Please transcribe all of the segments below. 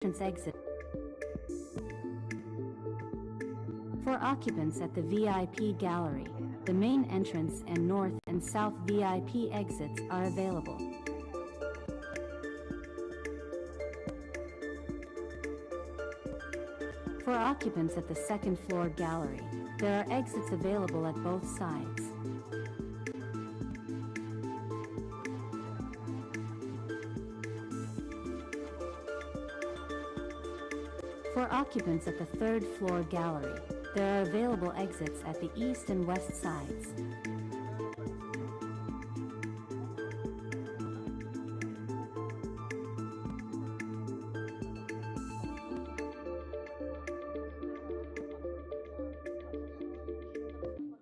entrance exit. For occupants at the VIP gallery, the main entrance and north and south VIP exits are available. For occupants at the second floor gallery, there are exits available at both sides. For occupants at the third floor gallery, there are available exits at the east and west sides.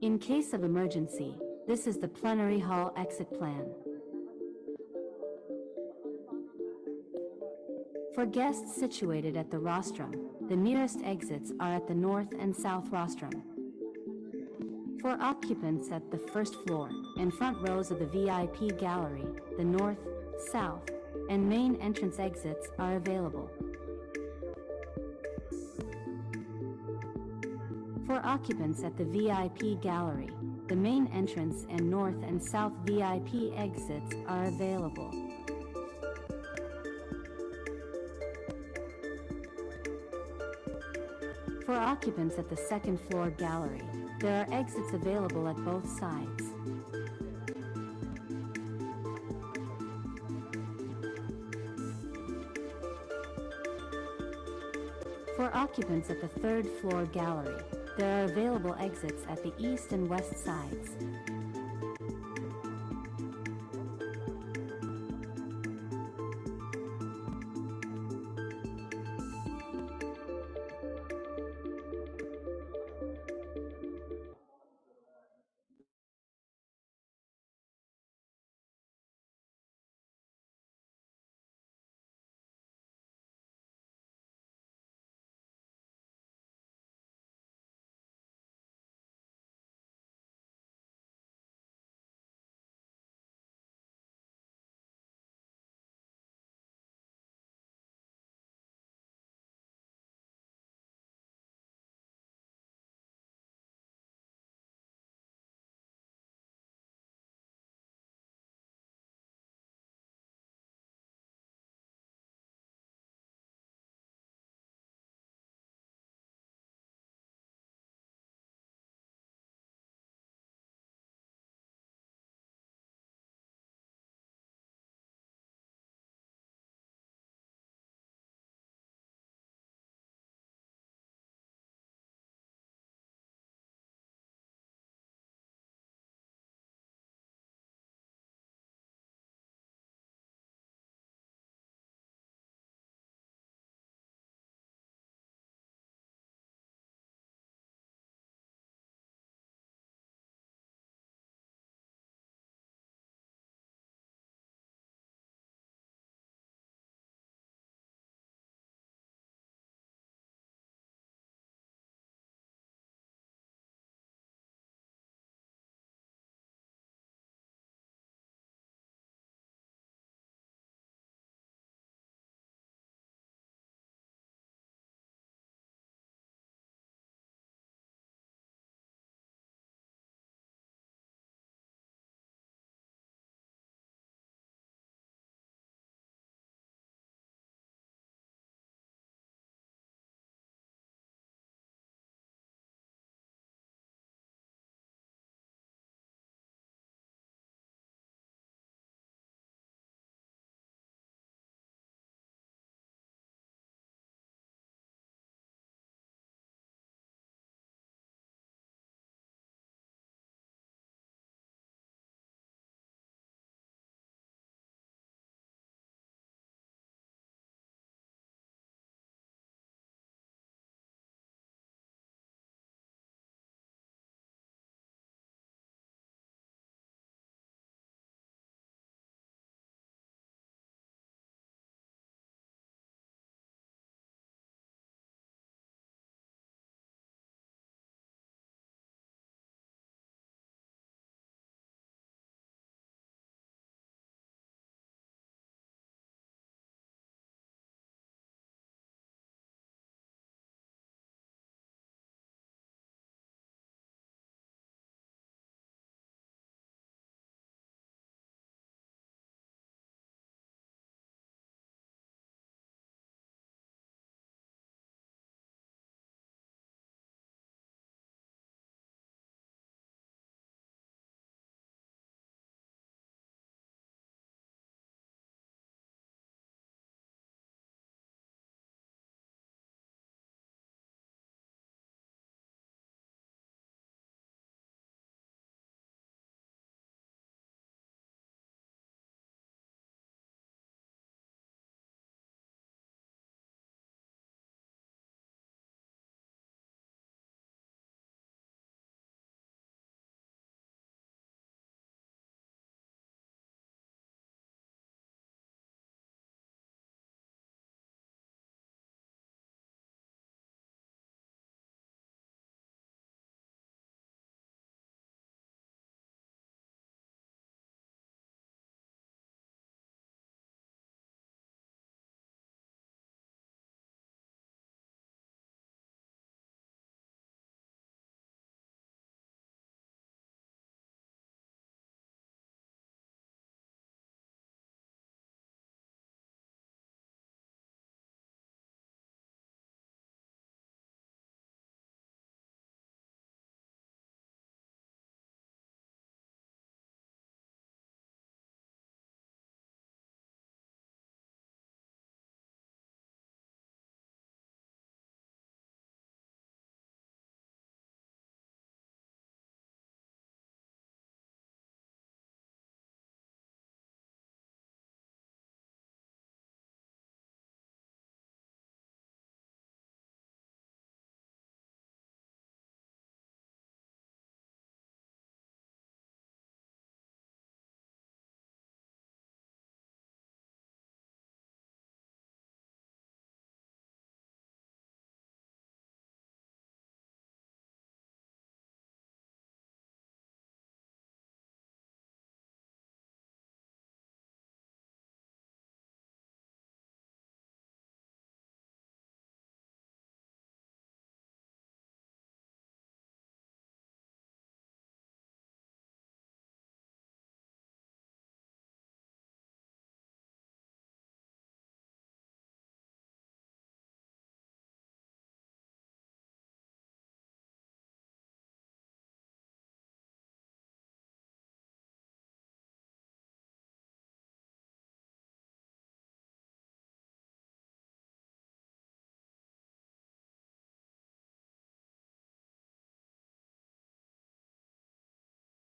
In case of emergency, this is the plenary hall exit plan. For guests situated at the rostrum, the nearest exits are at the north and south rostrum. For occupants at the first floor and front rows of the VIP gallery, the north, south, and main entrance exits are available. For occupants at the VIP gallery, the main entrance and north and south VIP exits are available. For occupants at the second floor gallery, there are exits available at both sides. For occupants at the third floor gallery, there are available exits at the east and west sides.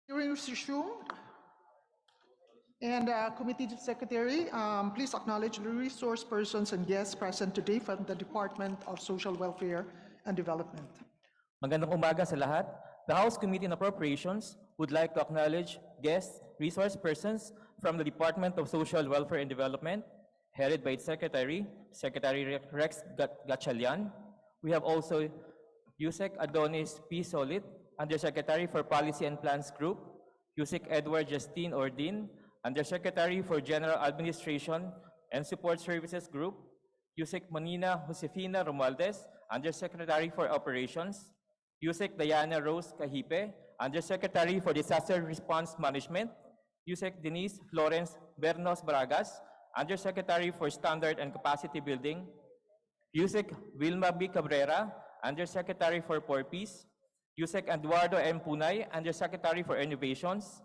Hearing is resumed. And Committee Secretary, please acknowledge the resource persons and guests present today from the Department of Social Welfare and Development. Magandang umaga sa lahat. The House Committee on Appropriations would like to acknowledge guests, resource persons from the Department of Social Welfare and Development, headed by its Secretary, Secretary Rex Gatchalian. We have also Yusek Adonis P. Solit, Undersecretary for Policy and Plans Group, Yusek Edward Justine Ordin, Undersecretary for General Administration and Support Services Group, Yusek Monina Josefina Romualdez, Undersecretary for Operations, Yusek Diana Rose Cahipe, Undersecretary for Disaster Response Management, Yusek Denise Florence Bernos Bragas, Undersecretary for Standard and Capacity Building, Yusek Wilma B. Cabrera, Undersecretary for Poor Peace, Yusek Eduardo M. Punay, Undersecretary for Innovations,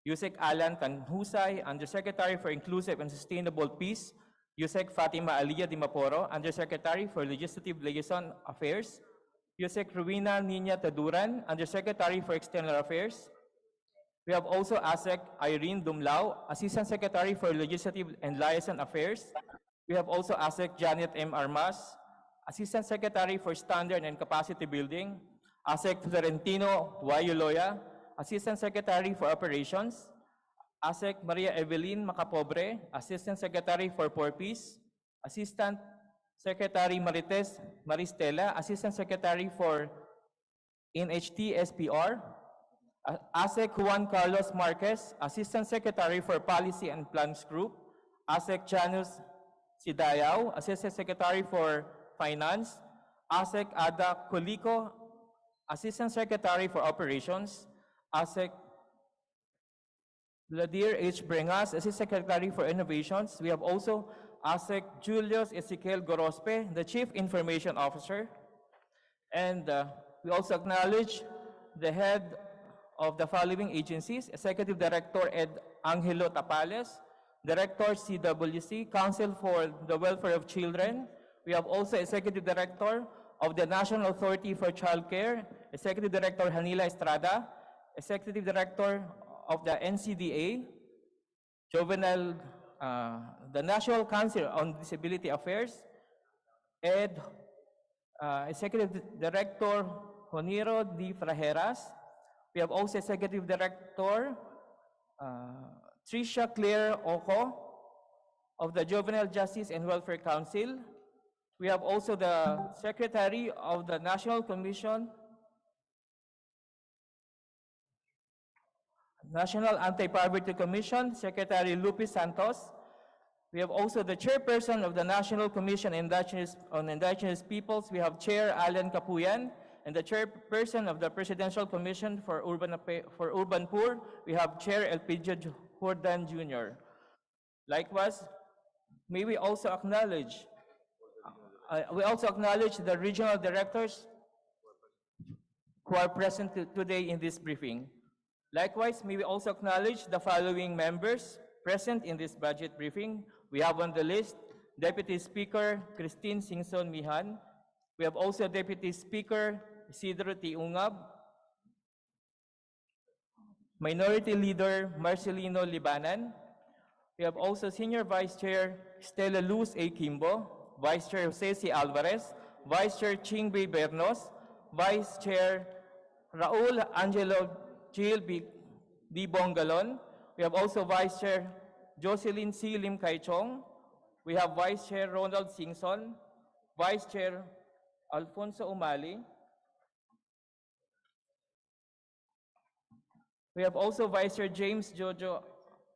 Yusek Alan Tanhusay, Undersecretary for Inclusive and Sustainable Peace, Yusek Fatima Aliyah Dimaporo, Undersecretary for Legislative Liaison Affairs, Yusek Ruina Nina Taduran, Undersecretary for External Affairs. We have also ASEC Irene Dumlao, Assistant Secretary for Legislative and Liaison Affairs. We have also ASEC Janet M. Armas, Assistant Secretary for Standard and Capacity Building, ASEC Florentino Wayuloya, Assistant Secretary for Operations, ASEC Maria Evelyn Macapobre, Assistant Secretary for Poor Peace, Assistant Secretary Marites Maristela, Assistant Secretary for NHT SPR, ASEC Juan Carlos Marquez, Assistant Secretary for Policy and Plans Group, ASEC Janus Sidayao, Assistant Secretary for Finance, ASEC Ada Colico, Assistant Secretary for Operations, ASEC Ladir H. Brengas, Assistant Secretary for Innovations. We have also ASEC Julius Ezequiel Gorospe, the Chief Information Officer. And we also acknowledge the head of the following agencies: Executive Director Ed Angelo Tapales, Director CWC, Council for the Welfare of Children. We have also Executive Director of the National Authority for Child Care, Executive Director Hanila Estrada, Executive Director of the NCDA, Juvenile, the National Council on Disability Affairs, Executive Director Joniro D. Frajeras. We have also Executive Director Tricia Claire Oco of the Juvenile Justice and Welfare Council. We have also the Secretary of the National Anti-Poverty Commission, Secretary Lupis Santos. We have also the Chairperson of the National Commission on Indigenous Peoples. We have Chair Alan Capuyan, and the Chairperson of the Presidential Commission for Urban Poor. We have Chair Elpidio Jordan Jr. Likewise, may we also acknowledge the regional directors who are present today in this briefing. Likewise, may we also acknowledge the following members present in this budget briefing. We have on the list Deputy Speaker Christine Singson Mihan. We have also Deputy Speaker Isidro T. Ungab, Minority Leader Marcelino Libanan. We have also Senior Vice Chair Stella Luz A. Kimbo, Vice Chair Jose C. Alvarez, Vice Chair Chingbe Bernos, Vice Chair Raul Angelo Gil D. Bongalon. We have also Vice Chair Jocelyn C. Lim Kaichong. We have Vice Chair Ronald Singson, Vice Chair Alfonso Umali. We have also Vice Chair James Jojo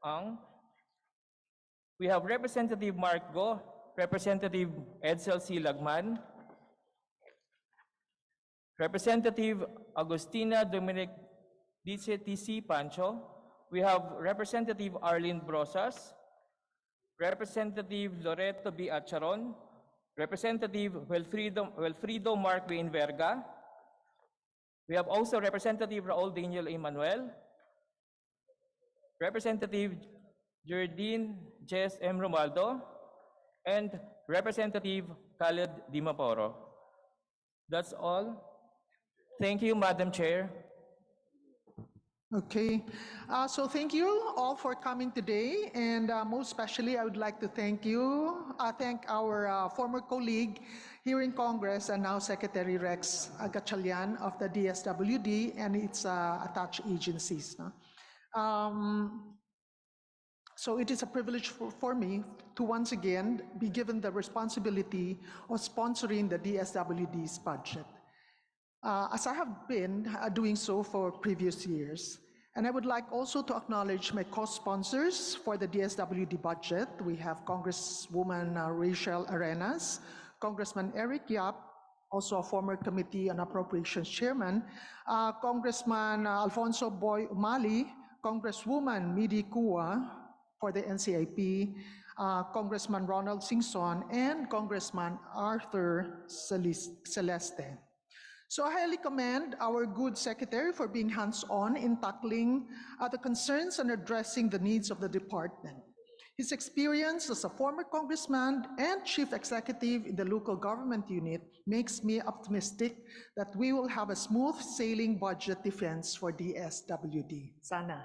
Ang. We have Representative Mark Go, Representative Edsel C. Lagman, Representative Agustina Dominic DCTC Pancho. We have Representative Arlene Brosas, Representative Loreto B. Acharon, Representative Wilfrido Mark B. Inverga. We have also Representative Raul Daniel Emanuel, Representative Jardine Jess M. Romaldo, and Representative Khaled Dimaporo. That's all. Thank you, Madam Chair. Okay, so thank you all for coming today, and most especially I would like to thank our former colleague here in Congress and now Secretary Rex Gatchalian of the DSWD and its attached agencies. No? So it is a privilege for me to once again be given the responsibility of sponsoring the DSWD's budget. As I have been doing so for previous years. And I would like also to acknowledge my co-sponsors for the DSWD budget. We have Congresswoman Rachel Arenas, Congressman Eric Yap, also a former Committee on Appropriations Chairman, Congressman Alfonso Boy Umali, Congresswoman Midi Kua for the NCIP, Congressman Ronald Singson, and Congressman Arthur Celeste. So I highly commend our good secretary for being hands-on in tackling the concerns and addressing the needs of the department. His experience as a former congressman and chief executive in the local government unit makes me optimistic that we will have a smooth sailing budget defense for DSWD. Sana.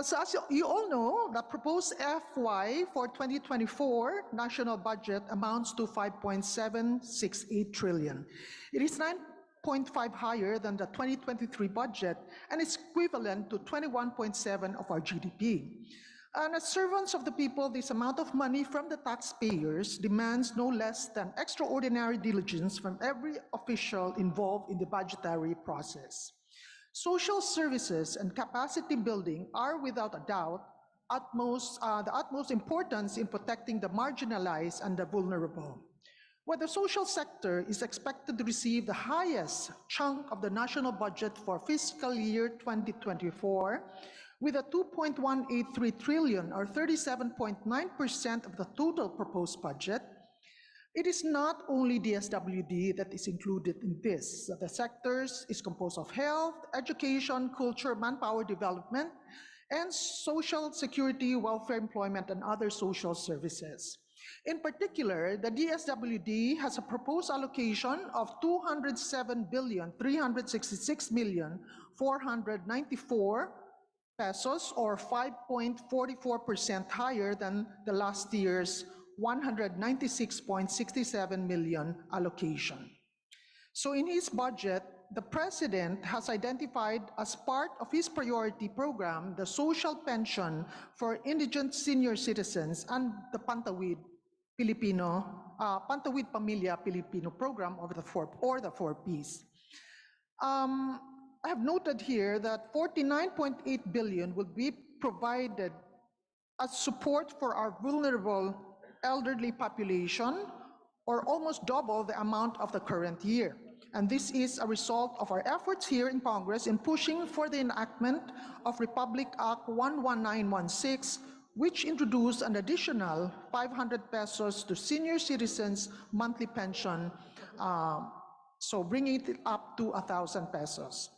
So as you all know, the proposed FY for 2024 national budget amounts to 5.768 trillion. It is 9.5 higher than the 2023 budget and is equivalent to 21.7% of our GDP. And as servants of the people, this amount of money from the taxpayers demands no less than extraordinary diligence from every official involved in the budgetary process. Social services and capacity building are without a doubt the utmost importance in protecting the marginalized and the vulnerable. While the social sector is expected to receive the highest chunk of the national budget for fiscal year 2024, with a 2.183 trillion or 37.9% of the total proposed budget, it is not only DSWD that is included in this. The sectors is composed of health, education, culture, manpower development, and social security, welfare, employment, and other social services. In particular, the DSWD has a proposed allocation of 207,366,494 pesos, or 5.44% higher than the last year's 196.67 million allocation. So in his budget, the President has identified as part of his priority program the social pension for indigent senior citizens and the Pantawid Pamilya Pilipino program of the 4Ps. I have noted here that 49.8 billion will be provided as support for our vulnerable elderly population, or almost double the amount of the current year. And this is a result of our efforts here in Congress in pushing for the enactment of Republic Act 11916, which introduced an additional 500 pesos to senior citizens' monthly pension, so bringing it up to 1,000 pesos.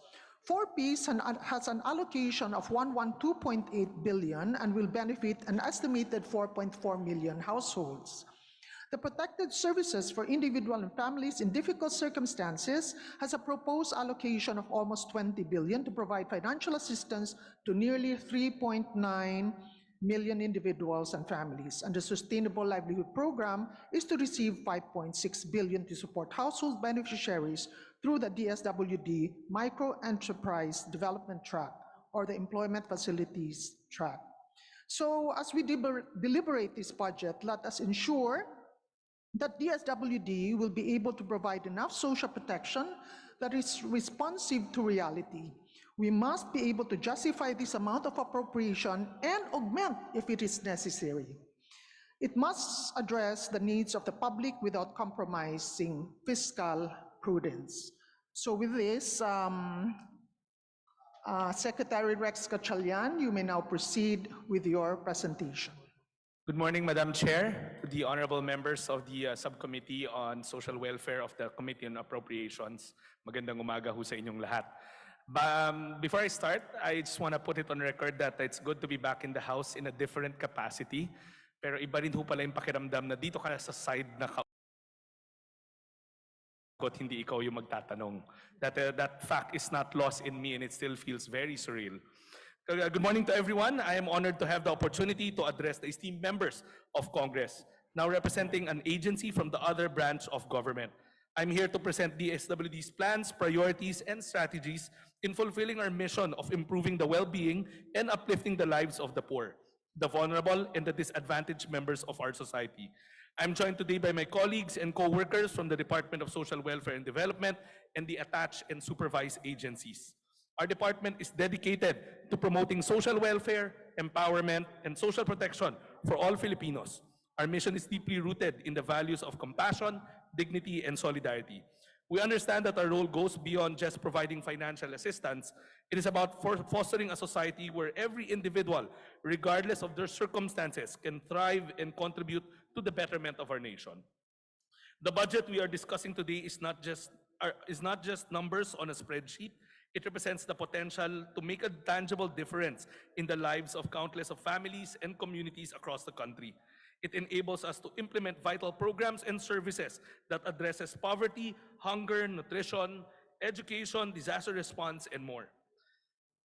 4Ps has an allocation of 112.8 billion and will benefit an estimated 4.4 million households. The Protected Services for Individual and Families in Difficult Circumstances has a proposed allocation of almost 20 billion to provide financial assistance to nearly 3.9 million individuals and families. And the Sustainable Livelihood Program is to receive 5.6 billion to support household beneficiaries through the DSWD Micro Enterprise Development Track, or the Employment Facilities Track. So as we deliberate this budget, let us ensure that DSWD will be able to provide enough social protection that is responsive to reality. We must be able to justify this amount of appropriation and augment if it is necessary. It must address the needs of the public without compromising fiscal prudence. So with this, Secretary Rex Gatchalian, you may now proceed with your presentation. Good morning, Madam Chair, to the honorable members of the Subcommittee on Social Welfare of the Committee on Appropriations. Magandang umaga ho sa inyong lahat. Before I start, I just want to put it on record that it's good to be back in the House in a different capacity. Pero iba rin ho pala yung pakiramdam na dito ka sa side na kot hindi ikaw yung magtatanong. That fact is not lost in me and it still feels very surreal. Good morning to everyone. I am honored to have the opportunity to address the esteemed members of Congress, now representing an agency from the other branch of government. I'm here to present DSWD's plans, priorities, and strategies in fulfilling our mission of improving the well-being and uplifting the lives of the poor, the vulnerable, and the disadvantaged members of our society. I'm joined today by my colleagues and co-workers from the Department of Social Welfare and Development and the attached and supervised agencies. Our department is dedicated to promoting social welfare, empowerment, and social protection for all Filipinos. Our mission is deeply rooted in the values of compassion, dignity, and solidarity. We understand that our role goes beyond just providing financial assistance. It is about fostering a society where every individual, regardless of their circumstances, can thrive and contribute to the betterment of our nation. The budget we are discussing today is not just numbers on a spreadsheet. It represents the potential to make a tangible difference in the lives of countless of families and communities across the country. It enables us to implement vital programs and services that addresses poverty, hunger, nutrition, education, disaster response, and more.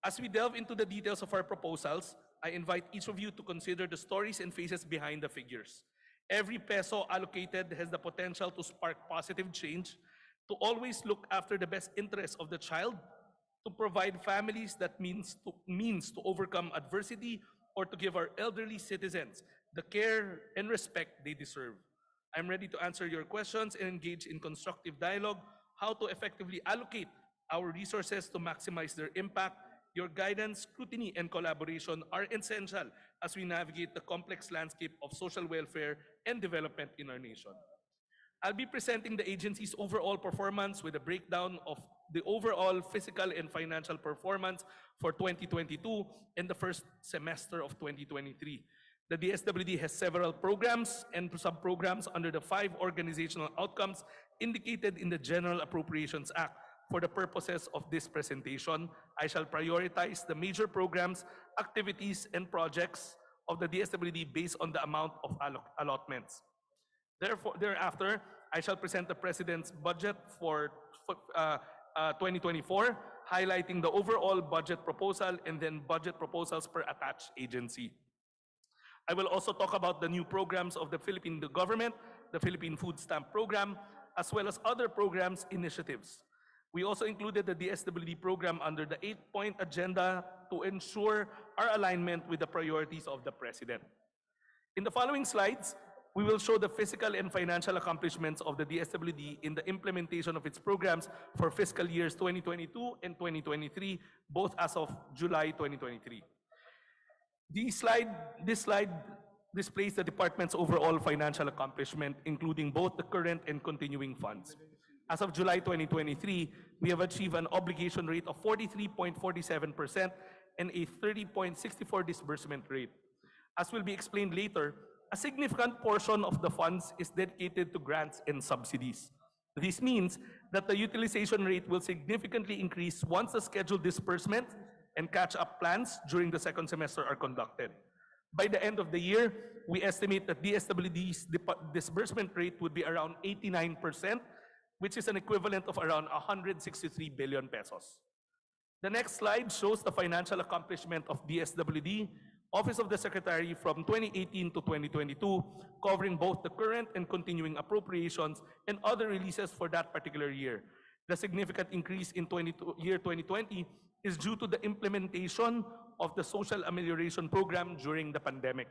As we delve into the details of our proposals, I invite each of you to consider the stories and faces behind the figures. Every peso allocated has the potential to spark positive change, to always look after the best interests of the child, to provide families that means to overcome adversity, or to give our elderly citizens the care and respect they deserve. I'm ready to answer your questions and engage in constructive dialogue, how to effectively allocate our resources to maximize their impact. Your guidance, scrutiny, and collaboration are essential as we navigate the complex landscape of social welfare and development in our nation. I'll be presenting the agency's overall performance with a breakdown of the overall fiscal and financial performance for 2022 and the first semester of 2023. The DSWD has several programs and sub-programs under the 5 organizational outcomes indicated in the General Appropriations Act. For the purposes of this presentation, I shall prioritize the major programs, activities, and projects of the DSWD based on the amount of allotments. Thereafter, I shall present the President's budget for 2024, highlighting the overall budget proposal and then budget proposals per attached agency. I will also talk about the new programs of the Philippine government, the Philippine Food Stamp Program, as well as other programs initiatives. We also included the DSWD program under the 8-point agenda to ensure our alignment with the priorities of the President. In the following slides, we will show the fiscal and financial accomplishments of the DSWD in the implementation of its programs for fiscal years 2022 and 2023, both as of July 2023. This slide displays the department's overall financial accomplishment, including both the current and continuing funds. As of July 2023, we have achieved an obligation rate of 43.47% and a 30.64% disbursement rate. As will be explained later, a significant portion of the funds is dedicated to grants and subsidies. This means that the utilization rate will significantly increase once the scheduled disbursement and catch-up plans during the second semester are conducted. By the end of the year, we estimate that DSWD's disbursement rate would be around 89%, which is an equivalent of around 163 billion pesos. The next slide shows the financial accomplishment of DSWD, Office of the Secretary from 2018 to 2022, covering both the current and continuing appropriations and other releases for that particular year. The significant increase in year 2020 is due to the implementation of the Social Amelioration Program during the pandemic.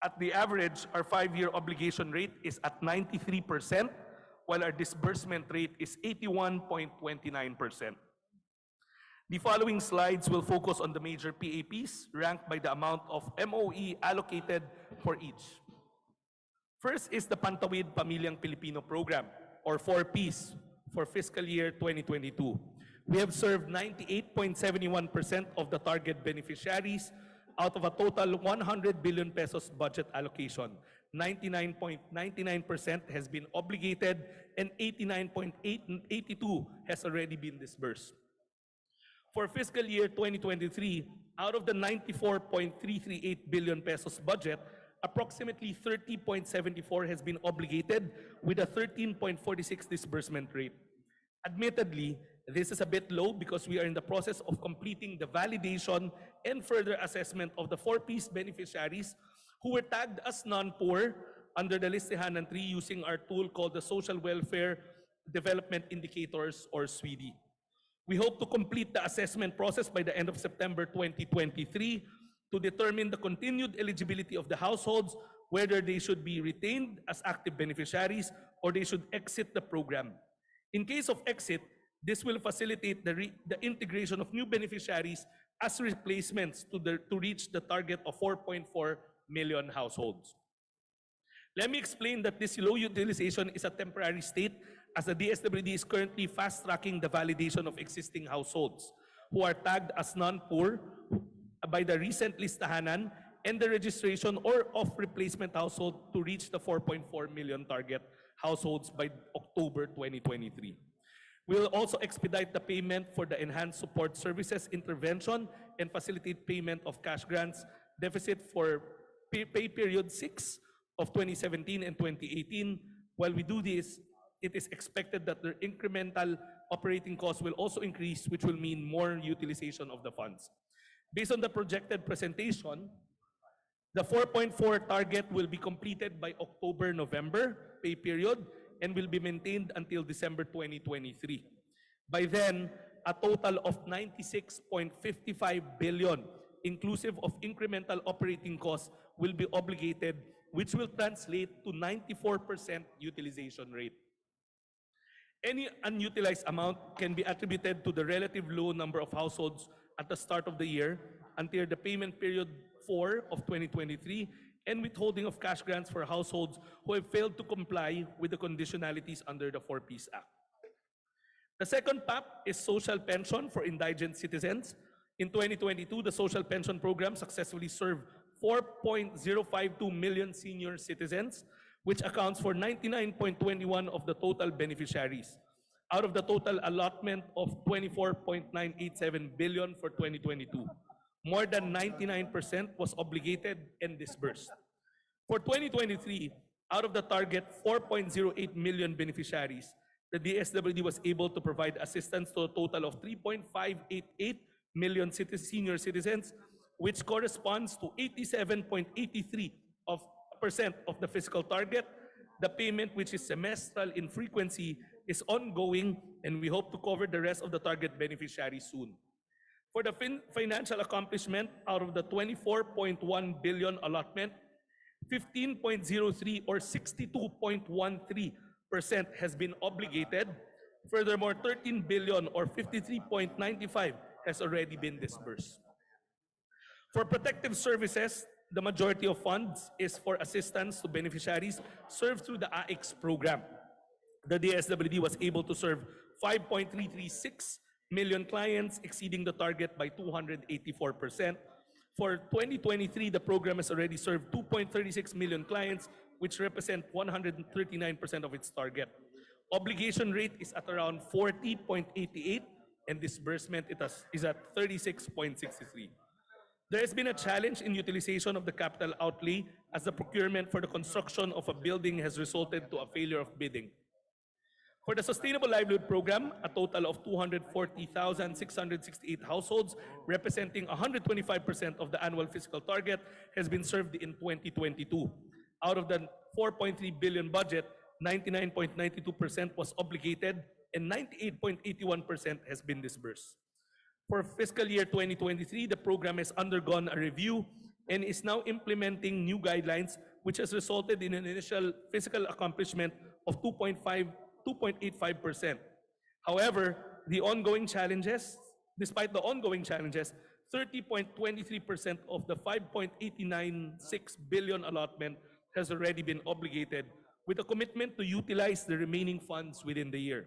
At the average, our 5-year obligation rate is at 93%, while our disbursement rate is 81.29%. The following slides will focus on the major PAPs ranked by the amount of MOE allocated for each. First is the Pantawid Pamilyang Pilipino Program, or 4Ps, for fiscal year 2022. We have served 98.71% of the target beneficiaries out of a total 100 billion pesos budget allocation. 99.99% has been obligated and 89.82% has already been disbursed. For fiscal year 2023, out of the 94.338 billion pesos budget, approximately 30.74 has been obligated with a 13.46 disbursement rate. Admittedly, this is a bit low because we are in the process of completing the validation and further assessment of the 4-piece beneficiaries who were tagged as non-poor under the Listahanan 3 using our tool called the Social Welfare Development Indicators, or SWD. We hope to complete the assessment process by the end of September 2023 to determine the continued eligibility of the households, whether they should be retained as active beneficiaries or they should exit the program. In case of exit, this will facilitate the integration of new beneficiaries as replacements to reach the target of 4.4 million households. Let me explain that this low utilization is a temporary state, as the DSWD is currently fast-tracking the validation of existing households who are tagged as non-poor by the recent listahanan and the registration or of replacement household to reach the 4.4 million target households by October 2023. We will also expedite the payment for the enhanced support services intervention and facilitate payment of cash grants deficit for pay period 6 of 2017 and 2018. While we do this, it is expected that the incremental operating costs will also increase, which will mean more utilization of the funds. Based on the projected presentation, the 4.4 target will be completed by October-November pay period and will be maintained until December 2023. By then, a total of 96.55 billion, inclusive of incremental operating costs, will be obligated, which will translate to 94% utilization rate. Any unutilized amount can be attributed to the relative low number of households at the start of the year until the payment period 4 of 2023 and withholding of cash grants for households who have failed to comply with the conditionalities under the 4-Piece Act. The second PAP is social pension for indigent citizens. In 2022, the social pension program successfully served 4.052 million senior citizens, which accounts for 99.21% of the total beneficiaries. Out of the total allotment of 24.987 billion for 2022, more than 99% was obligated and disbursed. For 2023, out of the target 4.08 million beneficiaries, the DSWD was able to provide assistance to a total of 3.588 million senior citizens, which corresponds to 87.83% of the fiscal target. The payment, which is semestral in frequency, is ongoing, and we hope to cover the rest of the target beneficiaries soon. For the financial accomplishment, out of the 24.1 billion allotment, 15.03 or 62.13% has been obligated. Furthermore, 13 billion or 53.95% has already been disbursed. For protective services, the majority of funds is for assistance to beneficiaries served through the AIX program. The DSWD was able to serve 5.336 million clients, exceeding the target by 284%. For 2023, the program has already served 2.36 million clients, which represent 139% of its target. Obligation rate is at around 40.88%, and disbursement is at 36.63%. There has been a challenge in utilization of the capital outlay as the procurement for the construction of a building has resulted to a failure of bidding. For the Sustainable Livelihood Program, a total of 240,668 households, representing 125% of the annual fiscal target, has been served in 2022. Out of the 4.3 billion budget, 99.92% was obligated and 98.81% has been disbursed. For fiscal year 2023, the program has undergone a review and is now implementing new guidelines, which has resulted in an initial fiscal accomplishment of 2.85%. However, despite the ongoing challenges, 30.23% of the 5.896 billion allotment has already been obligated, with a commitment to utilize the remaining funds within the year.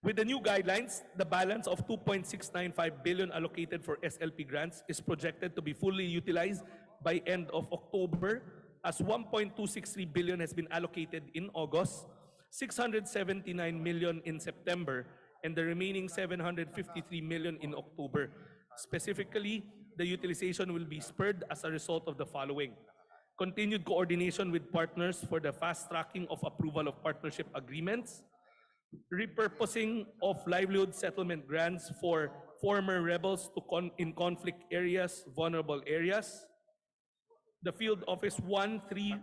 With the new guidelines, the balance of 2.695 billion allocated for SLP grants is projected to be fully utilized by end of October, as 1.263 billion has been allocated in August, 679 million in September, and the remaining 753 million in October. Specifically, the utilization will be spurred as a result of the following: continued coordination with partners for the fast tracking of approval of partnership agreements, repurposing of livelihood settlement grants for former rebels to in conflict areas, vulnerable areas. The Field Office 1, 3,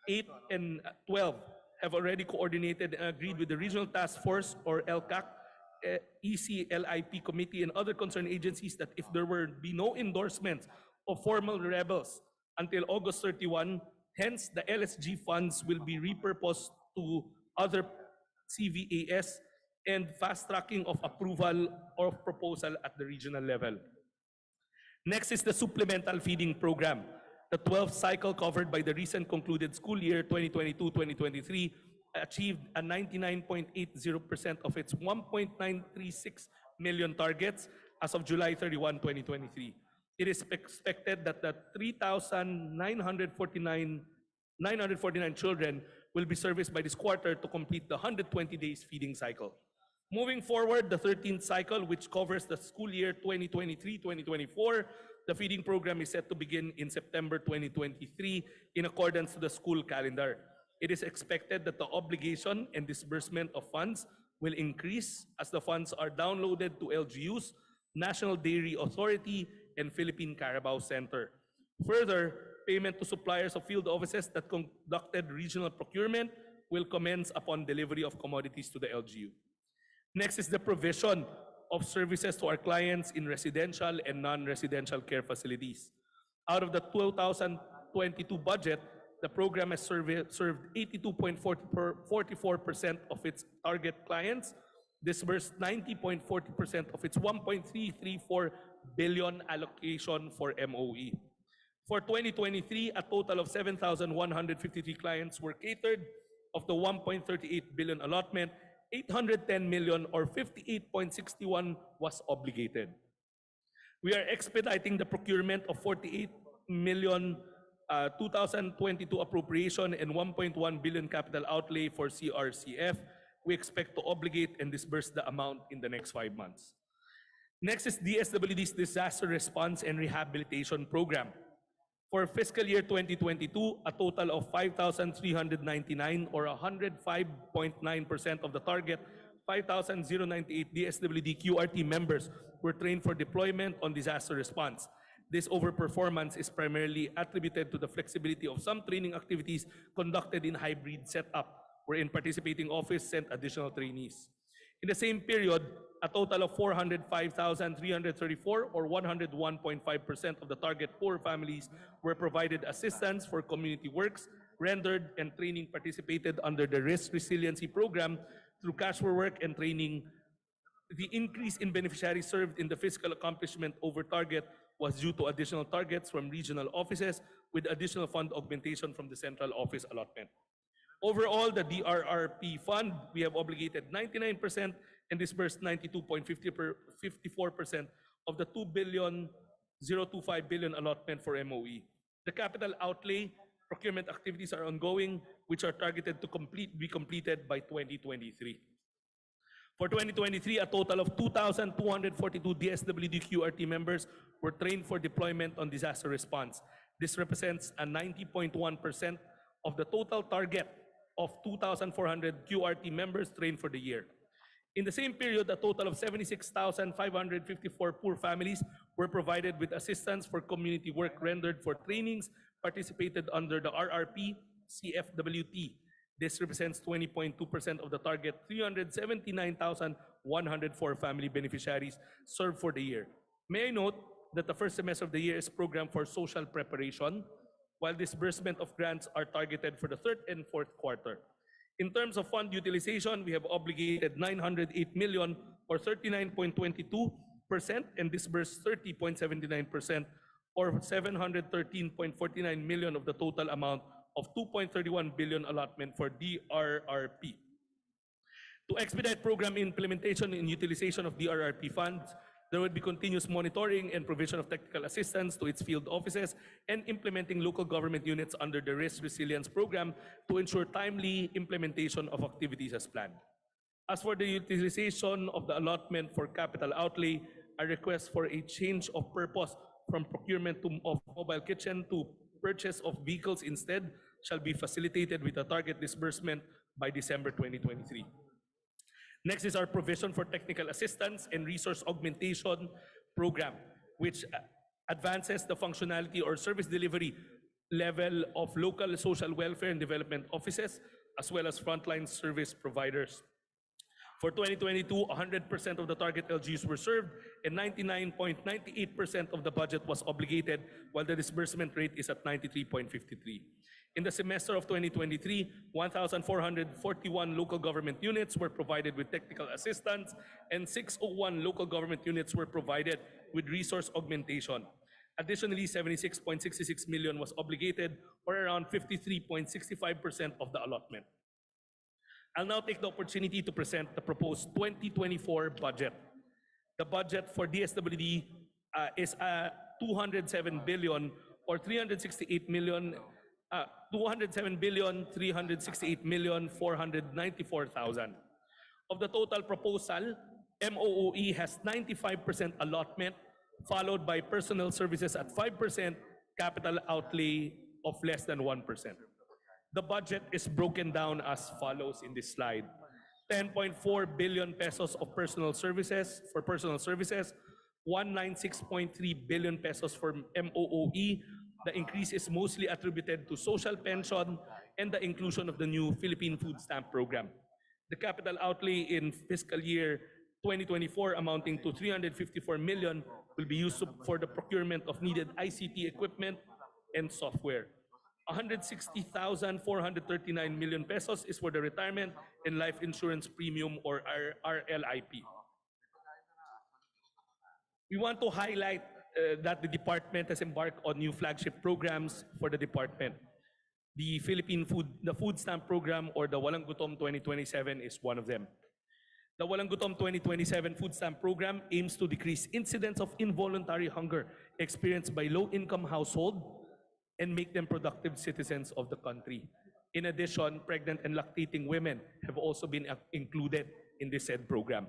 8, and 12 have already coordinated and agreed with the Regional Task Force or LCAC, ECLIP Committee and other concerned agencies that if there will be no endorsements of former rebels until August 31, hence the LSG funds will be repurposed to other CVAS and fast tracking of approval or proposal at the regional level. Next is the supplemental feeding program. The 12th cycle covered by the recent concluded school year 2022-2023 achieved a 99.80% of its 1.936 million targets as of July 31, 2023. It is expected that the 3,949 children will be serviced by this quarter to complete the 120 days feeding cycle. Moving forward, the 13th cycle, which covers the school year 2023-2024, the feeding program is set to begin in September 2023 in accordance to the school calendar. It is expected that the obligation and disbursement of funds will increase as the funds are downloaded to LGUs, National Dairy Authority, and Philippine Carabao Center. Further, payment to suppliers of field offices that conducted regional procurement will commence upon delivery of commodities to the LGU. Next is the provision of services to our clients in residential and non-residential care facilities. Out of the 2022 budget, the program has served 82.44% of its target clients, disbursed 90.40% of its 1.334 billion allocation for MOE. For 2023, a total of 7,153 clients were catered. Of the 1.38 billion allotment, 810 million or 58.61 was obligated. We are expediting the procurement of 48 million 2022 appropriation and 1.1 billion capital outlay for CRCF. We expect to obligate and disburse the amount in the next 5 months. Next is DSWD's Disaster Response and Rehabilitation Program. For fiscal year 2022, a total of 5,399 or 105.9% of the target, 5,098 DSWD QRT members were trained for deployment on disaster response. This overperformance is primarily attributed to the flexibility of some training activities conducted in hybrid setup, wherein participating office sent additional trainees. In the same period, a total of 405,334 or 101.5% of the target poor families were provided assistance for community works, rendered and training participated under the Risk Resiliency Program through cash for work and training. The increase in beneficiaries served in the fiscal accomplishment over target was due to additional targets from regional offices with additional fund augmentation from the central office allotment. Overall, the DRRP fund, we have obligated 99% and disbursed 92.54% of the 2.025 billion allotment for MOE. The capital outlay procurement activities are ongoing, which are targeted to be completed by 2023. For 2023, a total of 2,242 DSWD QRT members were trained for deployment on disaster response. This represents a 90.1% of the total target of 2,400 QRT members trained for the year. In the same period, a total of 76,554 poor families were provided with assistance for community work rendered for trainings participated under the RRP CFWT. This represents 20.2% of the target 379,104 family beneficiaries served for the year. May I note that the first semester of the year is programmed for social preparation, while disbursement of grants are targeted for the third and fourth quarter. In terms of fund utilization, we have obligated 908 million or 39.22% and disbursed 30.79% or 713.49 million of the total amount of 2.31 billion allotment for DRRP. To expedite program implementation and utilization of DRRP funds, there will be continuous monitoring and provision of technical assistance to its field offices and implementing local government units under the Risk Resilience Program to ensure timely implementation of activities as planned. As for the utilization of the allotment for capital outlay, a request for a change of purpose from procurement of mobile kitchen to purchase of vehicles instead shall be facilitated with a target disbursement by December 2023. Next is our provision for technical assistance and resource augmentation program, which advances the functionality or service delivery level of local social welfare and development offices, as well as frontline service providers. For 2022, 100% of the target LGUs were served and 99.98% of the budget was obligated, while the disbursement rate is at 93.53. In the semester of 2023, 1,441 local government units were provided with technical assistance and 601 local government units were provided with resource augmentation. Additionally, 76.66 million was obligated, or around 53.65% of the allotment. I'll now take the opportunity to present the proposed 2024 budget. The budget for DSWD is 207 billion or 368 million 494,000. Of the total proposal, MOOE has 95% allotment, followed by personnel services at 5%, capital outlay of less than 1%. The budget is broken down as follows in this slide. 10.4 billion pesos of personal services, 196.3 billion pesos for MOOE. The increase is mostly attributed to social pension and the inclusion of the new Philippine Food Stamp Program. The capital outlay in fiscal year 2024 amounting to 354 million will be used for the procurement of needed ICT equipment and software. 160,439 million pesos is for the retirement and life insurance premium, or RLIP. We want to highlight that the department has embarked on new flagship programs for the department. The Food Stamp Program, or the Walang Gutom 2027, is one of them. The Walang Gutom 2027 Food Stamp Program aims to decrease incidents of involuntary hunger experienced by low-income households and make them productive citizens of the country. In addition, pregnant and lactating women have also been included in this said program.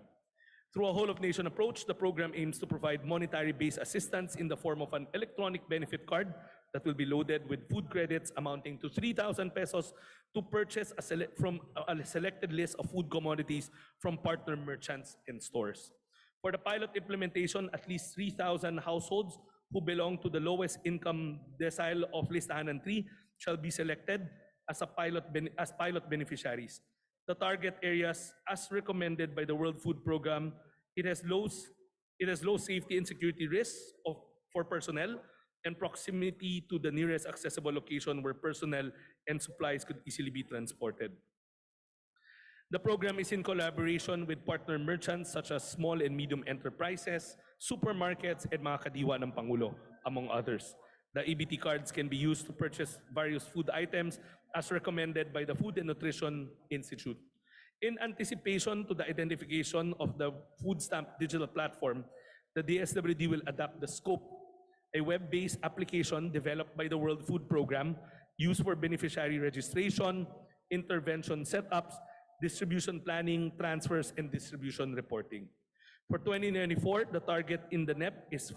Through a whole-of-nation approach, the program aims to provide monetary-based assistance in the form of an electronic benefit card that will be loaded with food credits amounting to 3,000 pesos to purchase from a selected list of food commodities from partner merchants and stores. For the pilot implementation, at least 3,000 households who belong to the lowest income decile of Listahanan 3 shall be selected as pilot beneficiaries. The target areas, as recommended by the World Food Program, it has low safety and security risks for personnel and proximity to the nearest accessible location where personnel and supplies could easily be transported. The program is in collaboration with partner merchants such as small and medium enterprises, supermarkets, and mga kadiwa ng Pangulo, among others. The EBT cards can be used to purchase various food items as recommended by the Food and Nutrition Institute. In anticipation to the identification of the food stamp digital platform, the DSWD will adapt the scope, a web-based application developed by the World Food Program used for beneficiary registration, intervention setups, distribution planning, transfers, and distribution reporting. For 2094, the target in the NEP is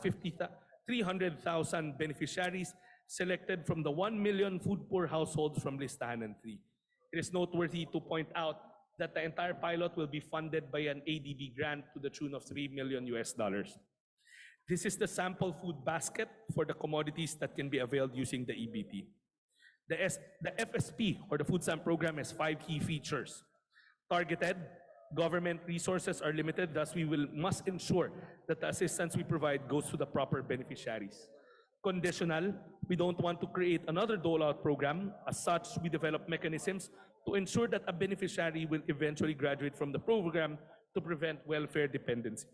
300,000 beneficiaries selected from the 1 million food poor households from Listahanan 3. It is noteworthy to point out that the entire pilot will be funded by an ADB grant to the tune of $3 million. This is the sample food basket for the commodities that can be availed using the EBT. The FSP, or the Food Stamp Program, has 5 key features. Targeted, government resources are limited, thus we must ensure that the assistance we provide goes to the proper beneficiaries. Conditional, we don't want to create another dole-out program. As such, we develop mechanisms to ensure that a beneficiary will eventually graduate from the program to prevent welfare dependency.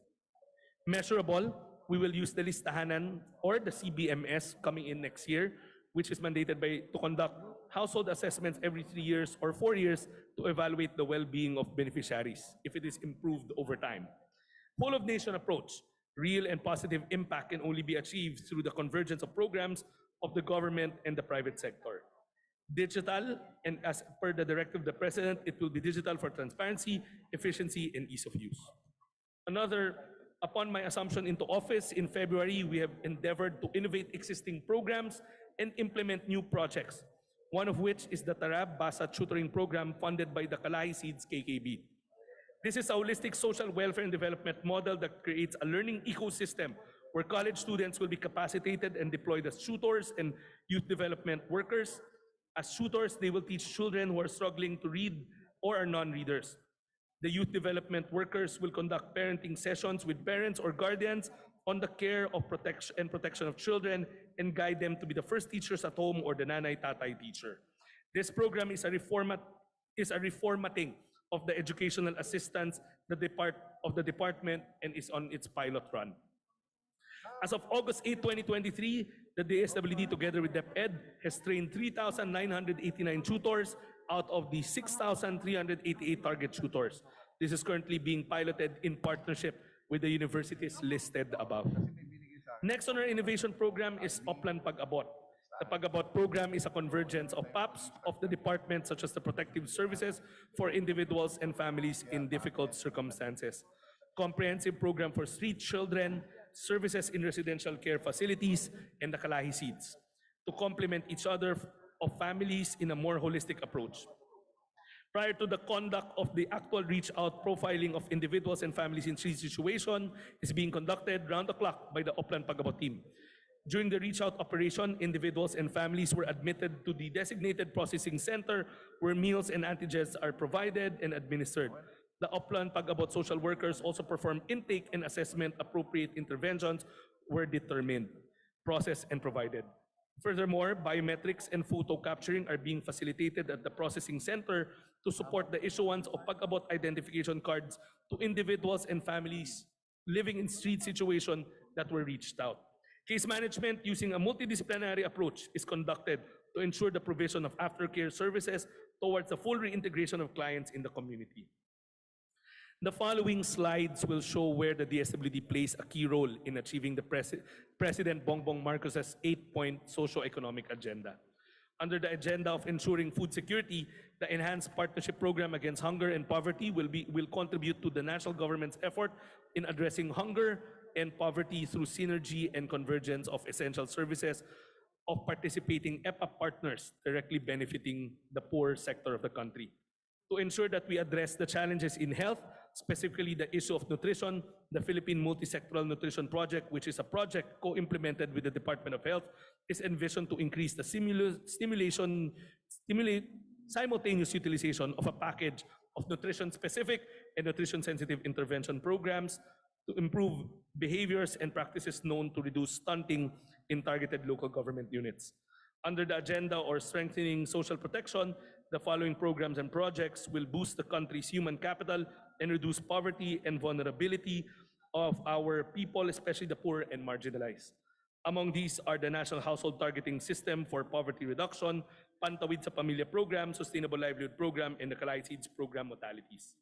Measurable, we will use the Listahanan or the CBMS coming in next year, which is mandated to conduct household assessments every 3 years or 4 years to evaluate the well-being of beneficiaries if it is improved over time. Whole-of-nation approach, real and positive impact can only be achieved through the convergence of programs of the government and the private sector. Digital, and as per the directive of the President, it will be digital for transparency, efficiency, and ease of use. Upon my assumption into office in February, we have endeavored to innovate existing programs and implement new projects, one of which is the Tarab Basa Tutoring Program funded by the Kalay Seeds KKB. This is a holistic social welfare and development model that creates a learning ecosystem where college students will be capacitated and deployed as tutors and youth development workers. As tutors, they will teach children who are struggling to read or are non-readers. The youth development workers will conduct parenting sessions with parents or guardians on the care of protection of children and guide them to be the first teachers at home or the nanay-tatay teacher. This program is a reformatting of the educational assistance of the department and is on its pilot run. As of August 8, 2023, the DSWD together with DepEd has trained 3,989 tutors out of the 6,388 target tutors. This is currently being piloted in partnership with the universities listed above. Next on our innovation program is Oplan Pag-abot. The Pag-abot program is a convergence of PAPs of the department, such as the protective services for individuals and families in difficult circumstances, comprehensive program for street children, services in residential care facilities, and the Kalahi Seeds, to complement each other of families in a more holistic approach. Prior to the conduct of the actual reach-out profiling of individuals and families in street situation is being conducted round the clock by the Oplan Pag-abot team. During the reach-out operation, individuals and families were admitted to the designated processing center where meals and antigens are provided and administered. The Oplan Pag-abot social workers also perform intake and assessment. Appropriate interventions were determined, processed, and provided. Furthermore, biometrics and photo capturing are being facilitated at the processing center to support the issuance of Pag-abot identification cards to individuals and families living in street situation that were reached out. Case management using a multidisciplinary approach is conducted to ensure the provision of aftercare services towards the full reintegration of clients in the community. The following slides will show where the DSWD plays a key role in achieving the President Bongbong Marcos's 8-point socio-economic agenda. Under the agenda of ensuring food security, the Enhanced Partnership Program Against Hunger and Poverty will contribute to the national government's effort in addressing hunger and poverty through synergy and convergence of essential services of participating EPA partners directly benefiting the poor sector of the country. To ensure that we address the challenges in health, specifically the issue of nutrition, the Philippine Multisectoral Nutrition Project, which is a project co-implemented with the Department of Health, is envisioned to increase the simultaneous utilization of a package of nutrition-specific and nutrition-sensitive intervention programs to improve behaviors and practices known to reduce stunting in targeted local government units. Under the agenda or strengthening social protection, the following programs and projects will boost the country's human capital and reduce poverty and vulnerability of our people, especially the poor and marginalized. Among these are the National Household Targeting System for Poverty Reduction, Pantawid sa Pamilya Program, Sustainable Livelihood Program, and the Kalay Seeds Program modalities.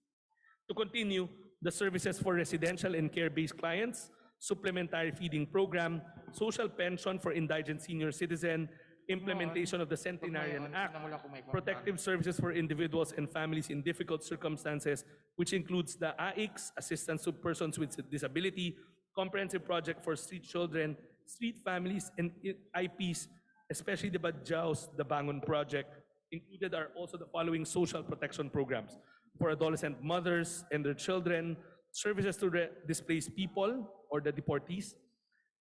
To continue, the services for residential and care-based clients, supplementary feeding program, social pension for indigent senior citizen, implementation of the Centenarian Act, protective services for individuals and families in difficult circumstances, which includes the AICS, Assistance to Persons with Disability, comprehensive project for street children, street families, and IPs, especially the Badjaos, the Bangon Project. Included are also the following social protection programs for adolescent mothers and their children, services to displaced people or the deportees,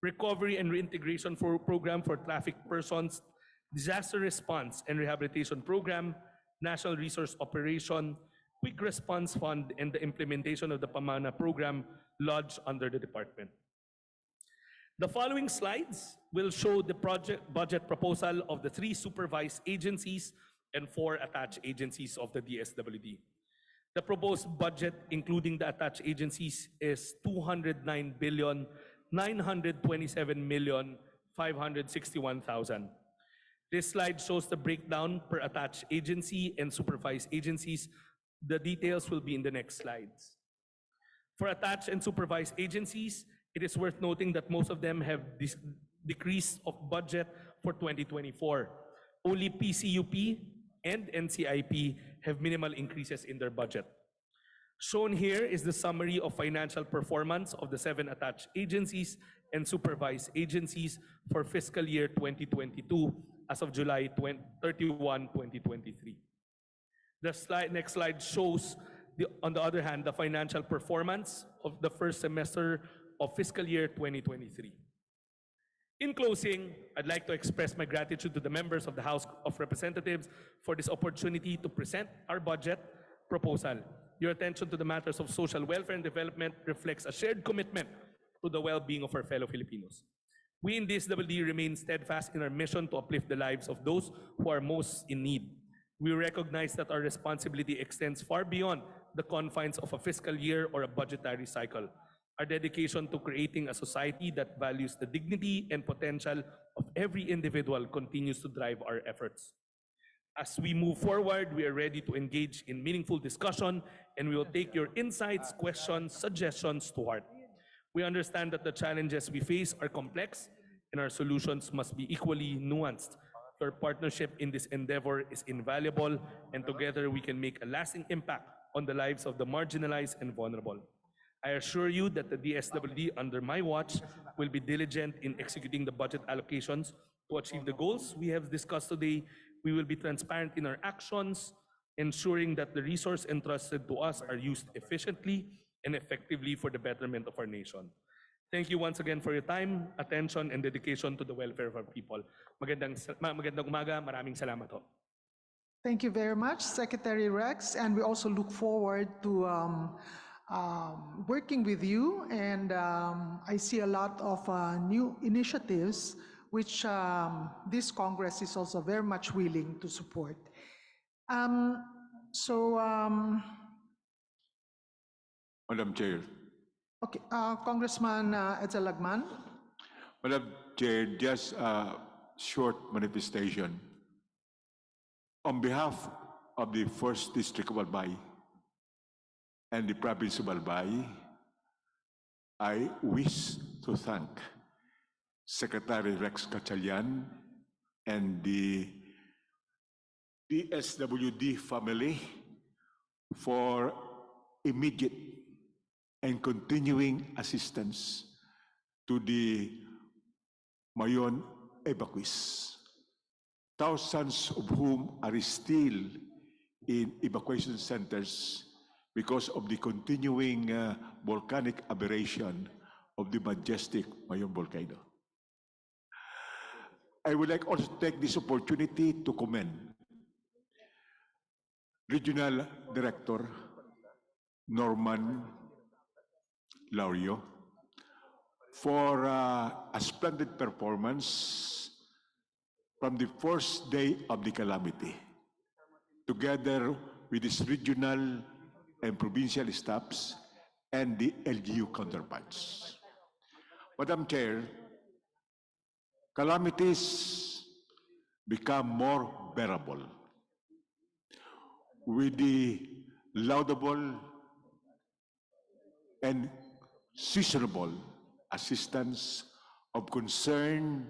recovery and reintegration program for trafficked persons, disaster response and rehabilitation program, national resource operation, quick response fund, and the implementation of the Pamana program lodged under the department. The following slides will show the project budget proposal of the 3 supervised agencies and 4 attached agencies of the DSWD. The proposed budget, including the attached agencies, is 209,927,561,000. This slide shows the breakdown per attached agency and supervised agencies. The details will be in the next slides. For attached and supervised agencies, it is worth noting that most of them have decrease of budget for 2024. Only PCUP and NCIP have minimal increases in their budget. Shown here is the summary of financial performance of the 7 attached agencies and supervised agencies for fiscal year 2022 as of July 31, 2023. The next slide shows, on the other hand, the financial performance of the first semester of fiscal year 2023. In closing, I'd like to express my gratitude to the members of the House of Representatives for this opportunity to present our budget proposal. Your attention to the matters of social welfare and development reflects a shared commitment to the well-being of our fellow Filipinos. We in DSWD remain steadfast in our mission to uplift the lives of those who are most in need. We recognize that our responsibility extends far beyond the confines of a fiscal year or a budgetary cycle. Our dedication to creating a society that values the dignity and potential of every individual continues to drive our efforts. As we move forward, we are ready to engage in meaningful discussion, and we will take your insights, questions, suggestions to heart. We understand that the challenges we face are complex, and our solutions must be equally nuanced. Your partnership in this endeavor is invaluable, and together we can make a lasting impact on the lives of the marginalized and vulnerable. I assure you that the DSWD under my watch will be diligent in executing the budget allocations to achieve the goals we have discussed today. We will be transparent in our actions, ensuring that the resources entrusted to us are used efficiently and effectively for the betterment of our nation. Thank you once again for your time, attention, and dedication to the welfare of our people. Magandang umaga, maraming salamat ho. Thank you very much, Secretary Rex, and we also look forward to working with you, and I see a lot of new initiatives which this Congress is also very much willing to support. Madam Chair. Okay, Congressman Edsel Lagman. Madam Chair, just a short manifestation. On behalf of the 1st District of Albay and the Province of Albay, I wish to thank Secretary Rex Gatchalian and the DSWD family for immediate and continuing assistance to the Mayon evacuees, thousands of whom are still in evacuation centers because of the continuing volcanic aberration of the majestic Mayon volcano. I would like also to take this opportunity to commend Regional Director Norman Laurio for a splendid performance from the first day of the calamity, together with his regional and provincial staffs and the LGU counterparts. Madam Chair, calamities become more bearable with the laudable and seasonable assistance of concerned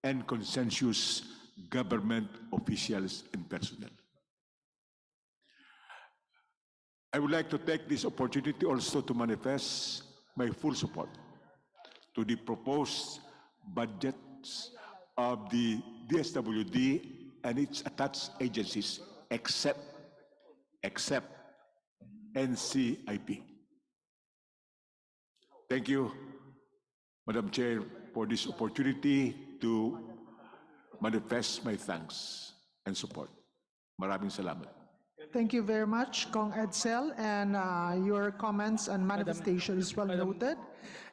and consensus government officials and personnel. I would like to take this opportunity also to manifest my full support to the proposed budgets of the DSWD and its attached agencies, except NCIP. Thank you, Madam Chair, for this opportunity to manifest my thanks and support. Maraming salamat. Thank you very much, Kong Edsel, and your comments and manifestation is well noted.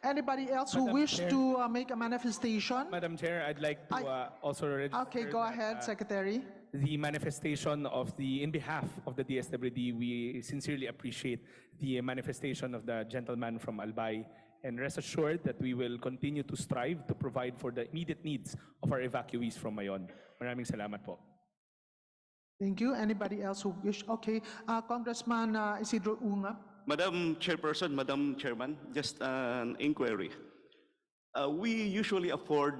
Anybody else who wish to make a manifestation? Madam Chair, I'd like to also register. Okay, go ahead, Secretary. The manifestation of in behalf of the DSWD, we sincerely appreciate the manifestation of the gentleman from Albay, and rest assured that we will continue to strive to provide for the immediate needs of our evacuees from Mayon. Maraming salamat po. Thank you. Anybody else who wish? Okay, Congressman Isidro Unga. Madam Chairperson, Madam Chairman, just an inquiry. We usually afford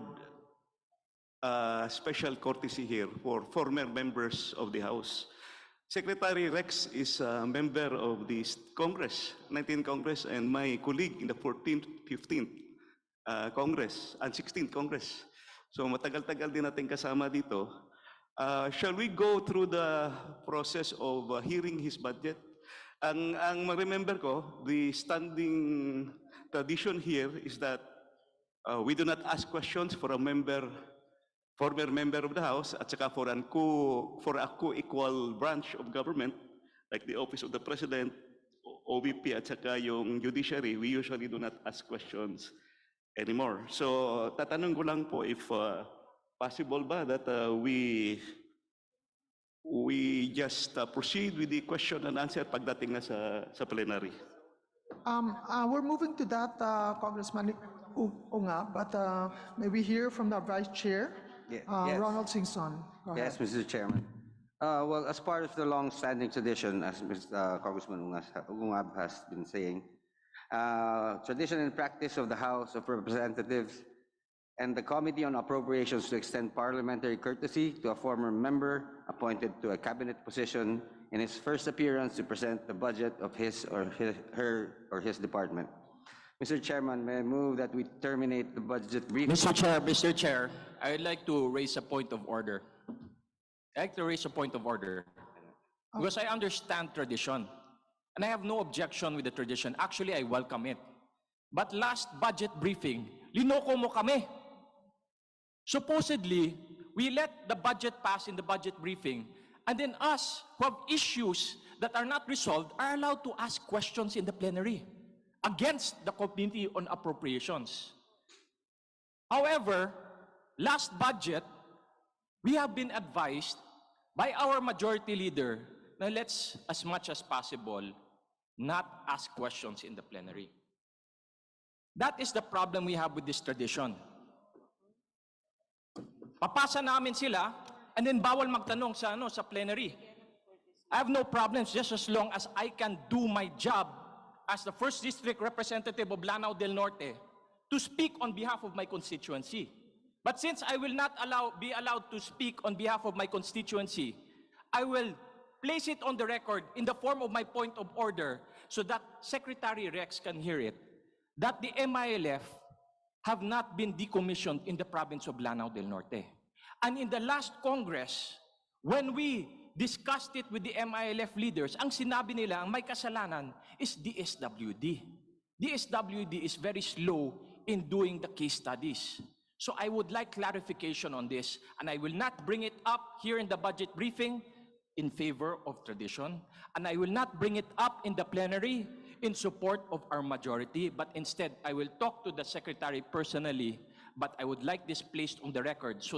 special courtesy here for former members of the House. Secretary Rex is a member of the Congress, 19th Congress, and my colleague in the 14th, 15th Congress, and 16th Congress. So matagal-tagal din natin kasama dito. Shall we go through the process of hearing his budget? Ang ma-remember ko, the standing tradition here is that we do not ask questions for a former member of the House, at saka for a co-equal branch of government, like the Office of the President, OVP, at saka yung Judiciary. We usually do not ask questions anymore. So tatanong ko lang po if possible ba that we just proceed with the question and answer pagdating na sa plenary. We're moving to that, Congressman Unga, but may we hear from the Vice Chair, Yes. Ronald Singson. Go ahead. Yes, Mr. Chairman. Well, as part of the long-standing tradition, as Congressman Ungab has been saying, tradition and practice of the House of Representatives and the Committee on Appropriations to extend parliamentary courtesy to a former member appointed to a cabinet position in his first appearance to present the budget of his or his department. Mr. Chairman, may I move that we terminate the budget briefing? Mr. Chair, I would like to raise a point of order. Because I understand tradition, and I have no objection with the tradition. Actually, I welcome it. But last budget briefing, linoko mo kami. Supposedly, we let the budget pass in the budget briefing, and then us who have issues that are not resolved are allowed to ask questions in the plenary against the Committee on Appropriations. However, last budget, we have been advised by our majority leader na let's, as much as possible, not ask questions in the plenary. That is the problem we have with this tradition. Papasa namin sila, and then bawal magtanong sa plenary. I have no problems just as long as I can do my job as the 1st District Representative of Lanao del Norte to speak on behalf of my constituency. But since I will not be allowed to speak on behalf of my constituency, I will place it on the record in the form of my point of order so that Secretary Rex can hear it, that the MILF have not been decommissioned in the province of Lanao del Norte. And in the last Congress, when we discussed it with the MILF leaders, ang sinabi nila, ang may kasalanan is DSWD. DSWD is very slow in doing the case studies. So I would like clarification on this, and I will not bring it up here in the budget briefing in favor of tradition, and I will not bring it up in the plenary in support of our majority, but instead I will talk to the Secretary personally. But I would like this placed on the record so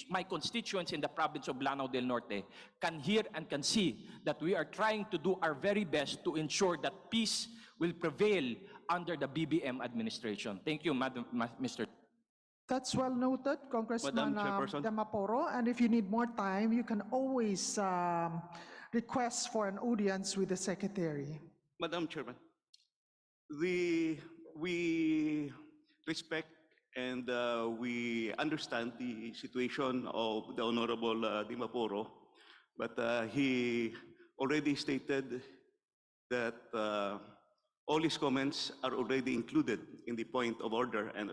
my constituents in the province of Lanao del Norte can hear and can see that we are trying to do our very best to ensure that peace will prevail under the BBM administration. Thank you, Mr. That's well noted, Congressman Madam Chairperson. Demaporo. And if you need more time, you can always request for an audience with the Secretary. Madam Chairman, we respect and we understand the situation of the Honorable Dimaporo, but he already stated that all his comments are already included in the point of order, and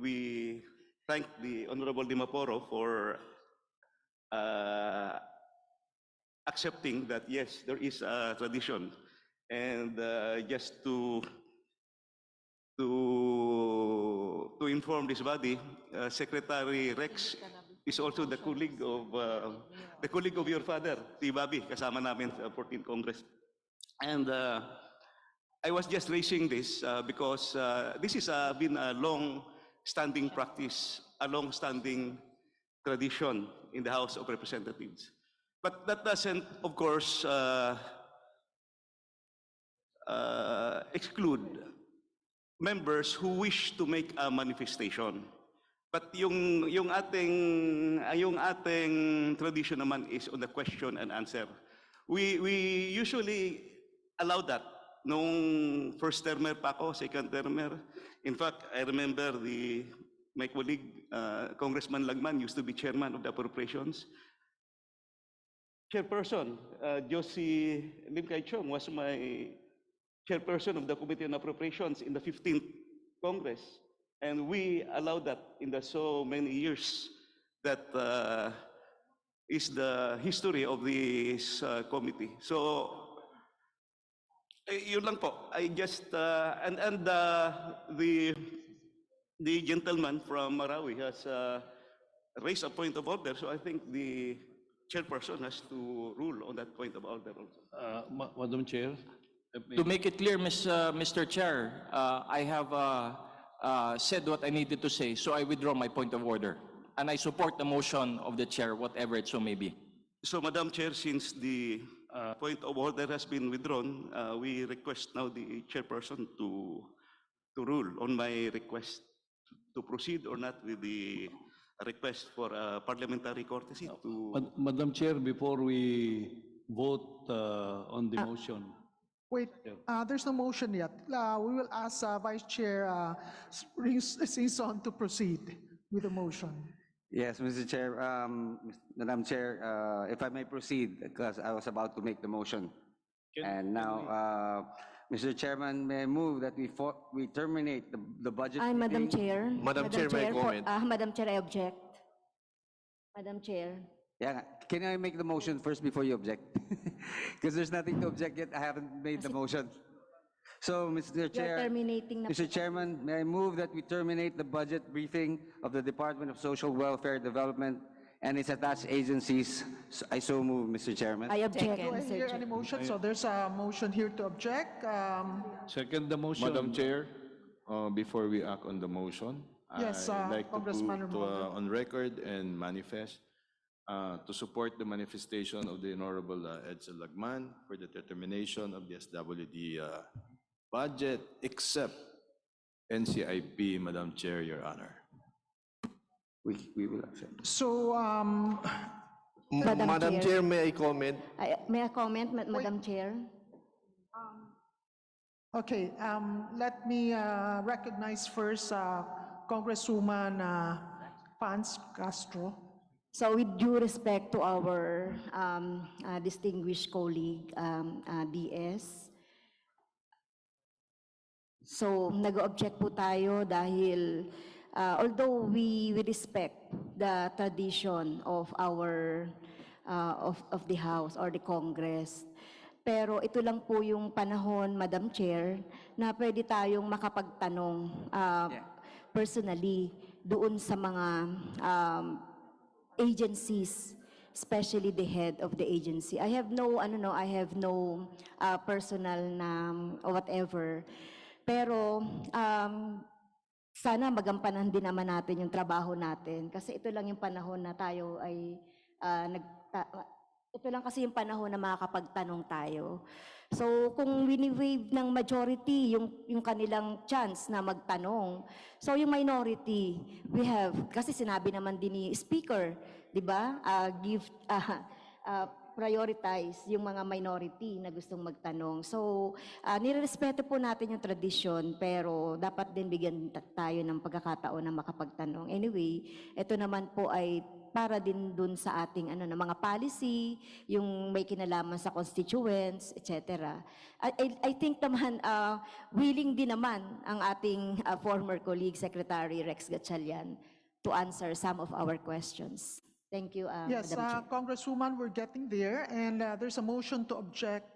we thank the Honorable Dimaporo for accepting that yes, there is a tradition, and just to inform this body, Secretary Rex is also the colleague of your father, T. Bobby, kasama namin sa 14th Congress. And I was just raising this because this is been a long-standing practice, a long-standing tradition in the House of Representatives. But that doesn't, of course, exclude members who wish to make a manifestation. But yung ating tradition naman is on the question and answer. We usually allow that nung first termer pa ako, second termer. In fact, I remember my colleague, Congressman Lagman, used to be chairman of the appropriations. chairperson, Josie Lim Kai Chong, was my chairperson of the Committee on Appropriations in the 15th Congress. And we allowed that in the so many years that is the history of this committee. So, yun lang po. I just, the gentleman from Marawi has raised a point of order, so I think the chairperson has to rule on that point of order also. Madam Chair, To make it clear, Mr. Chair, I have said what I needed to say, so I withdraw my point of order. And I support the motion of the chair, whatever it so may be. So, Madam Chair, since the point of order has been withdrawn, we request now the chairperson to rule on my request to proceed or not with the request for parliamentary courtesy to... Madam Chair, before we vote on the motion. Wait, there's no motion yet. We will ask Vice Chair Sison to proceed with the motion. Yes, Mr. Chair, Madam Chair, if I may proceed, because I was about to make the motion. And now, Mr. Chairman, may I move that we terminate the budget. Madam Chair. Madam Chair, may I comment? Madam Chair, I object. Madam Chair. Yeah, can I make the motion first before you object? Because there's nothing to object yet. I haven't made the motion. So, Mr. Chair, terminating na Mr. Chairman, may I move that we terminate the budget briefing of the Department of Social Welfare Development and its attached agencies. I so move, Mr. Chairman. I object, Do I hear any motion? So there's a motion here to object. Second the motion. Madam Chair, before we act on the motion, Yes, I'd like to Congressman put Romualdez. on record and manifest to support the manifestation of the Honorable Edsel Lagman for the determination of the SWD budget, except NCIP, Madam Chair, Your Honor. We will accept. So, Madam Chair, may I comment? May I comment, Madam Chair? okay, let me recognize first Congresswoman Pans Castro. So with due respect to our distinguished colleague, DS, so nag-object po tayo dahil although we respect the tradition of our of the House or the Congress, pero ito lang po yung panahon, Madam Chair, na pwede tayong makapagtanong personally doon sa mga agencies, especially the head of the agency. I have no personal na whatever. Pero sana magampanan din naman natin yung trabaho natin kasi ito lang yung panahon na tayo ay ito lang kasi yung panahon na makakapagtanong tayo. So kung wini-waive ng majority yung kanilang chance na magtanong, so yung minority, we have, kasi sinabi naman din ni Speaker, di ba, prioritize yung mga minority na gustong magtanong. So, nirerespeto po natin yung tradisyon, pero dapat din bigyan tayo ng pagkakataon na makapagtanong. Anyway, ito naman po ay para din dun sa ating na mga policy, yung may kinalaman sa constituents, etc. I think naman, willing din naman ang ating former colleague, Secretary Rex Gatchalian, to answer some of our questions. Thank you, Yes, Madam Chair. Congresswoman, we're getting there, and there's a motion to object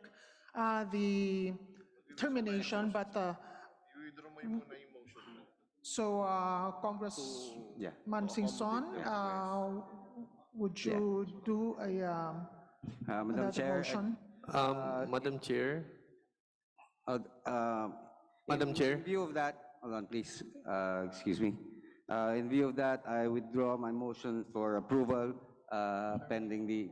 the termination, but so Congressman Singson, would you do a Madam Chair, motion? Madam Chair, Madam Chair. In view of that, hold on, please. Excuse me. In view of that, I withdraw my motion for approval pending the.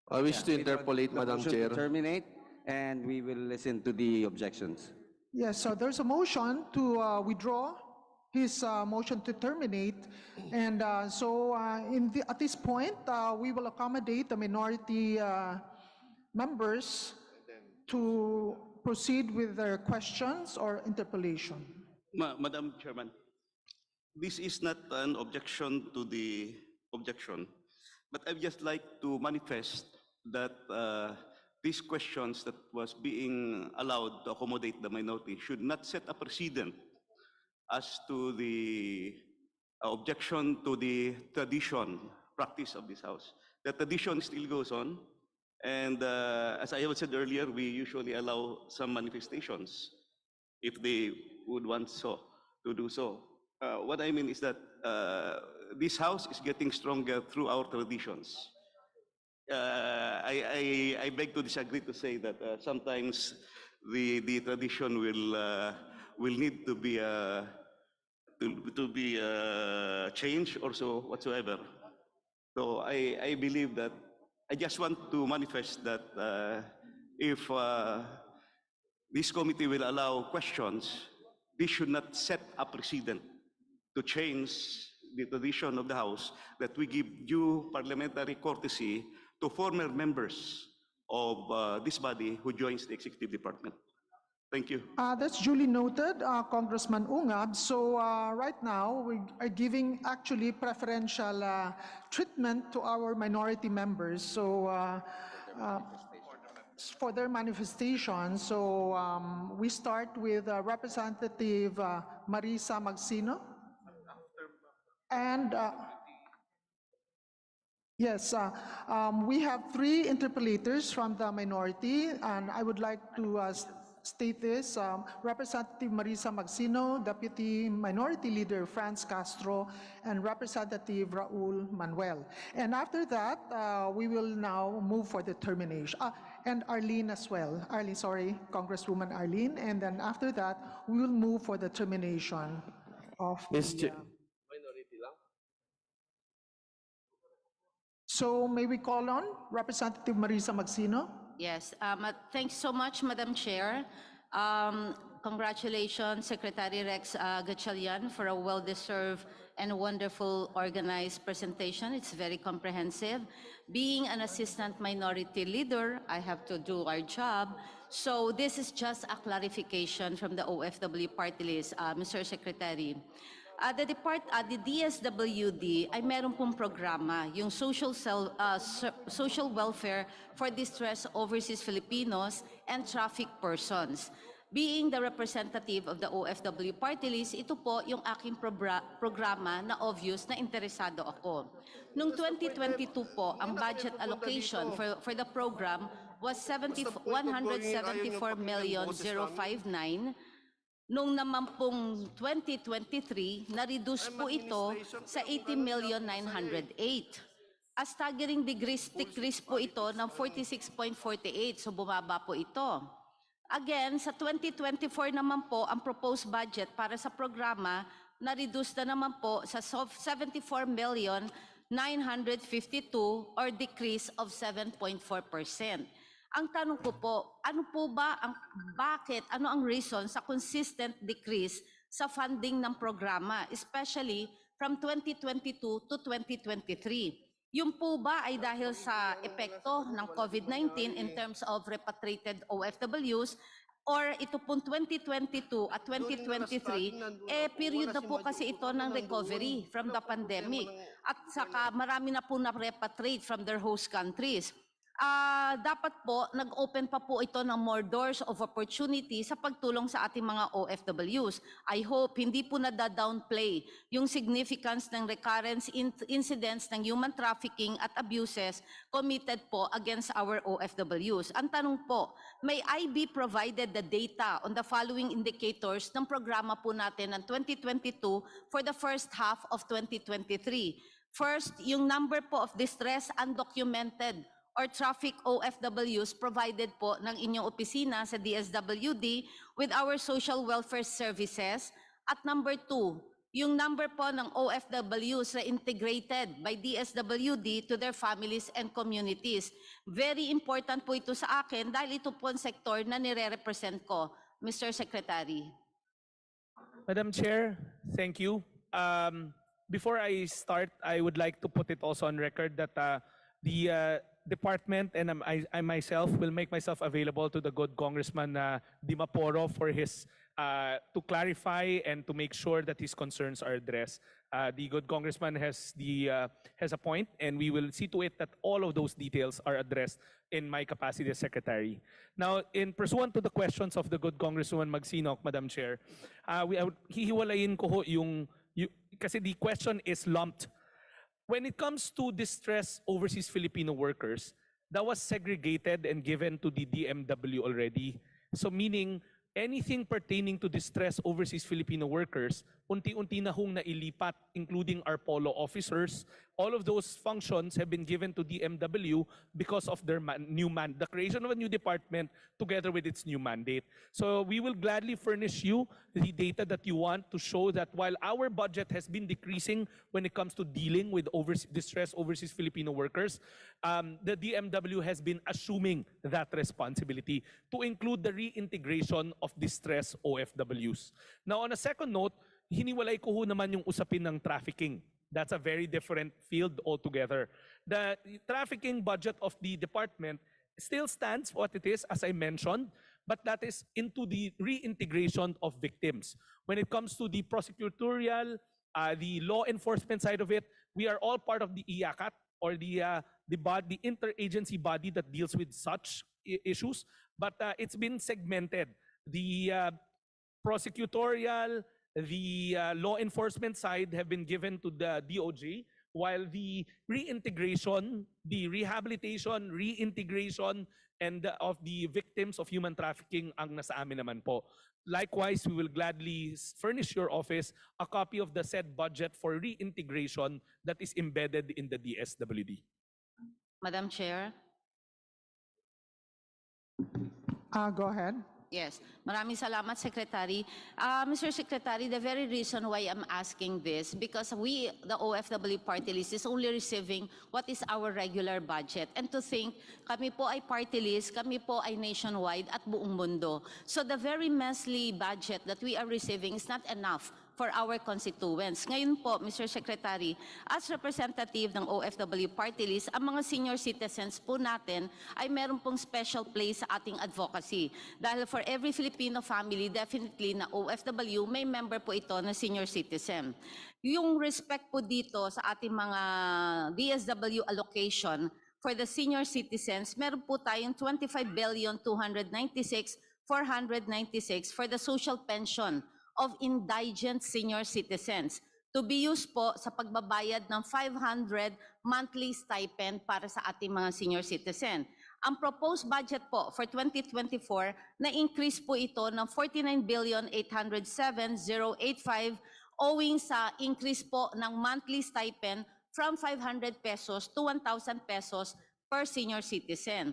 I wish to interpolate, the Madam motion Chair. to terminate, and we will listen to the objections. Yes, so there's a motion to withdraw his motion to terminate, and so at this point, we will accommodate the minority members to proceed with their questions or interpellation. Madam Chairman, this is not an objection to the objection. But I'd just like to manifest that these questions that was being allowed to accommodate the minority should not set a precedent as to the objection to the tradition, practice of this House. The tradition still goes on, and as I have said earlier, we usually allow some manifestations if they would want to do so. What I mean is that this House is getting stronger through our traditions. I beg to disagree to say that sometimes the tradition will need to be changed or so whatsoever. So I believe that I just want to manifest that if this committee will allow questions, this should not set a precedent to change the tradition of the House that we give due parliamentary courtesy to former members of this body who joins the executive department. Thank you. That's duly noted, Congressman Ungab. So right now, we are giving actually preferential treatment to our minority members. So for their manifestation. So we start with Representative Marisa Magsino. And yes, we have 3 interpellators from the minority, and I would like to state this. Representative Marisa Magsino, Deputy Minority Leader Franz Castro, and Representative Raul Manuel. And after that, we will now move for the termination. And Arlene as well. Arlene, sorry, Congresswoman Arlene. And then after that, we will move for the termination of the... So may we call on Representative Marisa Magsino? Yes, thanks so much, Madam Chair. Congratulations, Secretary Rex Gatchalian, for a well-deserved and wonderful organized presentation. It's very comprehensive. Being an assistant minority leader, I have to do our job. So this is just a clarification from the OFW party list, Mr. Secretary. The DSWD ay meron pong programa, yung social welfare for distressed overseas Filipinos and trafficked persons. Being the representative of the OFW party list, ito po yung aking programa na obvious na interesado ako. Noong 2022 po, ang budget allocation for the program was 174,059,000. Noong naman pong 2023, na-reduce po ito sa 80,908,000. A staggering decrease po ito ng 46.48, so bumaba po ito. Again, sa 2024 naman po, ang proposed budget para sa programa, na-reduce na naman po sa 74,952,000 or decrease of 7.4%. Ang tanong ko po, ano po ba ano ang reason sa consistent decrease sa funding ng programa, especially from 2022 to 2023? Yung po ba ay dahil sa epekto ng COVID-19 in terms of repatriated OFWs, or ito pong 2022 at 2023, period na po kasi ito ng recovery from the pandemic, at saka marami na po na repatriate from their host countries. Dapat po, nag-open pa po ito ng more doors of opportunity sa pagtulong sa ating mga OFWs. I hope hindi po nada-downplay yung significance ng recurrence incidents ng human trafficking at abuses committed po against our OFWs. Ang tanong po, may I be provided the data on the following indicators ng programa po natin ng 2022 for the first half of 2023? First, yung number po of distressed undocumented or traffic OFWs provided po ng inyong opisina sa DSWD with our social welfare services. At number 2, yung number po ng OFWs reintegrated by DSWD to their families and communities. Very important po ito sa akin dahil ito po ang sektor na nire-represent ko, Mr. Secretary. Madam Chair, thank you. Before I start, I would like to put it also on record that the department and I myself will make myself available to the good Congressman Dimaporo for his to clarify and to make sure that his concerns are addressed. The good Congressman has a point, and we will see to it that all of those details are addressed in my capacity as Secretary. Now, in pursuant to the questions of the good Congresswoman Magsinok, Madam Chair, hihiwalayin ko ho kasi the question is lumped. When it comes to distressed overseas Filipino workers, that was segregated and given to the DMW already. So meaning, anything pertaining to distressed overseas Filipino workers, unti-unti na hong nailipat, including our polo officers. All of those functions have been given to DMW because of their the creation of a new department together with its new mandate. So we will gladly furnish you the data that you want to show that while our budget has been decreasing when it comes to dealing with distressed overseas Filipino workers, the DMW has been assuming that responsibility to include the reintegration of distressed OFWs. Now, on a second note, hiniwalay ko ho naman yung usapin ng trafficking. That's a very different field altogether. The trafficking budget of the department still stands what it is, as I mentioned, but that is into the reintegration of victims. When it comes to the prosecutorial, the law enforcement side of it, we are all part of the IACAT, or the interagency body that deals with such issues, but it's been segmented. The prosecutorial, the law enforcement side have been given to the DOJ, while the reintegration, the rehabilitation, reintegration, and of the victims of human trafficking ang nasa amin naman po. Likewise, we will gladly furnish your office a copy of the said budget for reintegration that is embedded in the DSWD. Madam Chair. Go ahead. Yes. Maraming salamat, Secretary. Mr. Secretary, the very reason why I'm asking this, because we, the OFW party list, is only receiving what is our regular budget. And to think, kami po ay party list, kami po ay nationwide at buong mundo. So the very measly budget that we are receiving is not enough for our constituents. Ngayon po, Mr. Secretary, as representative ng OFW party list, ang mga senior citizens po natin ay meron pong special place sa ating advocacy. Dahil for every Filipino family, definitely na OFW, may member po ito na senior citizen. Yung respect po dito sa ating mga DSW allocation for the senior citizens, meron po tayong 25,296,496 for the social pension of indigent senior citizens to be used po sa pagbabayad ng 500 monthly stipend para sa ating mga senior citizen. Ang proposed budget po for 2024, na-increase po ito ng 49,807,085 owing sa increase po ng monthly stipend from 500 pesos to 1,000 pesos per senior citizen.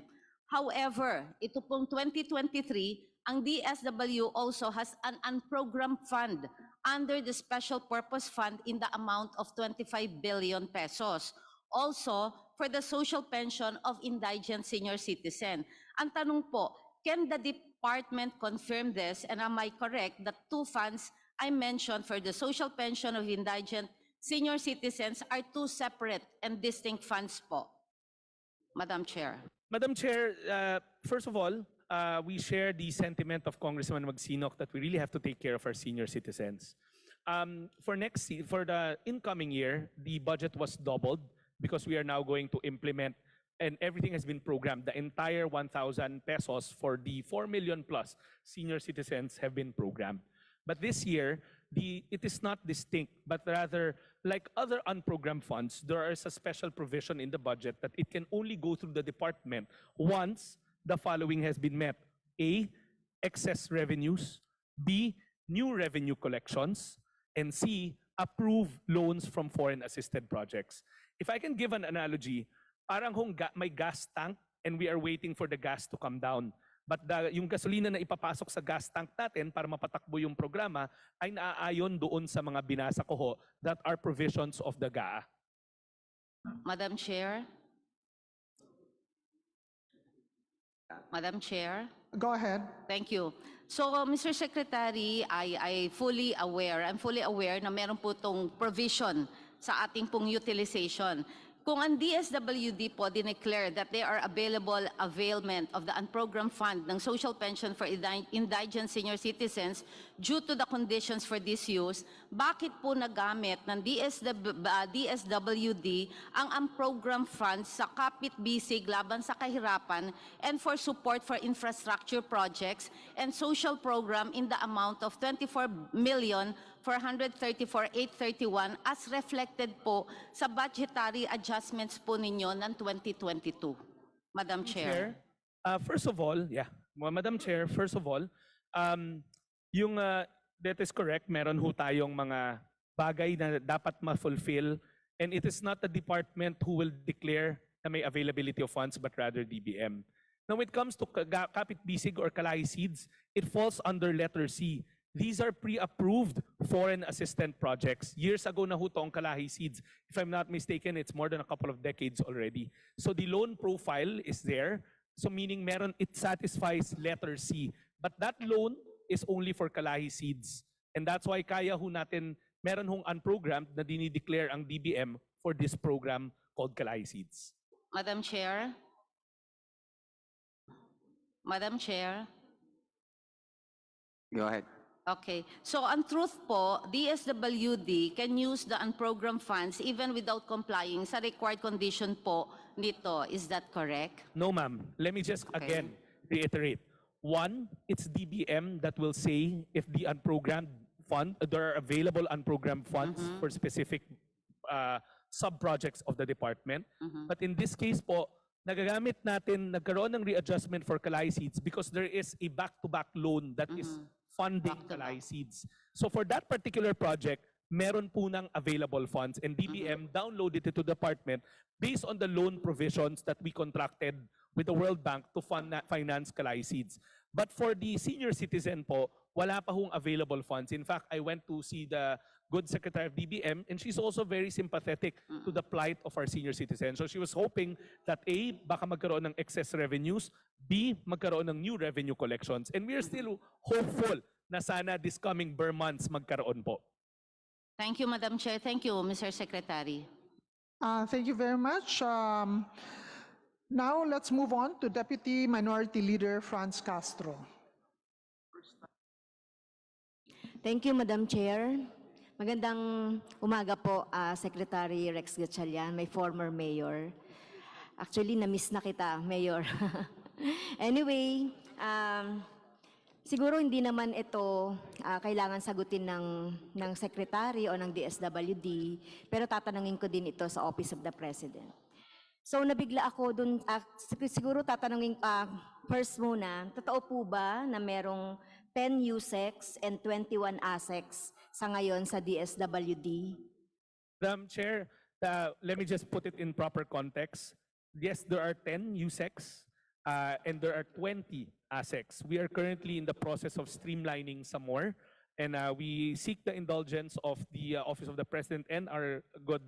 However, ito pong 2023, ang DSW also has an unprogrammed fund under the Special Purpose Fund in the amount of 25 billion pesos. Also, for the social pension of indigent senior citizen. Ang tanong po, can the department confirm this? And am I correct that two funds I mentioned for the social pension of indigent senior citizens are two separate and distinct funds po? Madam Chair. Madam Chair, first of all, we share the sentiment of Congressman Magsinok that we really have to take care of our senior citizens. For the incoming year, the budget was doubled because we are now going to implement, and everything has been programmed. The entire 1,000 pesos for the 4 million plus senior citizens have been programmed. But this year, it is not distinct, but rather, like other unprogrammed funds, there is a special provision in the budget that it can only go through the department once the following has been met. A, excess revenues. B, new revenue collections. And C, approved loans from foreign assisted projects. If I can give an analogy, parang may gas tank and we are waiting for the gas to come down. But yung gasolina na ipapasok sa gas tank natin para mapatakbo yung programa ay naaayon doon sa mga binasa ko ho that are provisions of the GAA. Madam Chair. Madam Chair. Go ahead. Thank you. So, Mr. Secretary, I'm fully aware na meron po itong provision sa ating pong utilization. Kung ang DSWD po dineclare that they are availment of the unprogrammed fund ng social pension for indigent senior citizens due to the conditions for this use, bakit po nagamit ng DSWD ang unprogrammed funds sa kapit-bisig laban sa kahirapan and for support for infrastructure projects and social program in the amount of 24,434,831 as reflected po sa budgetary adjustments po ninyo ng 2022. Madam Chair. First of all, Madam Chair, that is correct, meron ho tayong mga bagay na dapat ma-fulfill, and it is not the department who will declare na may availability of funds but rather DBM. Now, when it comes to kapit-bisig or kalahi seeds, it falls under letter C. These are pre-approved foreign assistant projects. Years ago na ho itong kalahi seeds. If I'm not mistaken, it's more than a couple of decades already. So the loan profile is there. So meaning it satisfies letter C. But that loan is only for kalahi seeds. And that's why kaya ho natin, meron hong unprogrammed na dinideclare ang DBM for this program called kalahi seeds. Madam Chair. Madam Chair. Go ahead. Okay. So, ang truth po, DSWD can use the unprogrammed funds even without complying sa required condition po nito. Is that correct? No, ma'am. Let me just again reiterate. One, it's DBM that will say if the unprogrammed fund, there are available unprogrammed funds for specific sub-projects of the department. But in this case po, nagkaroon ng readjustment for kalahi seeds because there is a back-to-back loan that is funding kalahi seeds. So for that particular project, meron po ng available funds and DBM downloaded it to the department based on the loan provisions that we contracted with the World Bank to finance kalahi seeds. But for the senior citizen po, wala pa hong available funds. In fact, I went to see the good secretary of DBM and she's also very sympathetic to the plight of our senior citizens. So she was hoping that A, baka magkaroon ng excess revenues, B, magkaroon ng new revenue collections. And we are still hopeful na sana this coming Burr months magkaroon po. Thank you, Madam Chair. Thank you, Mr. Secretary. Thank you very much. Now let's move on to Deputy Minority Leader Franz Castro. Thank you, Madam Chair. Magandang umaga po, Secretary Rex Gatchalian, my former mayor. Actually, na-miss na kita, Mayor. Anyway, siguro hindi naman ito kailangan sagutin ng Secretary o ng DSWD, pero tatanungin ko din ito sa Office of the President. So nabigla ako dun, siguro tatanungin first muna, totoo po ba na merong 10 USECs and 21 ASECs sa ngayon sa DSWD? Madam Chair, let me just put it in proper context. Yes, there are 10 USECs and there are 20 ASECs. We are currently in the process of streamlining some more, and we seek the indulgence of the Office of the President and our good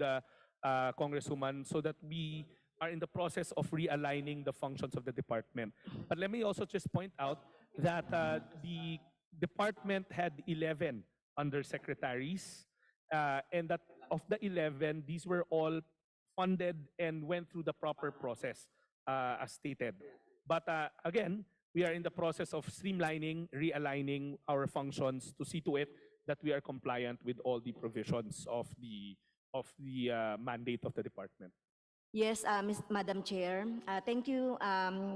Congresswoman so that we are in the process of realigning the functions of the department. But let me also just point out that the department had 11 undersecretaries, and that of the 11, these were all funded and went through the proper process as stated. But again, we are in the process of streamlining, realigning our functions to see to it that we are compliant with all the provisions of the mandate of the department. Yes, Madam Chair. Thank you,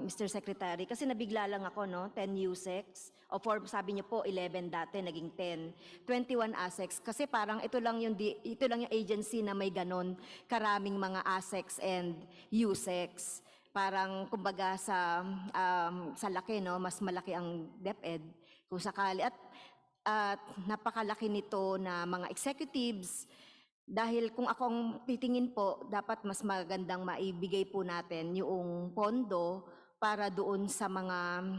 Mr. Secretary. Kasi nabigla lang ako, no? 10 USECs. O sabi niyo po, 11 dati, naging 10. 21 ASECs. Kasi parang ito lang yung agency na may ganon karaming mga ASECs and USECs. Parang, kumbaga, sa laki, no? Mas malaki ang DepEd kung sakali. At napakalaki nito na mga executives. Dahil kung akong titingin po, dapat mas magandang maibigay po natin yung pondo para doon sa mga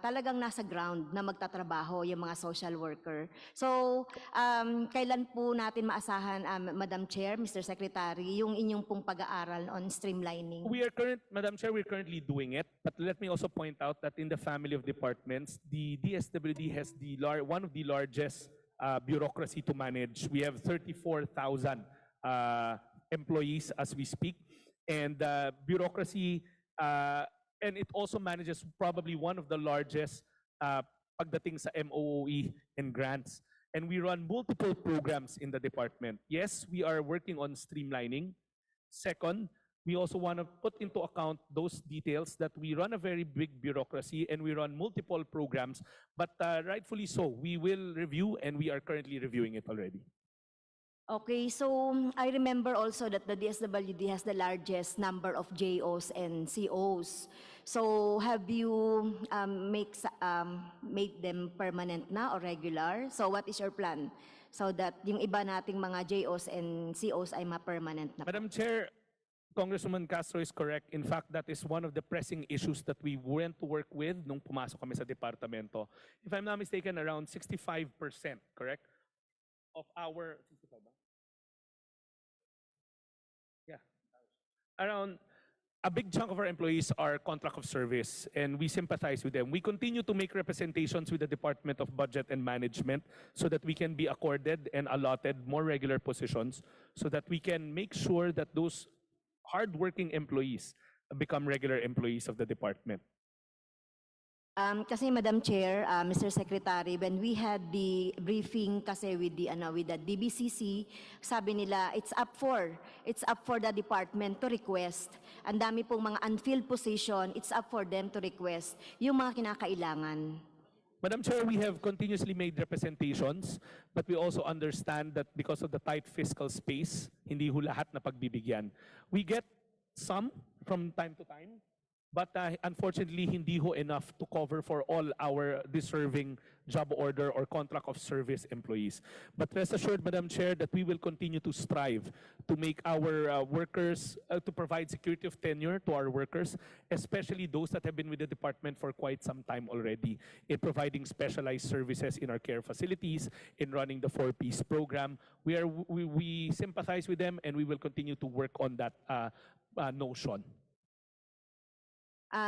talagang nasa ground na magtatrabaho, yung mga social worker. So, kailan po natin maasahan, Madam Chair, Mr. Secretary, yung inyong pong pag-aaral on streamlining? Madam Chair, we're currently doing it. But let me also point out that in the family of departments, the DSWD has one of the largest bureaucracy to manage. We have 34,000 employees as we speak. and bureaucracy, and it also manages probably one of the largest pagdating sa MOOE and grants. And we run multiple programs in the department. Yes, we are working on streamlining. Second, we also want to put into account those details that we run a very big bureaucracy and we run multiple programs, but rightfully so, we will review and we are currently reviewing it already. Okay, so I remember also that the DSWD has the largest number of JOs and COs. So have you made them permanent na or regular? So what is your plan? So that yung iba nating mga JOs and COs ay ma-permanent na. Madam Chair, Congresswoman Castro is correct. In fact, that is one of the pressing issues that we went to work with nung pumasok kami sa departamento. If I'm not mistaken, around 65%, correct? Of our, 65 ba? Yeah. Around a big chunk of our employees are contract of service, and we sympathize with them. We continue to make representations with the Department of Budget and Management so that we can be accorded and allotted more regular positions so that we can make sure that those hardworking employees become regular employees of the department. Kasi Madam Chair, Mr. Secretary, when we had the briefing kasi with the DBCC, sabi nila it's up for the department to request. Ang dami pong mga unfilled position, it's up for them to request yung mga kinakailangan. Madam Chair, we have continuously made representations, but we also understand that because of the tight fiscal space, hindi ho lahat na pagbibigyan. We get some from time to time, but unfortunately, hindi ho enough to cover for all our deserving job order or contract of service employees. But rest assured, Madam Chair, that we will continue to strive to make our workers, to provide security of tenure to our workers, especially those that have been with the department for quite some time already, in providing specialized services in our care facilities, in running the 4-piece program. We sympathize with them, and we will continue to work on that notion.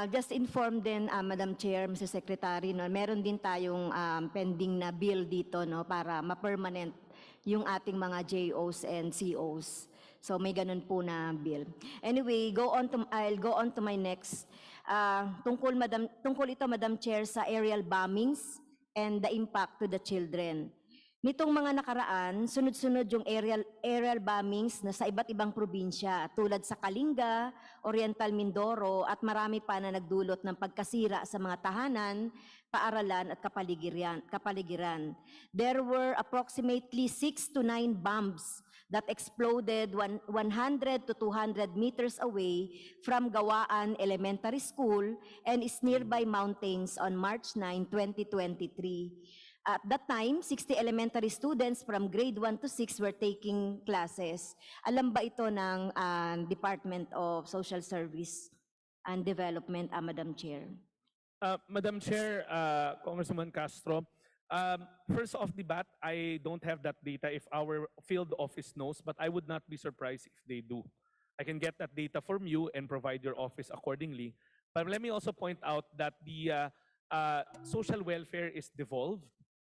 Just inform din, Madam Chair, Mr. Secretary, no, meron din tayong pending na bill dito, no, para ma-permanent yung ating mga JOs and COs. So may ganun po na bill. Anyway, I'll go on to my next. Tungkol ito, Madam Chair, sa aerial bombings and the impact to the children. Nitong mga nakaraan, sunod-sunod yung aerial bombings na sa iba't ibang probinsya tulad sa Kalinga, Oriental Mindoro at marami pa na nagdulot ng pagkasira sa mga tahanan, paaralan at kapaligiran. There were approximately 6 to 9 bombs that exploded 100 to 200 meters away from Gawaan Elementary School and its nearby mountains on March 9, 2023. At that time, 60 elementary students from grade 1 to 6 were taking classes. Alam ba ito ng Department of Social Service and Development, Madam Chair? Madam Chair, Congresswoman Castro, first off the bat, I don't have that data if our field office knows, but I would not be surprised if they do. I can get that data from you and provide your office accordingly. But let me also point out that the social welfare is devolved.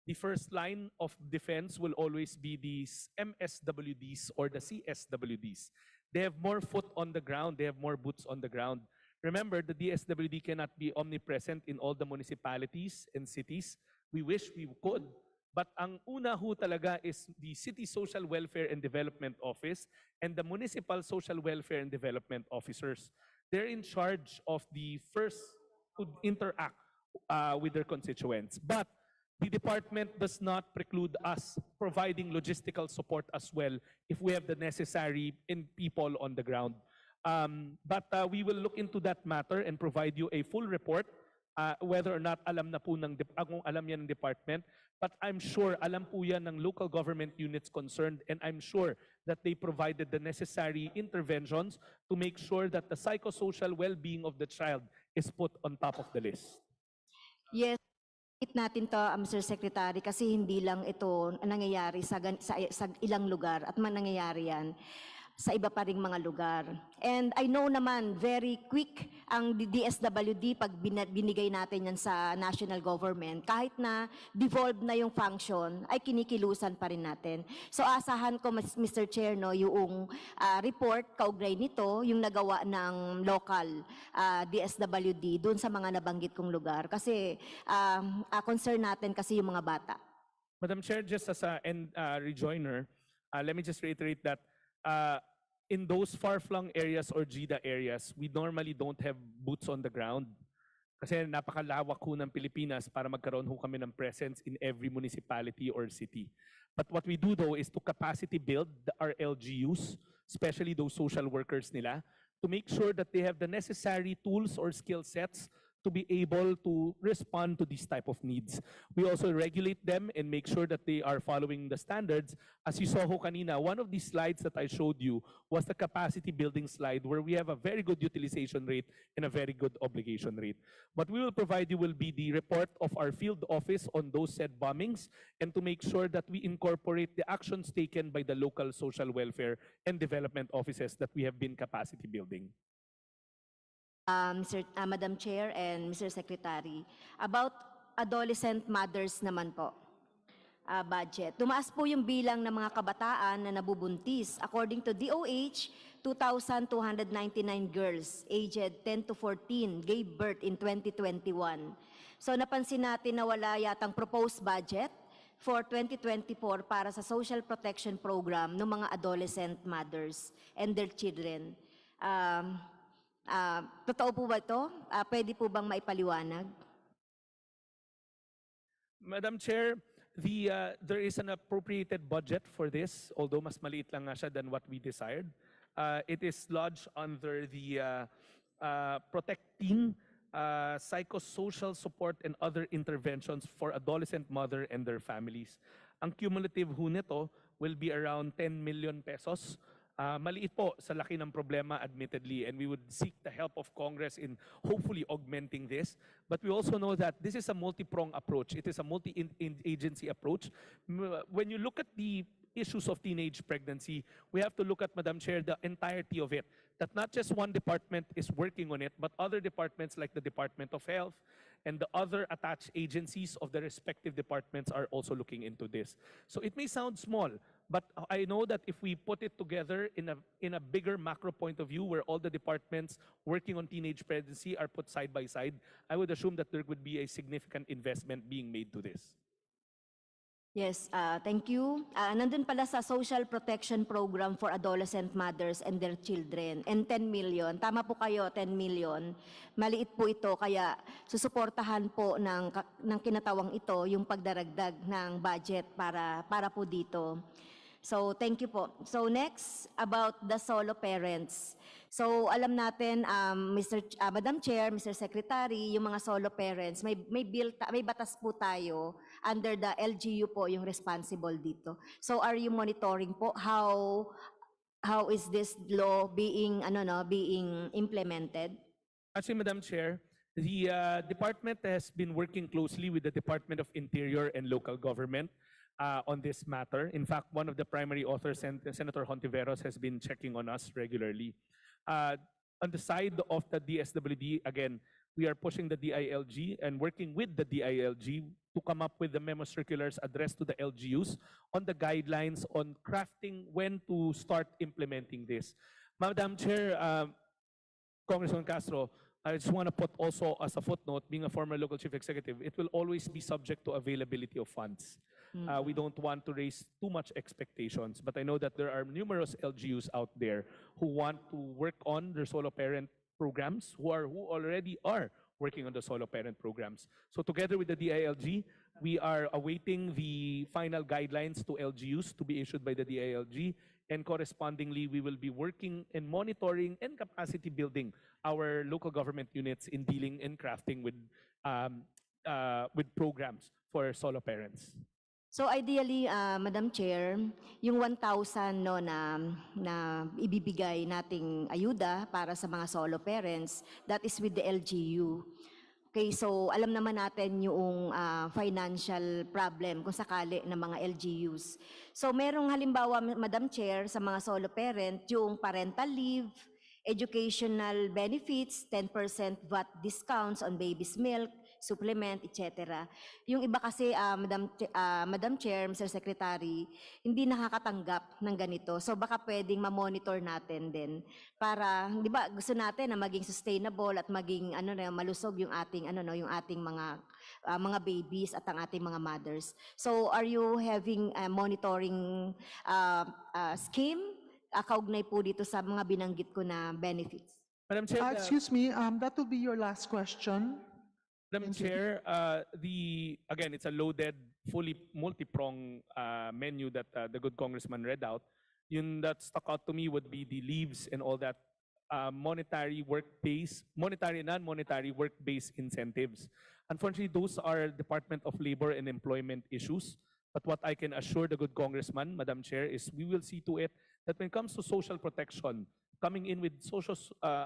The first line of defense will always be these MSWDs or the CSWDs. They have more foot on the ground, they have more boots on the ground. Remember, the DSWD cannot be omnipresent in all the municipalities and cities. We wish we could, but ang una ho talaga is the City Social Welfare and Development Office and the Municipal Social Welfare and Development Officers. They're in charge of the first to interact with their constituents. But the department does not preclude us providing logistical support as well if we have the necessary people on the ground. But we will look into that matter and provide you a full report whether or not alam na po kung alam yan ng department. But I'm sure alam po yan ng local government units concerned, and I'm sure that they provided the necessary interventions to make sure that the psychosocial well-being of the child is put on top of the list. Yes. Natin to, Mr. Secretary, kasi hindi lang ito nangyayari sa ilang lugar at nangyayari yan. sa iba pa ring mga lugar. And I know naman, very quick ang DSWD pag binigay natin yan sa national government. Kahit na devolved na yung function, ay kinikilusan pa rin natin. So asahan ko, Mr. Chair, no, yung report kaugnay nito, yung nagawa ng local DSWD dun sa mga nabanggit kong lugar. Kasi concern natin kasi yung mga bata. Madam Chair, just as a rejoiner, let me just reiterate that in those far-flung areas or GIDA areas, we normally don't have boots on the ground. Kasi napakalawak ho ng Pilipinas para magkaroon ho kami ng presence in every municipality or city. But what we do though is to capacity build our LGUs, especially those social workers nila, to make sure that they have the necessary tools or skill sets to be able to respond to these type of needs. We also regulate them and make sure that they are following the standards. As you saw ho kanina, one of these slides that I showed you was the capacity building slide where we have a very good utilization rate and a very good obligation rate. What we will provide you will be the report of our field office on those said bombings and to make sure that we incorporate the actions taken by the local social welfare and development offices that we have been capacity building. Madam Chair and Mr. Secretary, about adolescent mothers naman po, budget. Tumaas po yung bilang ng mga kabataan na nabubuntis. According to DOH, 2,299 girls aged 10 to 14 gave birth in 2021. So napansin natin na wala yatang proposed budget for 2024 para sa social protection program ng mga adolescent mothers and their children. Totoo po ba ito? Pwede po bang maipaliwanag? Madam Chair, there is an appropriated budget for this, although mas maliit lang nga siya than what we desired. It is lodged under the protecting psychosocial support and other interventions for adolescent mother and their families. Ang cumulative ho nito will be around 10 million pesos. Maliit po sa laki ng problema admittedly, and we would seek the help of Congress in hopefully augmenting this. But we also know that this is a multi-pronged approach. It is a multi-agency approach. When you look at the issues of teenage pregnancy, we have to look at, Madam Chair, the entirety of it. That not just one department is working on it, but other departments like the Department of Health and the other attached agencies of the respective departments are also looking into this. So it may sound small, but I know that if we put it together in a bigger macro point of view where all the departments working on teenage pregnancy are put side by side, I would assume that there would be a significant investment being made to this. Yes, thank you. Nandun pala sa Social Protection Program for Adolescent Mothers and their Children, and 10 million. Tama po kayo, 10 million. Maliit po ito, kaya susuportahan po ng kinatawang ito yung pagdaragdag ng budget para po dito. So, thank you po. So, next, about the solo parents. So, alam natin, Madam Chair, Mr. Secretary, yung mga solo parents, may batas po tayo under the LGU po yung responsible dito. So, are you monitoring po how is this law being implemented? Actually, Madam Chair, the department has been working closely with the Department of Interior and Local Government on this matter. In fact, one of the primary authors, Senator Hontiveros, has been checking on us regularly. On the side of the DSWD, again, we are pushing the DILG and working with the DILG to come up with the memo circulars addressed to the LGUs on the guidelines on crafting when to start implementing this. Madam Chair, Congressman Castro, I just want to put also as a footnote, being a former local chief executive, it will always be subject to availability of funds. We don't want to raise too much expectations, but I know that there are numerous LGUs out there who want to work on their solo parent programs, who already are working on the solo parent programs. So together with the DILG, we are awaiting the final guidelines to LGUs to be issued by the DILG, and correspondingly, we will be working and monitoring and capacity building our local government units in dealing and crafting with programs for solo parents. So ideally, Madam Chair, yung 1,000 no, na ibibigay nating ayuda para sa mga solo parents, that is with the LGU. Okay, so alam naman natin yung financial problem kung sakali ng mga LGUs. So merong halimbawa, Madam Chair, sa mga solo parent, yung parental leave, educational benefits, 10% VAT discounts on baby's milk, supplement, etc. Yung iba kasi, Madam Chair, Mr. Secretary, hindi nakakatanggap ng ganito. So baka pwedeng ma-monitor natin din para, di ba, gusto natin na maging sustainable at maging malusog yung ating yung ating mga babies at ang ating mga mothers. So are you having a monitoring scheme kaugnay po dito sa mga binanggit ko na benefits? Madam Chair, Excuse me, that will be your last question. Madam Chair, again, it's a loaded, fully multi-pronged menu that the good congressman read out. Yun that stuck out to me would be the leaves and all that monetary and non-monetary work-based incentives. Unfortunately, those are Department of Labor and Employment issues. But what I can assure the good congressman, Madam Chair, is we will see to it that when it comes to social protection, coming in with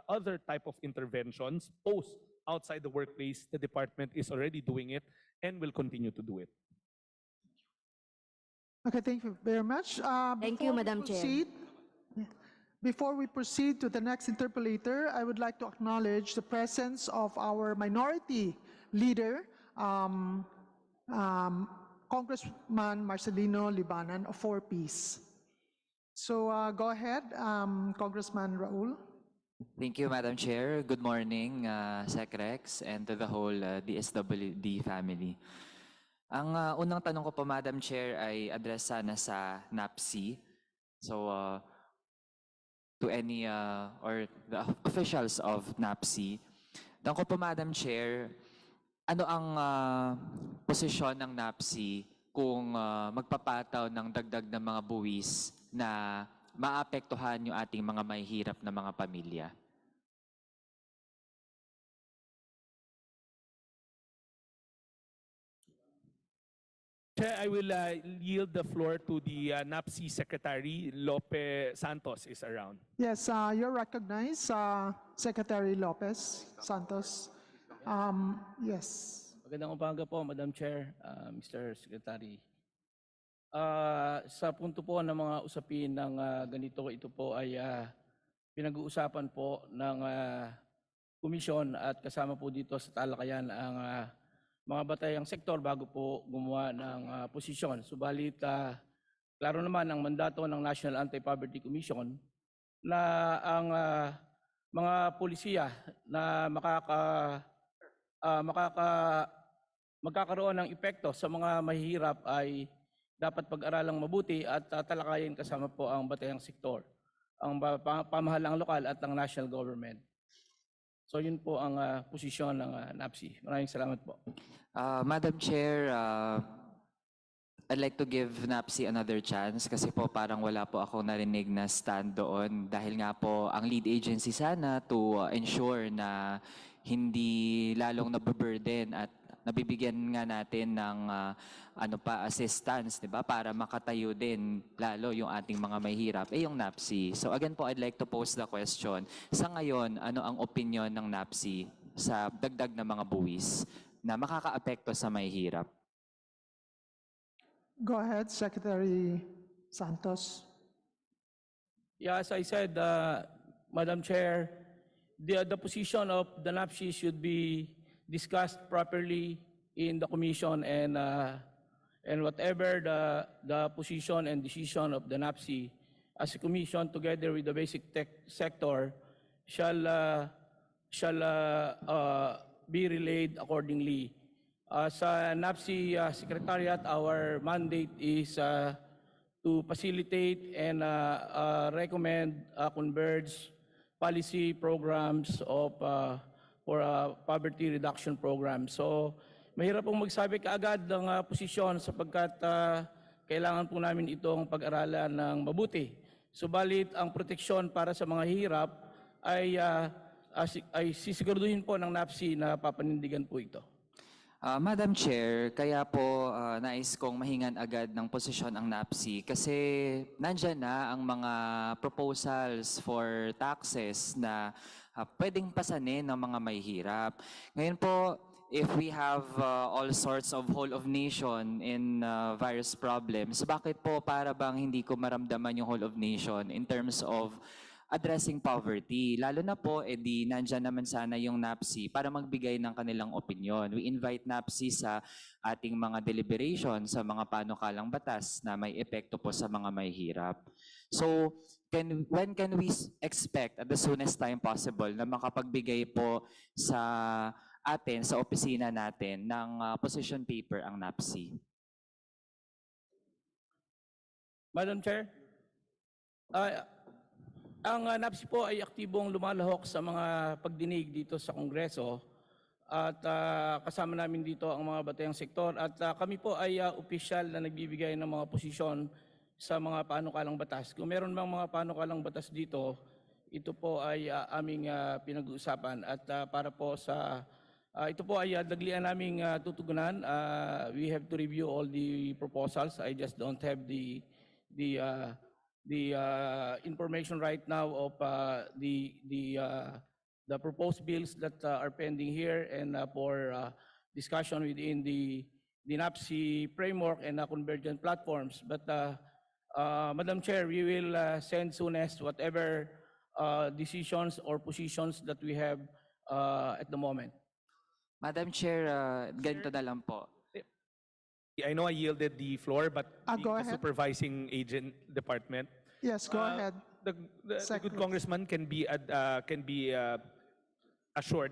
other type of interventions, outside the workplace, the department is already doing it and will continue to do it. Okay, thank you very much. Thank you, Madam Chair. Before we proceed to the next interpellator, I would like to acknowledge the presence of our minority leader, Congressman Marcelino Libanan of 4Ps. So go ahead, Congressman Raul. Thank you, Madam Chair. Good morning, SecRex, and to the whole DSWD family. Ang unang tanong ko po, Madam Chair, ay address sana sa NAPC. So, to any or the officials of NAPC. Tanong ko po, Madam Chair, ano ang posisyon ng NAPC kung magpapataw ng dagdag ng mga buwis na maapektuhan yung ating mga mahihirap na mga pamilya? Chair, I will yield the floor to the NAPC Secretary. Lope Santos is around. Yes, you're recognized, Secretary Lopez Santos. Yes. Magandang umaga po, Madam Chair, Mr. Secretary. Sa punto po ng mga usapin ng ganito, ito po ay pinag-uusapan po ng komisyon at kasama po dito sa talakayan ang mga batayang sektor bago po gumawa ng posisyon. Subalit, klaro naman ang mandato ng National Anti-Poverty Commission na ang mga polisiya na magkakaroon ng epekto sa mga mahihirap ay dapat pag-aralang mabuti at talakayin kasama po ang batayang sektor, ang pamahalang lokal at ang national government. So yun po ang posisyon ng NAPC. Maraming salamat po. Madam Chair, I'd like to give NAPC another chance kasi po parang wala po ako narinig na stand doon dahil nga po ang lead agency sana to ensure na hindi lalong nababurden at nabibigyan nga natin ng assistance, di ba? Para makatayo din lalo yung ating mga mahihirap, yung NAPC. So again po, I'd like to pose the question. Sa ngayon, ano ang opinion ng NAPC sa dagdag na mga buwis na makakaapekto sa mahihirap? Go ahead, Secretary Santos. Yeah, as I said, Madam Chair, the position of the NAPC should be discussed properly in the commission, and whatever the position and decision of the NAPC as a commission together with the basic tech sector shall be relayed accordingly. Sa NAPC Secretariat, our mandate is to facilitate and recommend converge policy programs for poverty reduction program. So mahirap pong magsabi kaagad ng posisyon sapagkat kailangan po namin itong pag-aralan ng mabuti. Subalit ang proteksyon para sa mga hirap ay sisiguraduhin po ng NAPC na papanindigan po ito. Madam Chair, kaya po nais kong mahingan agad ng posisyon ang NAPC kasi nandyan na ang mga proposals for taxes na pwedeng pasanin ng mga mahihirap. Ngayon po, if we have all sorts of whole of nation in virus problems, bakit po para bang hindi ko maramdaman yung whole of nation in terms of addressing poverty? Lalo na po, edi nandyan naman sana yung NAPSI para magbigay ng kanilang opinion. We invite NAPSI sa ating mga deliberation sa mga panukalang batas na may epekto po sa mga may hirap. So, when can we expect at the soonest time possible na makapagbigay po sa atin, sa opisina natin, ng position paper ang NAPSI? Madam Chair, ang NAPSI po ay aktibong lumalahok sa mga pagdinig dito sa Kongreso at kasama namin dito ang mga batayang sektor at kami po ay opisyal na nagbibigay ng mga posisyon sa mga panukalang batas. Kung meron bang mga panukalang batas dito, ito po ay aming pinag-uusapan at para po sa ito po ay daglian naming tutugunan. We have to review all the proposals. I just don't have the information right now of the proposed bills that are pending here and for discussion within the NAPSI framework and convergent platforms. But Madam Chair, we will send soonest whatever decisions or positions that we have at the moment. Madam Chair, ganito na lang po. I know I yielded the floor, but go the ahead. supervising agent department. Yes, go ahead. The good congressman can be assured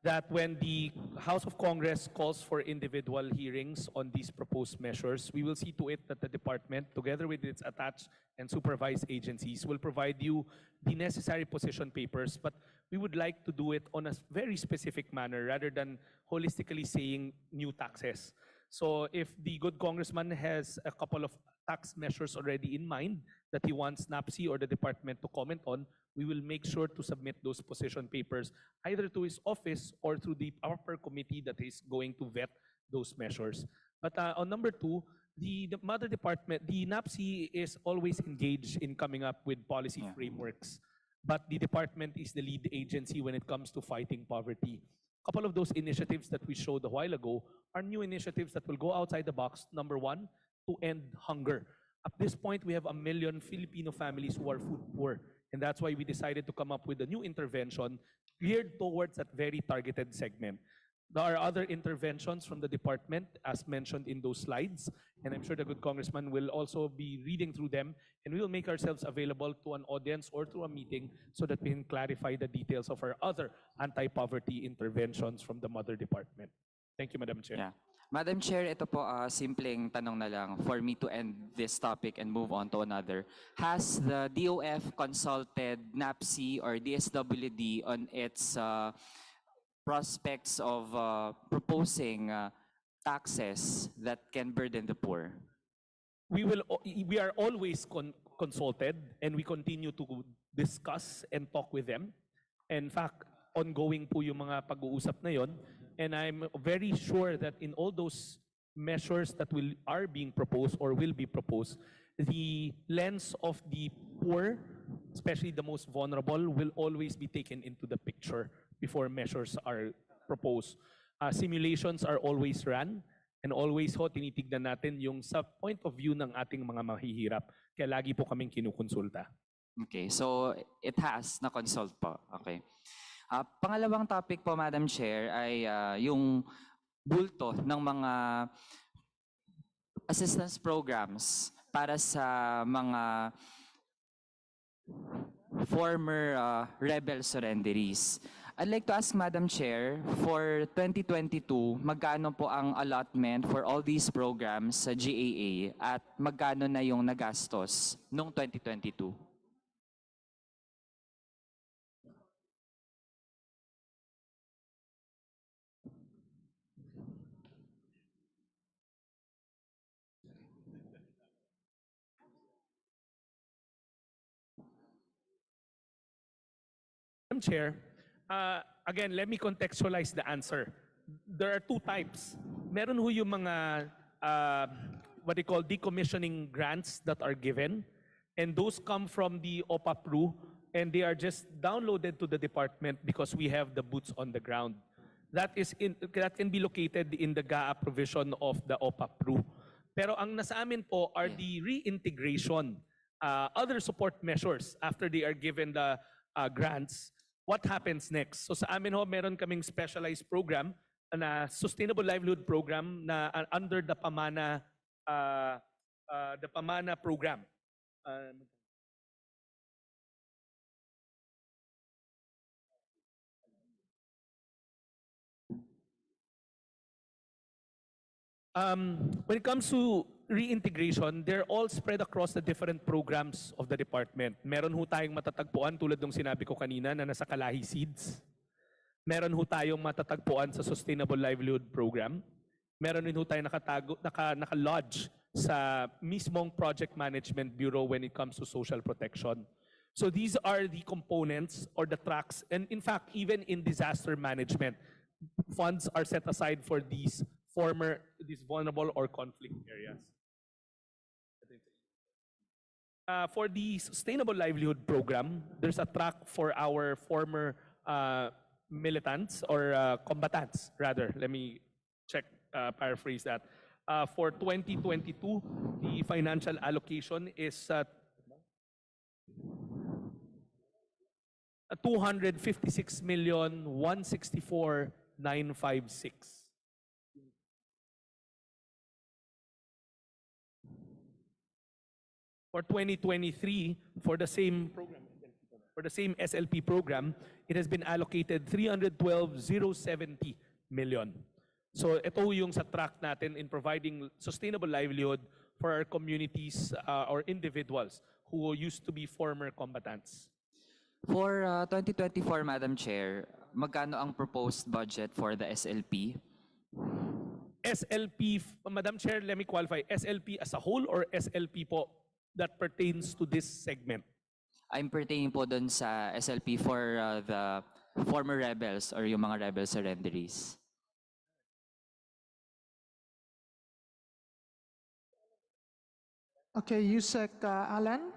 that when the House of Congress calls for individual hearings on these proposed measures, we will see to it that the department, together with its attached and supervised agencies, will provide you the necessary position papers, but we would like to do it on a very specific manner rather than holistically saying new taxes. So if the good congressman has a couple of tax measures already in mind that he wants NAPSI or the department to comment on, we will make sure to submit those position papers either to his office or through the proper committee that is going to vet those measures. But on number two, the mother department, the NAPSI is always engaged in coming up with policy frameworks, but the department is the lead agency when it comes to fighting poverty. A couple of those initiatives that we showed a while ago are new initiatives that will go outside the box. Number one, to end hunger. At this point, we have 1 million Filipino families who are food poor. And that's why we decided to come up with a new intervention geared towards that very targeted segment. There are other interventions from the department, as mentioned in those slides, and I'm sure the good congressman will also be reading through them, and we will make ourselves available to an audience or through a meeting so that we can clarify the details of our other anti-poverty interventions from the mother department. Thank you, Madam Chair. Yeah. Madam Chair, ito po simpleng tanong na lang for me to end this topic and move on to another. Has the DOF consulted NAPSI or DSWD on its prospects of proposing taxes that can burden the poor? We are always consulted, and we continue to discuss and talk with them. In fact, ongoing po yung mga pag-uusap na yon. And I'm very sure that in all those measures that are being proposed or will be proposed, the lens of the poor, especially the most vulnerable, will always be taken into the picture before measures are proposed. Simulations are always run, and always tinitignan natin yung sa point of view ng ating mga mahihirap. Kaya lagi po kaming kinukonsulta. Okay, so it has na-consult po. Okay. Pangalawang topic po, Madam Chair, ay yung bulto ng mga assistance programs para sa mga former rebel surrenderies. I'd like to ask Madam Chair, for 2022, magkano po ang allotment for all these programs sa GAA at magkano na yung nagastos noong 2022? Madam Chair, again, let me contextualize the answer. There are two types. Meron ho yung mga what they call decommissioning grants that are given, and those come from the OPAPRU, and they are just downloaded to the department because we have the boots on the ground. that can be located in the GAA provision of the OPAPRU. Pero ang nasa amin po are the reintegration, other support measures after they are given the grants. What happens next? So sa amin ho, meron kaming specialized program na sustainable livelihood program na under the Pamana program. When it comes to reintegration, they're all spread across the different programs of the department. Meron ho tayong matatagpuan tulad ng sinabi ko kanina na nasa Kalahi Seeds. Meron ho tayong matatagpuan sa Sustainable Livelihood Program. Meron din ho tayong naka-lodge sa mismong Project Management Bureau when it comes to social protection. So these are the components or the tracks, and in fact, even in disaster management, funds are set aside for these vulnerable or conflict areas. For the Sustainable Livelihood Program, there's a track for our former militants or combatants, rather. Let me paraphrase that. For 2022, the financial allocation is 256,164,956. For 2023, for the same SLP program, it has been allocated 312,070 million. So ito yung sa track natin in providing sustainable livelihood for our communities or individuals who used to be former combatants. For 2024, Madam Chair, magkano ang proposed budget for the SLP? SLP, Madam Chair, let me qualify. SLP as a whole or SLP po that pertains to this segment? I'm pertaining po dun sa SLP for the former rebels or yung mga rebel surrenderies. Okay, Yusek Alan,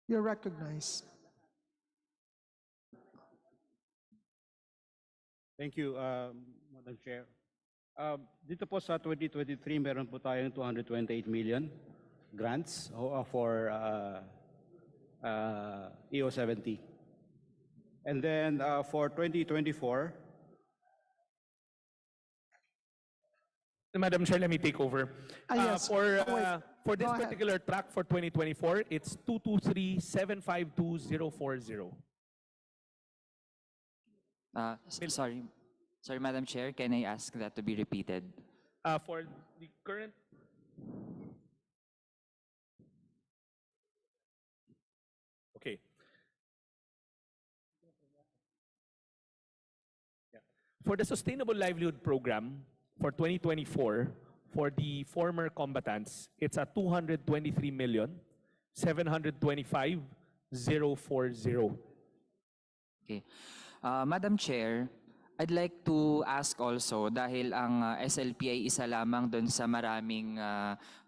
you're recognized. Thank you, Madam Chair. Dito po sa 2023, meron po tayong 228 million grants for EO70. And then for 2024, Madam Chair, let me take over. Yes. For this Go ahead. particular track for 2024, it's 223,752,040. Sorry, Madam Chair, can I ask that to be repeated? For the current... Okay. Yeah. For the Sustainable Livelihood Program for 2024, for the former combatants, it's at 223,725,040. Okay. Madam Chair, I'd like to ask also, dahil ang SLP ay isa lamang doon sa maraming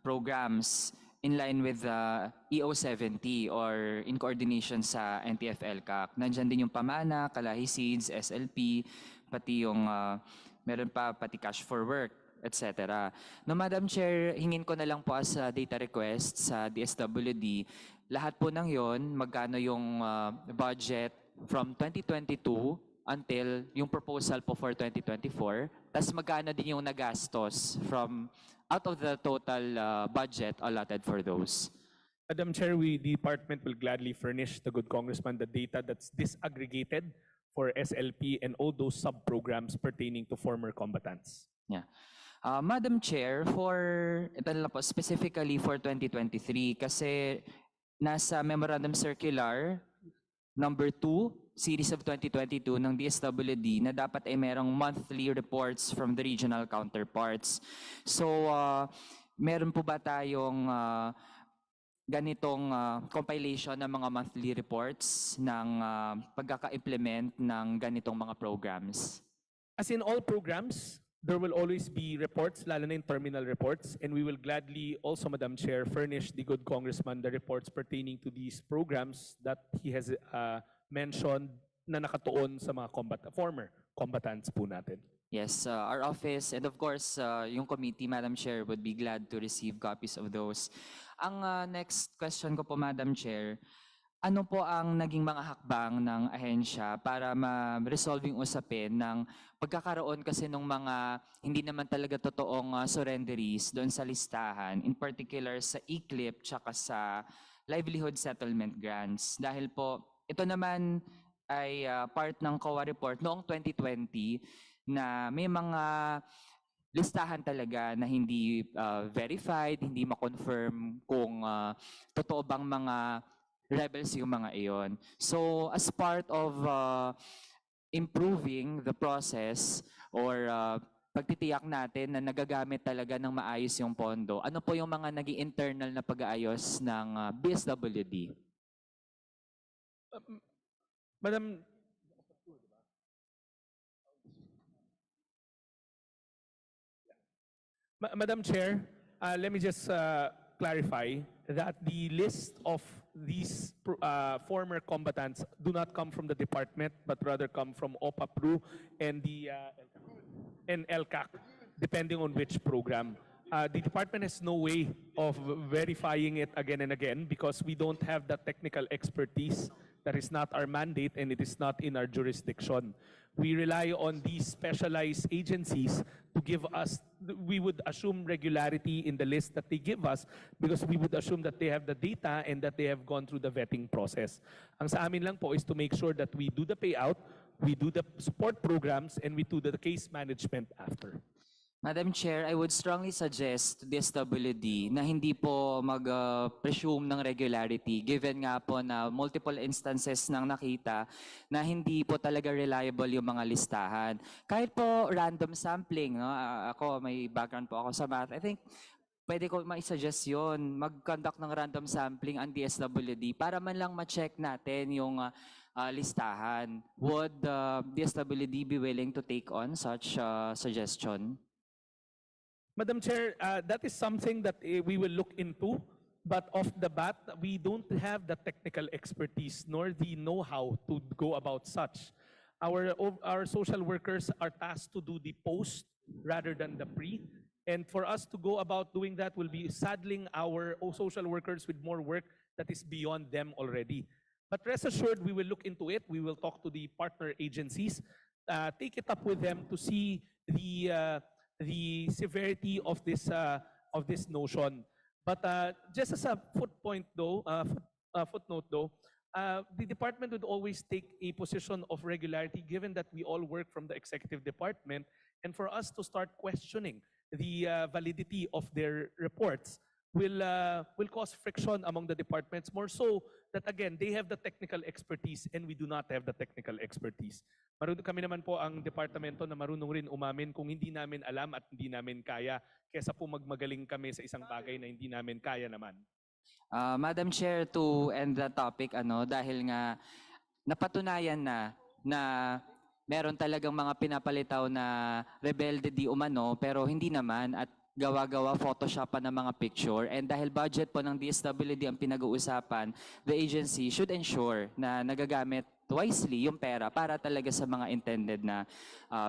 programs in line with the EO70 or in coordination sa NTF-LCAC. Nandyan din yung Pamana, Kalahi Seeds, SLP, pati yung meron pa pati Cash for Work, etc. No, Madam Chair, hingin ko na lang po as data request sa DSWD, lahat po ng yon, magkano yung budget from 2022 until yung proposal po for 2024, tas magkano din yung nagastos from out of the total budget allotted for those? Madam Chair, the department will gladly furnish the good congressman the data that's disaggregated for SLP and all those sub-programs pertaining to former combatants. Yeah. Madam Chair, ito lang po, specifically for 2023, kasi nasa Memorandum Circular number 2, series of 2022 ng DSWD na dapat ay merong monthly reports from the regional counterparts. So, meron po ba tayong ganitong compilation ng mga monthly reports ng pagkaka-implement ng ganitong mga programs? As in all programs, there will always be reports, lalo na in terminal reports, and we will gladly also, Madam Chair, furnish the good congressman the reports pertaining to these programs that he has mentioned na nakatuon sa mga former combatants po natin. Yes, our office and of course, yung committee, Madam Chair, would be glad to receive copies of those. Ang next question ko po, Madam Chair, ano po ang naging mga hakbang ng ahensya para ma-resolve yung usapin ng pagkakaroon kasi ng mga hindi naman talaga totoong surrenderies doon sa listahan, in particular sa e-clip tsaka sa livelihood settlement grants? Dahil po, ito naman ay part ng COA report noong 2020 na may mga listahan talaga na hindi verified, hindi ma-confirm kung totoo bang mga rebels yung mga iyon. So as part of improving the process or pagtitiyak natin na nagagamit talaga ng maayos yung pondo, ano po yung mga naging internal na pag-aayos ng DSWD? Madam Chair, let me just clarify that the list of these former combatants do not come from the department, but rather come from OPAPRU and the and LCAC, depending on which program. The department has no way of verifying it again and again because we don't have that technical expertise. That is not our mandate and it is not in our jurisdiction. We rely on these specialized agencies to give us, we would assume regularity in the list that they give us because we would assume that they have the data and that they have gone through the vetting process. Ang sa amin lang po is to make sure that we do the payout, we do the support programs, and we do the case management after. Madam Chair, I would strongly suggest to DSWD na hindi po mag-presume ng regularity given nga po na multiple instances nang nakita na hindi po talaga reliable yung mga listahan. Kahit po random sampling, no? Ako may background po ako sa math. I think pwede ko ma-suggest yun, mag-conduct ng random sampling ang DSWD para man lang ma-check natin yung listahan. Would DSWD be willing to take on such suggestion? Madam Chair, that is something that we will look into, but off the bat, we don't have the technical expertise nor the know-how to go about such. Our social workers are tasked to do the post rather than the pre, and for us to go about doing that will be saddling our social workers with more work that is beyond them already. But rest assured, we will look into it. We will talk to the partner agencies, take it up with them to see the severity of this notion. But just as a footnote though, the department would always take a position of regularity given that we all work from the executive department, and for us to start questioning the validity of their reports will cause friction among the departments, more so that again, they have the technical expertise and we do not have the technical expertise. Marunong kami naman po ang departamento na marunong rin umamin kung hindi namin alam at hindi namin kaya, kesa po magmagaling kami sa isang bagay na hindi namin kaya naman. Madam Chair, to end the topic, dahil nga napatunayan na meron talagang mga pinapalitaw na rebelde di umano, pero hindi naman, at gawa-gawa, photoshopan ng mga picture. And dahil budget po ng DSWD ang pinag-uusapan, the agency should ensure na nagagamit wisely yung pera para talaga sa mga intended na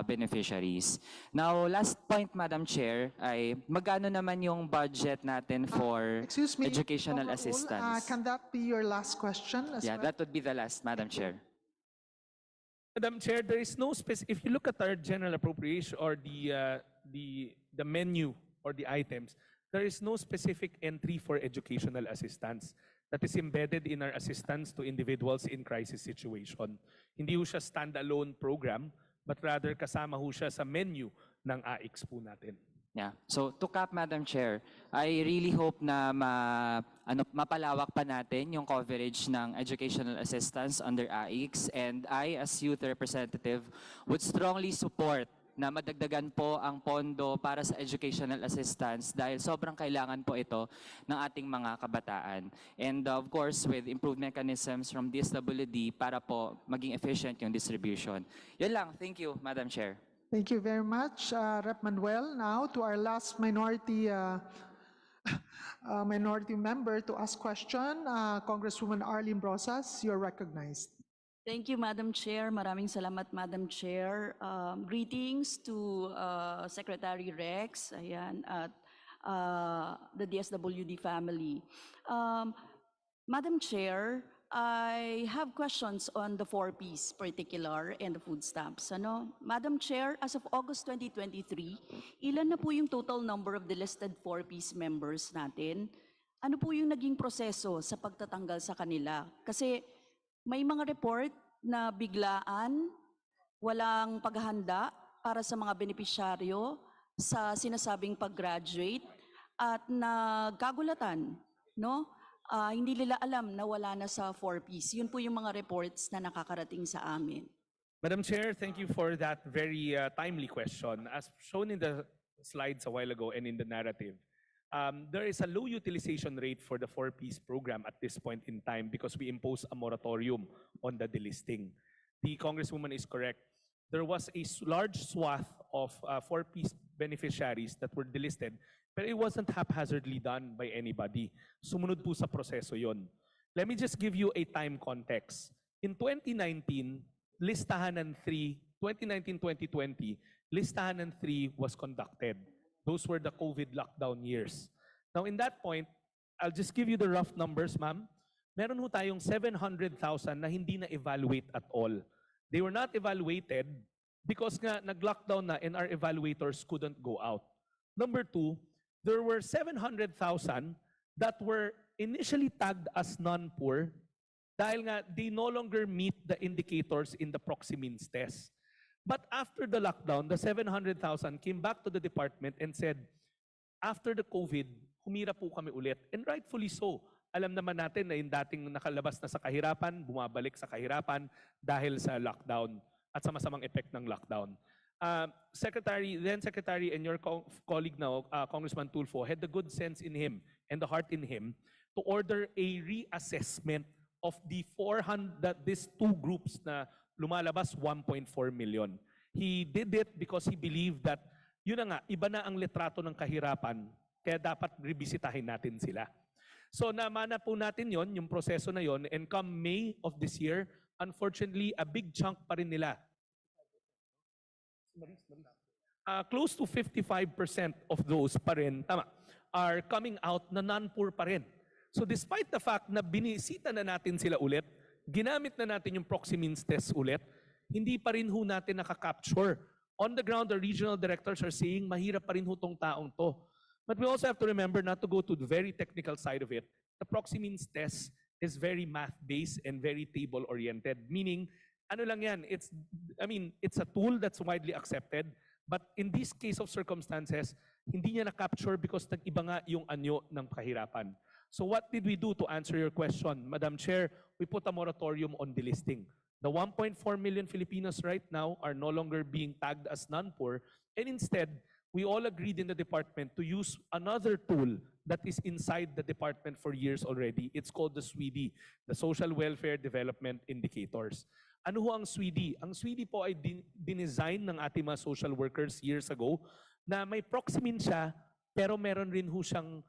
beneficiaries. Now, last point, Madam Chair, ay magkano naman yung budget natin for educational assistance? Can that be your last question as well? That would be the last, Madam Chair. Madam Chair, there is no specific, if you look at our general appropriation or the menu or the items, there is no specific entry for educational assistance that is embedded in our assistance to individuals in crisis situation. Hindi ho siya standalone program, but rather kasama ho siya sa menu ng AIX po natin. Yeah. So to cap, Madam Chair, I really hope na mapalawak pa natin yung coverage ng educational assistance under AIX, and I as youth representative would strongly support na madagdagan po ang pondo para sa educational assistance dahil sobrang kailangan po ito ng ating mga kabataan. And of course, with improved mechanisms from DSWD para po maging efficient yung distribution. Yun lang. Thank you, Madam Chair. Thank you very much, Rep. Manuel. Now to our last minority member to ask question, Congresswoman Arlene Brosas, you're recognized. Thank you, Madam Chair. Maraming salamat, Madam Chair. Greetings to Secretary Rex, ayan, at the DSWD family. Madam Chair, I have questions on the 4Ps particular and the food stamps. Ano? Madam Chair, as of August 2023, ilan na po yung total number of the listed 4Ps members natin? Ano po yung naging proseso sa pagtatanggal sa kanila? Kasi may mga report na biglaan, walang paghahanda para sa mga benepisyaryo sa sinasabing pag-graduate at nagkagulatan, no? Hindi nila alam na wala na sa 4Ps. Yun po yung mga reports na nakakarating sa amin. Madam Chair, thank you for that very timely question. As shown in the slides a while ago and in the narrative, there is a low utilization rate for the 4Ps program at this point in time because we impose a moratorium on the delisting. The Congresswoman is correct. There was a large swath of 4Ps beneficiaries that were delisted, but it wasn't haphazardly done by anybody. Sumunod po sa proseso yon. Let me just give you a time context. In 2019, listahan ng 2019-2020, listahan ng 3 was conducted. Those were the COVID lockdown years. Now, in that point, I'll just give you the rough numbers, ma'am. Meron ho tayong 700,000 na hindi na-evaluate at all. They were not evaluated because nga nag-lockdown na and our evaluators couldn't go out. Number 2, there were 700,000 that were initially tagged as non-poor dahil nga they no longer meet the indicators in the Procemeans test. But after the lockdown, the 700,000 came back to the department and said, after the COVID, humira po kami ulit. And rightfully so. Alam naman natin na yung dating nakalabas na sa kahirapan, bumabalik sa kahirapan dahil sa lockdown at sa masamang effect ng lockdown. Secretary and your colleague now, Congressman Tulfo, had the good sense in him and the heart in him to order a reassessment of the 400, these two groups na lumalabas 1.4 million. He did it because he believed that, yun na nga, iba na ang litrato ng kahirapan, kaya dapat ribisitahin natin sila. So namana po natin yon, yung proseso na yon, and come May of this year, unfortunately, a big chunk pa rin nila, close to 55% of those pa rin, are coming out na non-poor pa rin. So despite the fact na binisita na natin sila ulit, ginamit na natin yung Procemeans test ulit, hindi pa rin ho natin nakaka-capture. On the ground, the regional directors are saying, mahirap pa rin ho tong taong to. But we also have to remember not to go to the very technical side of it. The Procemeans test is very math-based and very table-oriented, meaning, ano lang yan, it's a tool that's widely accepted, but in this case of circumstances, hindi niya na-capture because nag-iba nga yung anyo ng kahirapan. So what did we do to answer your question? Madam Chair, we put a moratorium on delisting. The 1.4 million Filipinos right now are no longer being tagged as non-poor, and instead, we all agreed in the department to use another tool that is inside the department for years already. It's called the SWD, the Social Welfare Development Indicators. Ano ho ang SWD? Ang SWD po ay dinesign ng ating mga social workers years ago na may Procemeans siya, pero meron rin ho siyang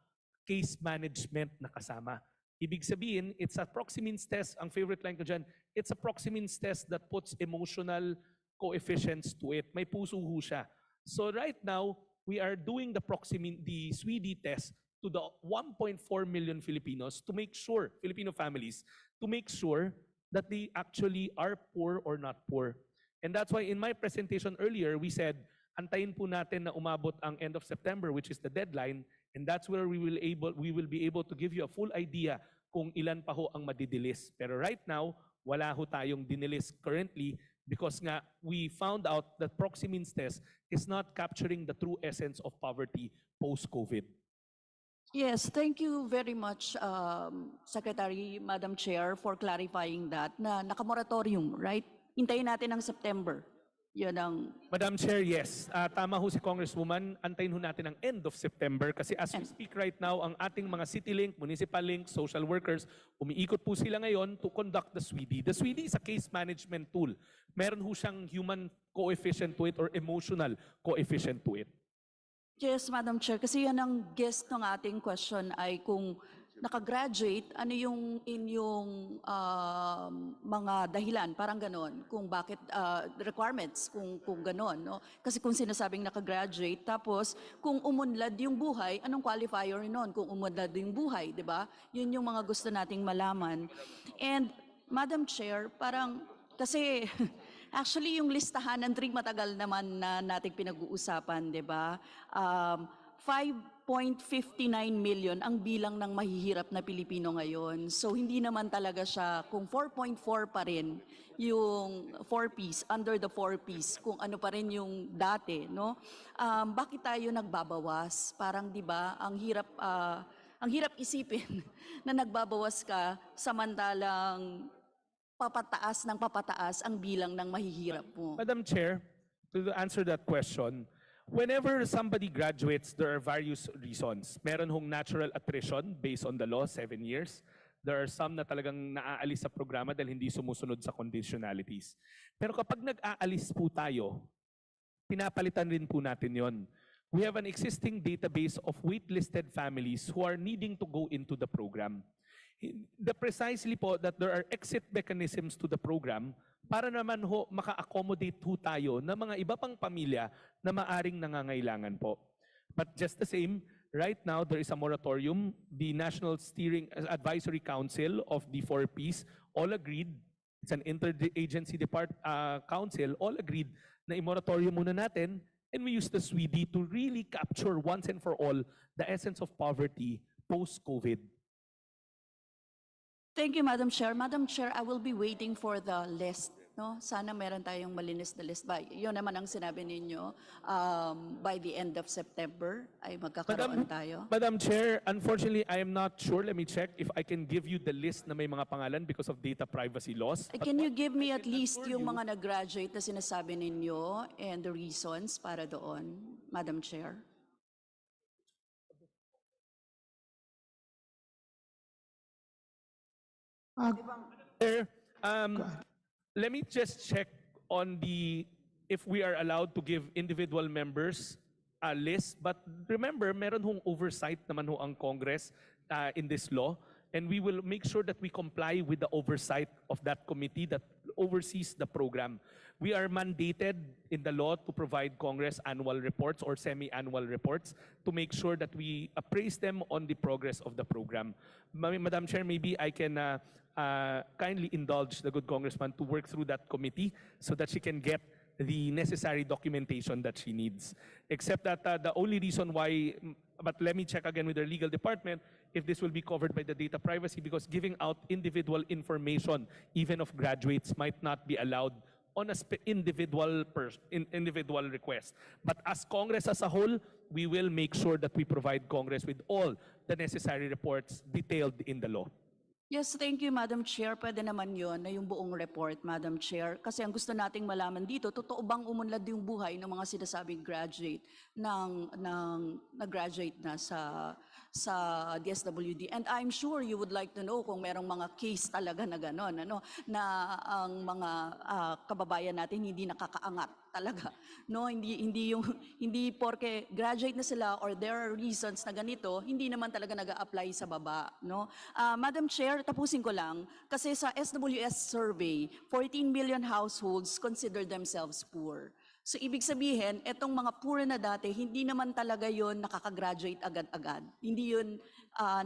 case management na kasama. Ibig sabihin, it's a Procemeans test. Ang favorite line ko dyan, it's a Procemeans test that puts emotional coefficients to it. May puso ho siya. So right now, we are doing the SWD test to the 1.4 million Filipinos to make sure, Filipino families, to make sure that they actually are poor or not poor. And that's why in my presentation earlier, we said, antayin po natin na umabot ang end of September, which is the deadline, and that's where we will be able to give you a full idea kung ilan pa ho ang madidilis. Pero right now, wala ho tayong dinilis currently because nga we found out that Procemeans test is not capturing the true essence of poverty post-COVID. Yes, thank you very much, Secretary, Madam Chair, for clarifying that na nakamoratorium, right? Hintayin natin ang September. Yun ang... Madam Chair, yes. Tama ho si Congresswoman. Antayin ho natin ang end of September kasi as we speak right now, ang ating mga City Link, Municipal Link, social workers, umiikot po sila ngayon to conduct the SWD. The SWD is a case management tool. Meron ho siyang human coefficient to it or emotional coefficient to it. Yes, Madam Chair, kasi yan ang guest ng ating question ay kung nakagraduate, ano yung inyong mga dahilan, parang ganon, kung bakit requirements, kung ganon, no? Kasi kung sinasabing nakagraduate, tapos kung umunlad yung buhay, anong qualifier nun kung umunlad yung buhay, di ba? Yun yung mga gusto nating malaman. And Madam Chair, parang kasi actually yung listahan ng trig matagal naman na nating pinag-uusapan, di ba? 5.59 million ang bilang ng mahihirap na Pilipino ngayon. So hindi naman talaga siya, kung 4.4 pa rin yung 4Ps, under the 4Ps, kung ano pa rin yung dati, no? Bakit tayo nagbabawas? Parang 'di ba, ang hirap isipin na nagbabawas ka samantalang papataas ng papataas ang bilang ng mahihirap mo. Madam Chair, to answer that question, whenever somebody graduates, there are various reasons. Meron hong natural attrition based on the law, 7 years. There are some na talagang naaalis sa programa dahil hindi sumusunod sa conditionalities. Pero kapag nag-aalis po tayo, pinapalitan rin po natin yon. We have an existing database of waitlisted families who are needing to go into the program. Precisely po that there are exit mechanisms to the program para naman ho maka-accommodate ho tayo ng mga iba pang pamilya na maaring nangangailangan po. But just the same, right now there is a moratorium. The National Steering Advisory Council of the 4Ps all agreed, it's an interagency council, all agreed na i-moratorium muna natin, and we use the SWD to really capture once and for all the essence of poverty post-COVID. Thank you, Madam Chair. Madam Chair, I will be waiting for the list. No? Sana meron tayong malinis na list. Yun naman ang sinabi ninyo, by the end of September ay magkakaroon tayo. Madam Chair, unfortunately, I am not sure. Let me check if I can give you the list na may mga pangalan because of data privacy laws. Can you give me at least yung mga nag-graduate na sinasabi ninyo and the reasons para doon, Madam Chair? Let me just check on if we are allowed to give individual members a list. But remember, meron hong oversight naman ho ang Congress in this law. And we will make sure that we comply with the oversight of that committee that oversees the program. We are mandated in the law to provide Congress annual reports or semi-annual reports to make sure that we appraise them on the progress of the program. Madam Chair, maybe I can kindly indulge the good congressman to work through that committee so that she can get the necessary documentation that she needs. Except that the only reason why, but let me check again with the legal department if this will be covered by the data privacy, because giving out individual information, even of graduates, might not be allowed on a individual request. But as Congress as a whole, we will make sure that we provide Congress with all the necessary reports detailed in the law. Yes, thank you, Madam Chair. Pwede naman yun na yung buong report, Madam Chair. Kasi ang gusto nating malaman dito, totoo bang umunlad yung buhay ng mga sinasabing graduate nag-graduate na sa DSWD. And I'm sure you would like to know kung merong mga case talaga na gano'n, na ang mga kababayan natin hindi nakakaangat talaga. No, hindi porke graduate na sila or there are reasons na ganito, hindi naman talaga nag-a-apply sa baba, no? Madam Chair, tapusin ko lang kasi sa SWS survey, 14 million households consider themselves poor. So ibig sabihin, etong mga poor na dati, hindi naman talaga yon nakaka-graduate agad-agad. Hindi yun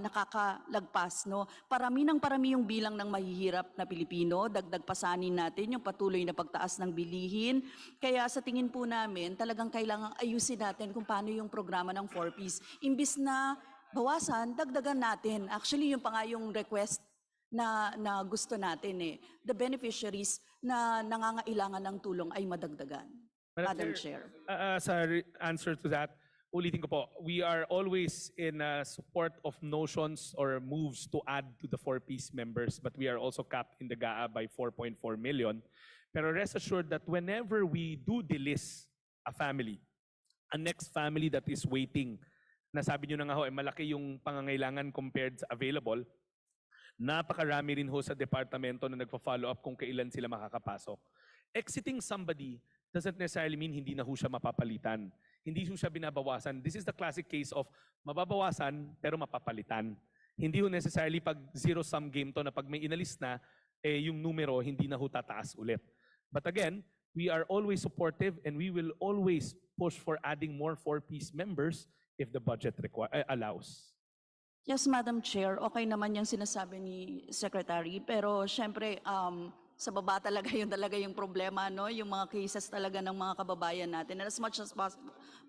nakakalagpas. No? Parami yung bilang ng mahihirap na Pilipino. Dagdag pasanin natin yung patuloy na pagtaas ng bilihin. Kaya sa tingin po namin, talagang kailangang ayusin natin kung paano yung programa ng 4Ps. Imbis na bawasan, dagdagan natin. Actually, yung pa nga yung request na gusto natin the beneficiaries na nangangailangan ng tulong ay madagdagan. Madam Chair. As an answer to that, ulitin ko po, we are always in support of notions or moves to add to the 4Ps members, but we are also capped in the GAA by 4.4 million. Pero rest assured that whenever we do delist a family, a next family that is waiting, nasabi nyo na nga ho, malaki yung pangangailangan compared sa available, napakarami rin ho sa departamento na nagpa-follow up kung kailan sila makakapasok. Exiting somebody doesn't necessarily mean hindi na ho siya mapapalitan. Hindi ho siya binabawasan. This is the classic case of mababawasan pero mapapalitan. Hindi ho necessarily pag zero-sum game to na pag may inalis na, yung numero hindi na ho tataas ulit. But again, we are always supportive and we will always push for adding more 4-piece members if the budget allows. Yes, Madam Chair, okay naman yung sinasabi ni Secretary, pero syempre sa baba talaga yung problema, no? Yung mga cases talaga ng mga kababayan natin. And as much as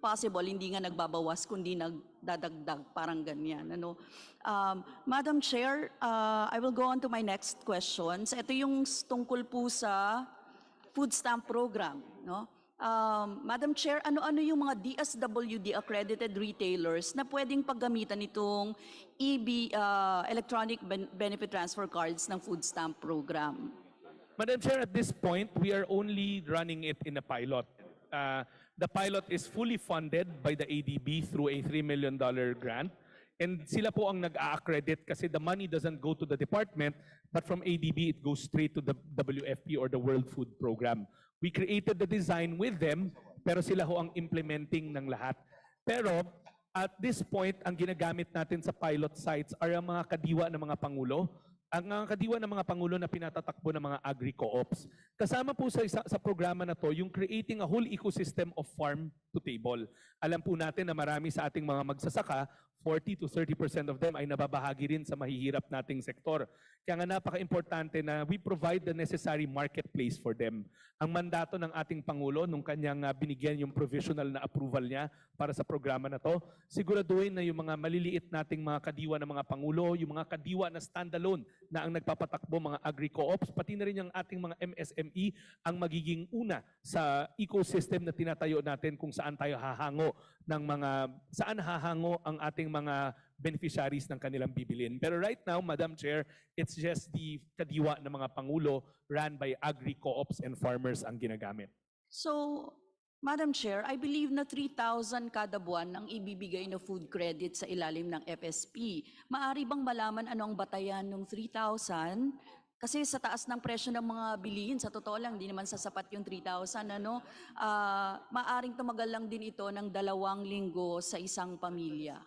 possible, hindi nga nagbabawas, kundi nagdadagdag, parang ganyan. Ano? Madam Chair, I will go on to my next questions. Ito yung tungkol po sa food stamp program, no? Madam Chair, ano-ano yung mga DSWD accredited retailers na pwedeng paggamitan itong electronic benefit transfer cards ng food stamp program? Madam Chair, at this point, we are only running it in a pilot. The pilot is fully funded by the ADB through a $3 million grant. And sila po ang nag-a-accredit kasi the money doesn't go to the department, but from ADB, it goes straight to the WFP or the World Food Program. We created the design with them, pero sila ho ang implementing ng lahat. Pero at this point, ang ginagamit natin sa pilot sites are ang mga kadiwa ng mga pangulo, ang kadiwa ng mga pangulo na pinatatakbo ng mga agri-co-ops. Kasama po sa programa na to yung creating a whole ecosystem of farm to table. Alam po natin na marami sa ating mga magsasaka, 40 to 30% of them ay nababahagi rin sa mahihirap nating sektor. Kaya nga napaka-importante na we provide the necessary marketplace for them. Ang mandato ng ating Pangulo nung kanyang binigyan yung provisional na approval niya para sa programa na to, siguraduhin na yung mga maliliit nating mga kadiwa ng mga Pangulo, yung mga kadiwa na standalone na ang nagpapatakbo, mga agri-co-ops, pati na rin yung ating mga MSME ang magiging una sa ecosystem na tinatayo natin kung saan tayo hahango ng saan hahango ang ating mga beneficiaries ng kanilang bibilin. Pero right now, Madam Chair, it's just the kadiwa ng mga Pangulo ran by agri-co-ops and farmers ang ginagamit. So, Madam Chair, I believe na 3,000 kada buwan ang ibibigay na food credit sa ilalim ng FSP. Maari bang malaman ano ang batayan ng 3,000? Kasi sa taas ng presyo ng mga bilihin, sa totoo lang, hindi naman sasapat yung 3,000. Maaring tumagal lang din ito ng 2 linggo sa isang pamilya.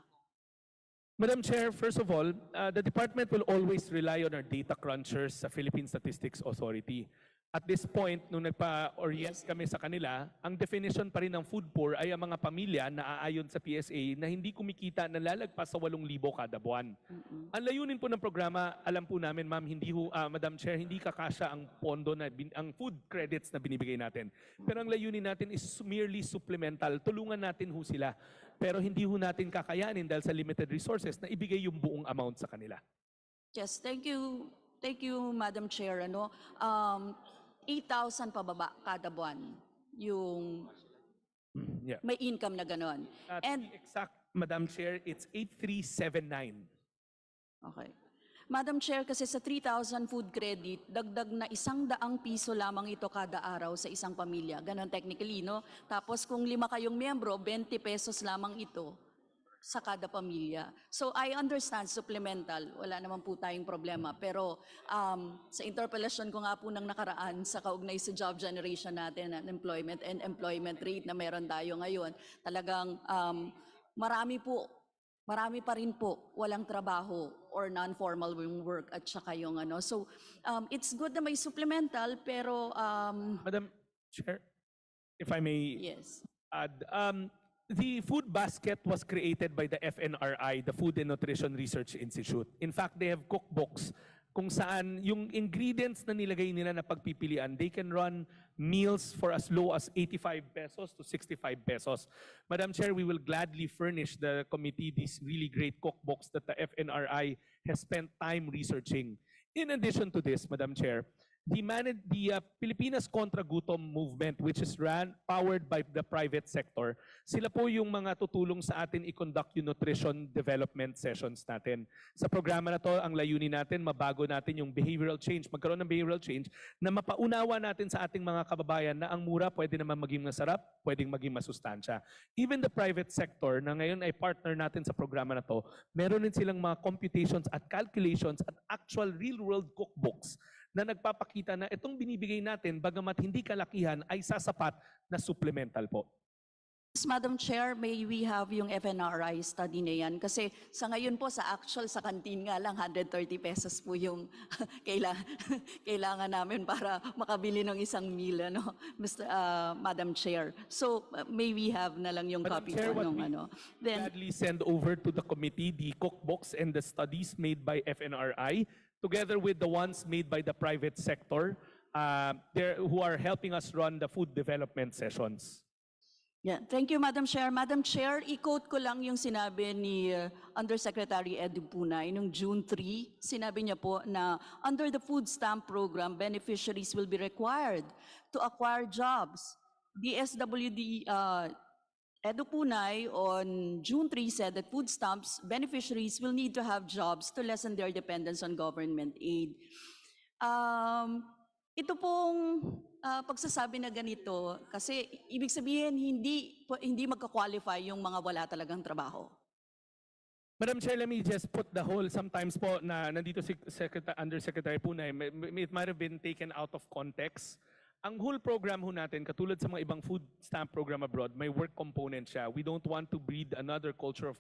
Madam Chair, first of all, the department will always rely on our data crunchers sa Philippine Statistics Authority. At this point, nung nagpa-orient kami sa kanila, ang definition pa rin ng food poor ay ang mga pamilya na aayon sa PSA na hindi kumikita na lalagpas sa 8,000 kada buwan. Ang layunin po ng programa, alam po namin, ma'am, Madam Chair, hindi kakasya ang pondo ang food credits na binibigay natin. Pero ang layunin natin is merely supplemental. Tulungan natin ho sila. Pero hindi ho natin kakayanin dahil sa limited resources na ibigay yung buong amount sa kanila. Yes, thank you. Thank you, Madam Chair. 8,000 pababa kada buwan yung may income na ganon. And exact, Madam Chair, it's 8,379. Okay. Madam Chair, kasi sa 3,000 food credit, dagdag na 100 piso lamang ito kada araw sa isang pamilya. Ganon technically, no? Tapos kung 5 kayong miyembro, 20 pesos lamang ito sa kada pamilya. So I understand supplemental, wala naman po tayong problema. Pero sa interpellation ko nga po ng nakaraan sa kaugnay sa job generation natin at employment and employment rate na meron tayo ngayon, talagang marami pa rin po walang trabaho or non-formal work at saka yung So it's good na may supplemental pero Madam Chair, if I may yes. add, the food basket was created by the FNRI, the Food and Nutrition Research Institute. In fact, they have cookbooks kung saan yung ingredients na nilagay nila na pagpipilian, they can run meals for as low as 85 pesos to 65 pesos. Madam Chair, we will gladly furnish the committee these really great cookbooks that the FNRI has spent time researching. In addition to this, Madam Chair, the Pilipinas Contra Gutom movement, which is powered by the private sector, sila po yung mga tutulong sa atin i-conduct yung nutrition development sessions natin. Sa programa na to, ang layunin natin, mabago natin yung behavioral change, magkaroon ng behavioral change na mapaunawa natin sa ating mga kababayan na ang mura pwede naman maging masarap, pwedeng maging masustansya. Even the private sector na ngayon ay partner natin sa programa na to, meron din silang mga computations at calculations at actual real-world cookbooks na nagpapakita na itong binibigay natin, bagamat hindi kalakihan, ay sasapat na supplemental po. Madam Chair, may we have yung FNRI study na yan? Kasi sa ngayon po, sa actual, sa kantin nga lang, 130 pesos po yung kailangan namin para makabili ng isang meal, ano, Madam Chair. So, may we have na lang yung Madam copy Chair, po what nung we ano. Then, gladly send over to the committee the cookbooks and the studies made by FNRI, together with the ones made by the private sector, who are helping us run the food development sessions. yeah, thank you, Madam Chair. Madam Chair, i-quote ko lang yung sinabi ni Undersecretary Edu Punay noong June 3. Sinabi niya po na under the food stamp program, beneficiaries will be required to acquire jobs. DSWD Edu Punay on June 3 said that food stamps beneficiaries will need to have jobs to lessen their dependence on government aid. Ito pong pagsasabi na ganito, kasi ibig sabihin hindi magka-qualify yung mga wala talagang trabaho. Madam Chair, let me just put the whole, sometimes po na nandito si Undersecretary Punay, it might have been taken out of context. Ang whole program ho natin, katulad sa mga ibang food stamp program abroad, may work component siya. We don't want to breed another culture of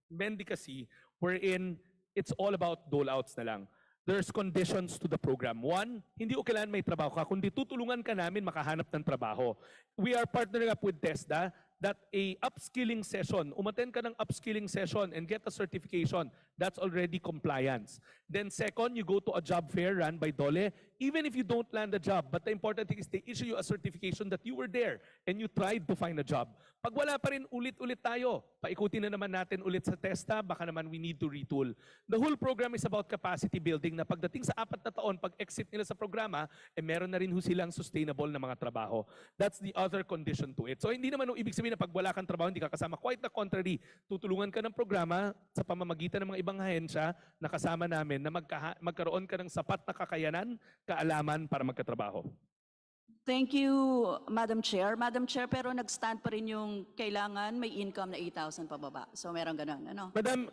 mendicacy wherein it's all about dole-outs na lang. There's conditions to the program. One, hindi o kailangan may trabaho ka, kundi tutulungan ka namin makahanap ng trabaho. We are partnering up with TESDA that a upskilling session, umattend ka ng upskilling session and get a certification, that's already compliance. Then second, you go to a job fair run by DOLE, even if you don't land a job, but the important thing is they issue you a certification that you were there and you tried to find a job. Pag wala pa rin, ulit-ulit tayo. Paikutin na naman natin ulit sa TESDA, baka naman we need to retool. The whole program is about capacity building na pagdating sa 4 na taon, pag exit nila sa programa, meron na rin ho silang sustainable na mga trabaho. That's the other condition to it. So hindi naman ibig sabihin na pag wala kang trabaho, hindi ka kasama. Quite the contrary, tutulungan ka ng programa sa pamamagitan ng mga ibang ahensya na kasama namin na magkaroon ka ng sapat na kakayanan, kaalaman para magkatrabaho. Thank you, Madam Chair. Madam Chair, pero nag-stand pa rin yung kailangan may income na 8,000 pababa. So meron ganun, ano? Madam,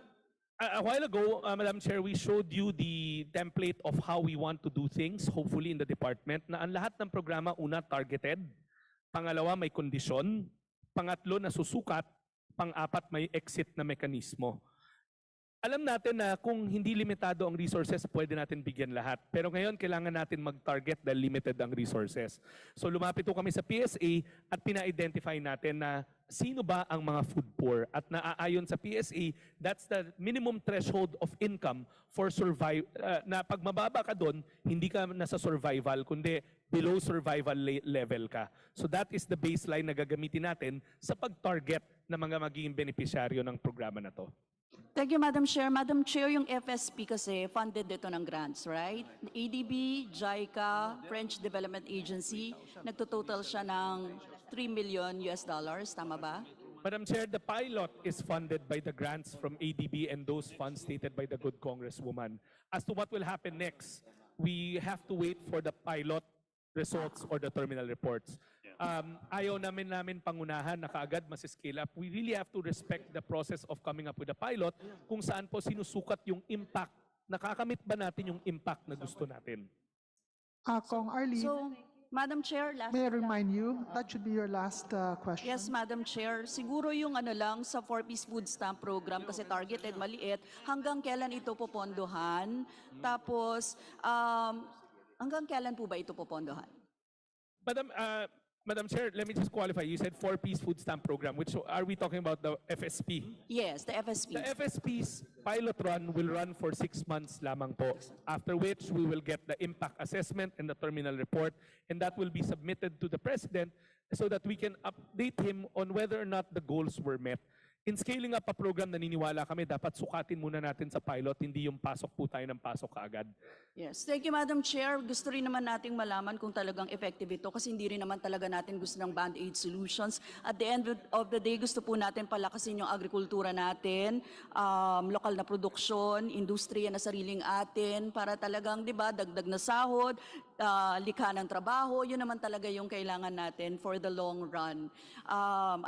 a while ago, Madam Chair, we showed you the template of how we want to do things, hopefully in the department, na ang lahat ng programa, una, targeted, pangalawa, may kondisyon, pangatlo, na susukat, pang-apat, may exit na mekanismo. Alam natin na kung hindi limitado ang resources, pwede natin bigyan lahat. Pero ngayon, kailangan natin mag-target dahil limited ang resources. So lumapit po kami sa PSA at pina-identify natin na sino ba ang mga food poor. At naaayon sa PSA, that's the minimum threshold of income for na pag mababa ka doon, hindi ka nasa survival, kundi below survival level ka. So that is the baseline na gagamitin natin sa pag-target na mga magiging beneficiaryo ng programa na to. Thank you, Madam Chair. Madam Chair, yung FSP kasi funded dito ng grants, right? ADB, JICA, French Development Agency, nagtototal siya ng $3 million, tama ba? Madam Chair, the pilot is funded by the grants from ADB and those funds stated by the good Congresswoman. As to what will happen next, we have to wait for the pilot results or the terminal reports. Ayaw namin pangunahan na kaagad scale up. We really have to respect the process of coming up with a pilot kung saan po sinusukat yung impact. Nakakamit ba natin yung impact na gusto natin? Kong Arlene, So, Madam Chair, last may I remind you, that should be your last question. Yes, Madam Chair. Siguro yung ano lang sa 4-piece food stamp program kasi targeted, maliit, hanggang kailan ito popondohan? Tapos, hanggang kailan po ba ito popondohan? Madam Chair, let me just qualify. You said 4-piece food stamp program. Which are we talking about, the FSP? Yes, the FSP. The FSP's pilot run will run for 6 months lamang po. After which, we will get the impact assessment and the terminal report, and that will be submitted to the President so that we can update him on whether or not the goals were met. In scaling up a program, naniniwala kami, dapat sukatin muna natin sa pilot, hindi yung pasok po tayo ng pasok kaagad. Yes. Thank you, Madam Chair. Gusto rin naman nating malaman kung talagang effective ito kasi hindi rin naman talaga natin gusto ng band-aid solutions. At the end of the day, gusto po natin palakasin yung agrikultura natin, lokal na produksyon, industriya na sariling atin, para talagang, di ba, dagdag na sahod, likha ng trabaho, yun naman talaga yung kailangan natin for the long run.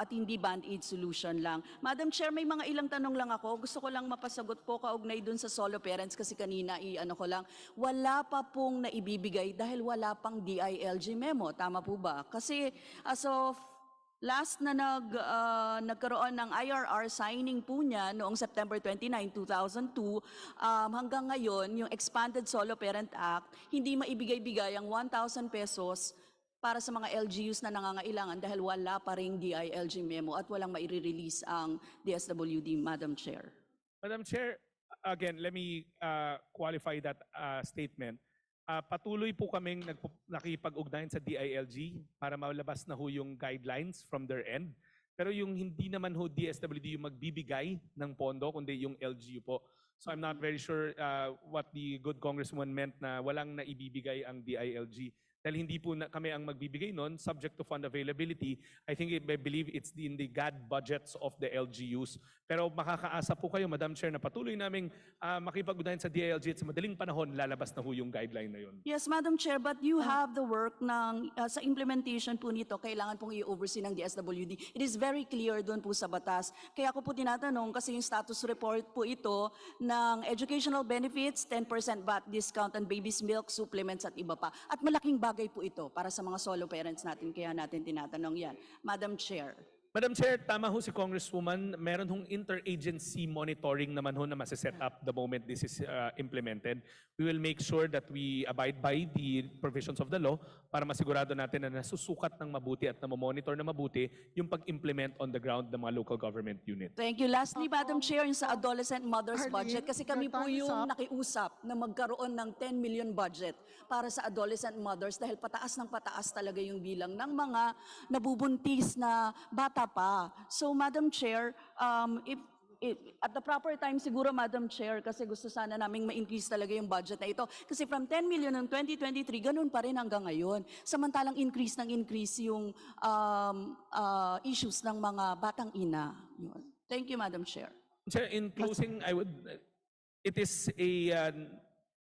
At hindi band-aid solution lang. Madam Chair, may mga ilang tanong lang ako. Gusto ko lang mapasagot po kaugnay dun sa solo parents kasi kanina i-ano ko lang. wala pa pong naibibigay dahil wala pang DILG memo. Tama po ba? Kasi as of last na nagkaroon ng IRR signing po niya noong September 29, 2002, hanggang ngayon, yung Expanded Solo Parent Act, hindi maibigay-bigay ang 1,000 pesos para sa mga LGUs na nangangailangan dahil wala pa ring DILG memo at walang maire-release ang DSWD, Madam Chair. Madam Chair, again, let me qualify that statement. Patuloy po kaming nakipag-ugnayan sa DILG para malabas na ho yung guidelines from their end. Pero yung hindi naman ho DSWD yung magbibigay ng pondo, kundi yung LGU po. So I'm not very sure what the good congresswoman meant na walang naibibigay ang DILG. Dahil hindi po kami ang magbibigay nun, subject to fund availability. I believe it's in the GAD budgets of the LGUs. Pero makakaasa po kayo, Madam Chair, na patuloy naming makipag-ugnayan sa DILG at sa madaling panahon, lalabas na ho yung guideline na yun. Yes, Madam Chair, but you have the work ng, sa implementation po nito, kailangan pong i-oversee ng DSWD. It is very clear doon po sa batas. Kaya ako po tinatanong, kasi yung status report po ito ng educational benefits, 10% VAT discount on baby's milk, supplements at iba pa. At malaking bagay po ito para sa mga solo parents natin, kaya natin tinatanong yan. Madam Chair. Madam Chair, tama ho si Congresswoman, meron hong interagency monitoring naman ho na masiset up the moment this is implemented. We will make sure that we abide by the provisions of the law para masigurado natin na nasusukat ng mabuti at namomonitor na mabuti yung pag-implement on the ground ng mga local government unit. Thank you. Lastly, Madam Chair, yung sa adolescent mothers budget, kasi kami po yung nakiusap na magkaroon ng 10 million budget para sa adolescent mothers dahil pataas ng pataas talaga yung bilang ng mga nabubuntis na bata pa. So, Madam Chair, at the proper time siguro, Madam Chair, kasi gusto sana naming ma-increase talaga yung budget na ito. Kasi from 10 million noong 2023, ganun pa rin hanggang ngayon. Samantalang increase yung issues ng mga batang ina. Thank you, Madam Chair. Chair, in closing, it is a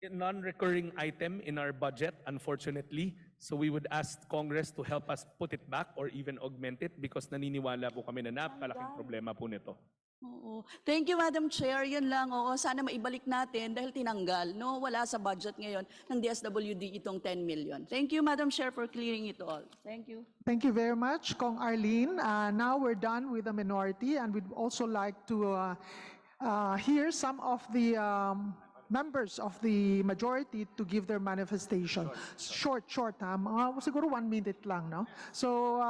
non-recurring item in our budget, unfortunately. So we would ask Congress to help us put it back or even augment it because naniniwala po kami na napakalaking problema po nito. Oo. Thank you, Madam Chair. Yun lang. Oo, sana maibalik natin dahil tinanggal. No, wala sa budget ngayon ng DSWD itong 10 million. Thank you, Madam Chair, for clearing it all. Thank you. Thank you very much, Kong Arlene. Now we're done with the minority, and we'd also like to hear some of the members of the majority to give their manifestation. Short, siguro 1 minute lang, no? So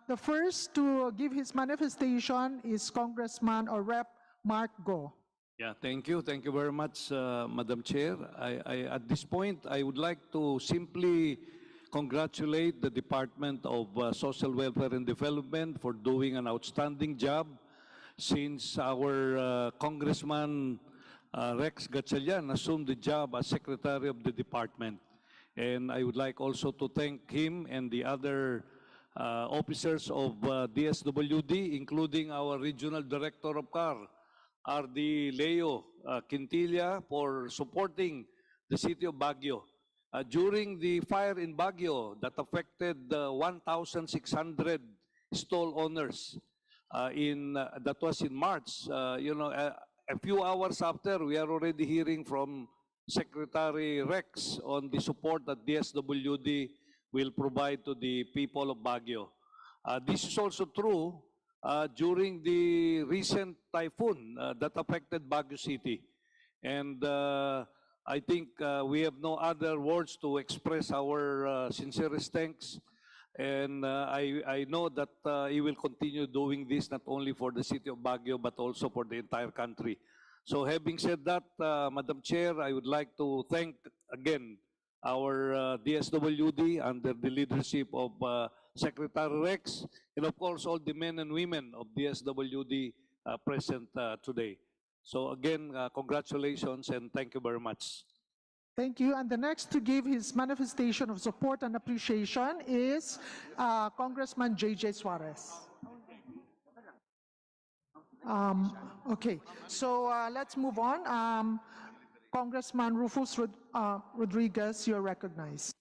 the first to give his manifestation is Congressman or Rep. Mark Go. Yeah, thank you. Thank you very much, Madam Chair. At this point, I would like to simply congratulate the Department of Social Welfare and Development for doing an outstanding job since our Congressman Rex Gatchalian assumed the job as Secretary of the Department. And I would like also to thank him and the other officers of DSWD, including our Regional Director of CAR, R.D. Leo Quintilla, for supporting the city of Baguio. During the fire in Baguio that affected 1,600 stall owners, that was in March, a few hours after, we are already hearing from Secretary Rex on the support that DSWD will provide to the people of Baguio. This is also true during the recent typhoon that affected Baguio City. And I think we have no other words to express our sincerest thanks. And I know that he will continue doing this not only for the city of Baguio but also for the entire country. So having said that, Madam Chair, I would like to thank again our DSWD under the leadership of Secretary Rex and of course all the men and women of DSWD present today. So again, congratulations and thank you very much. Thank you. And the next to give his manifestation of support and appreciation is Congressman J.J. Suarez. Okay, so let's move on. Congressman Rufus Rodriguez, you're recognized.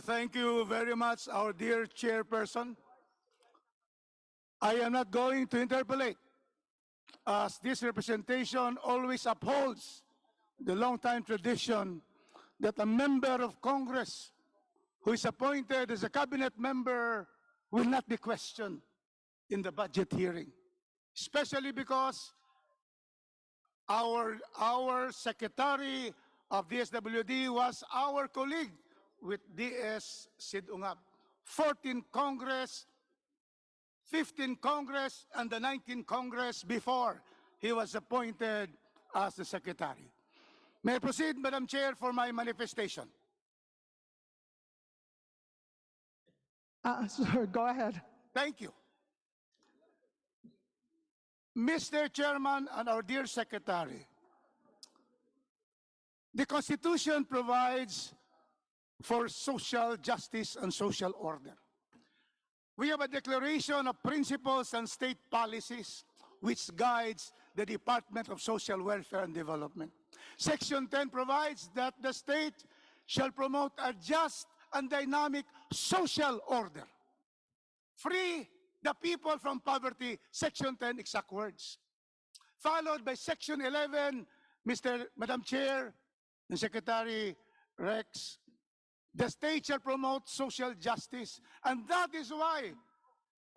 Thank you very much, our dear chairperson. I am not going to interpolate, as this representation always upholds the long-time tradition that a member of Congress who is appointed as a cabinet member will not be questioned in the budget hearing, especially because our Secretary of DSWD was our colleague with DS Sid Ungab. 14 Congress, 15 Congress, and the 19th Congress before he was appointed as the Secretary. May I proceed, Madam Chair, for my manifestation? Sir, go ahead. Thank you. Mr. Chairman and our dear Secretary, the Constitution provides for social justice and social order. We have a declaration of principles and state policies which guides the Department of Social Welfare and Development. Section 10 provides that the state shall promote a just and dynamic social order. Free the people from poverty, Section 10 exact words. Followed by Section 11, Madam Chair and Secretary Rex, the state shall promote social justice. And that is why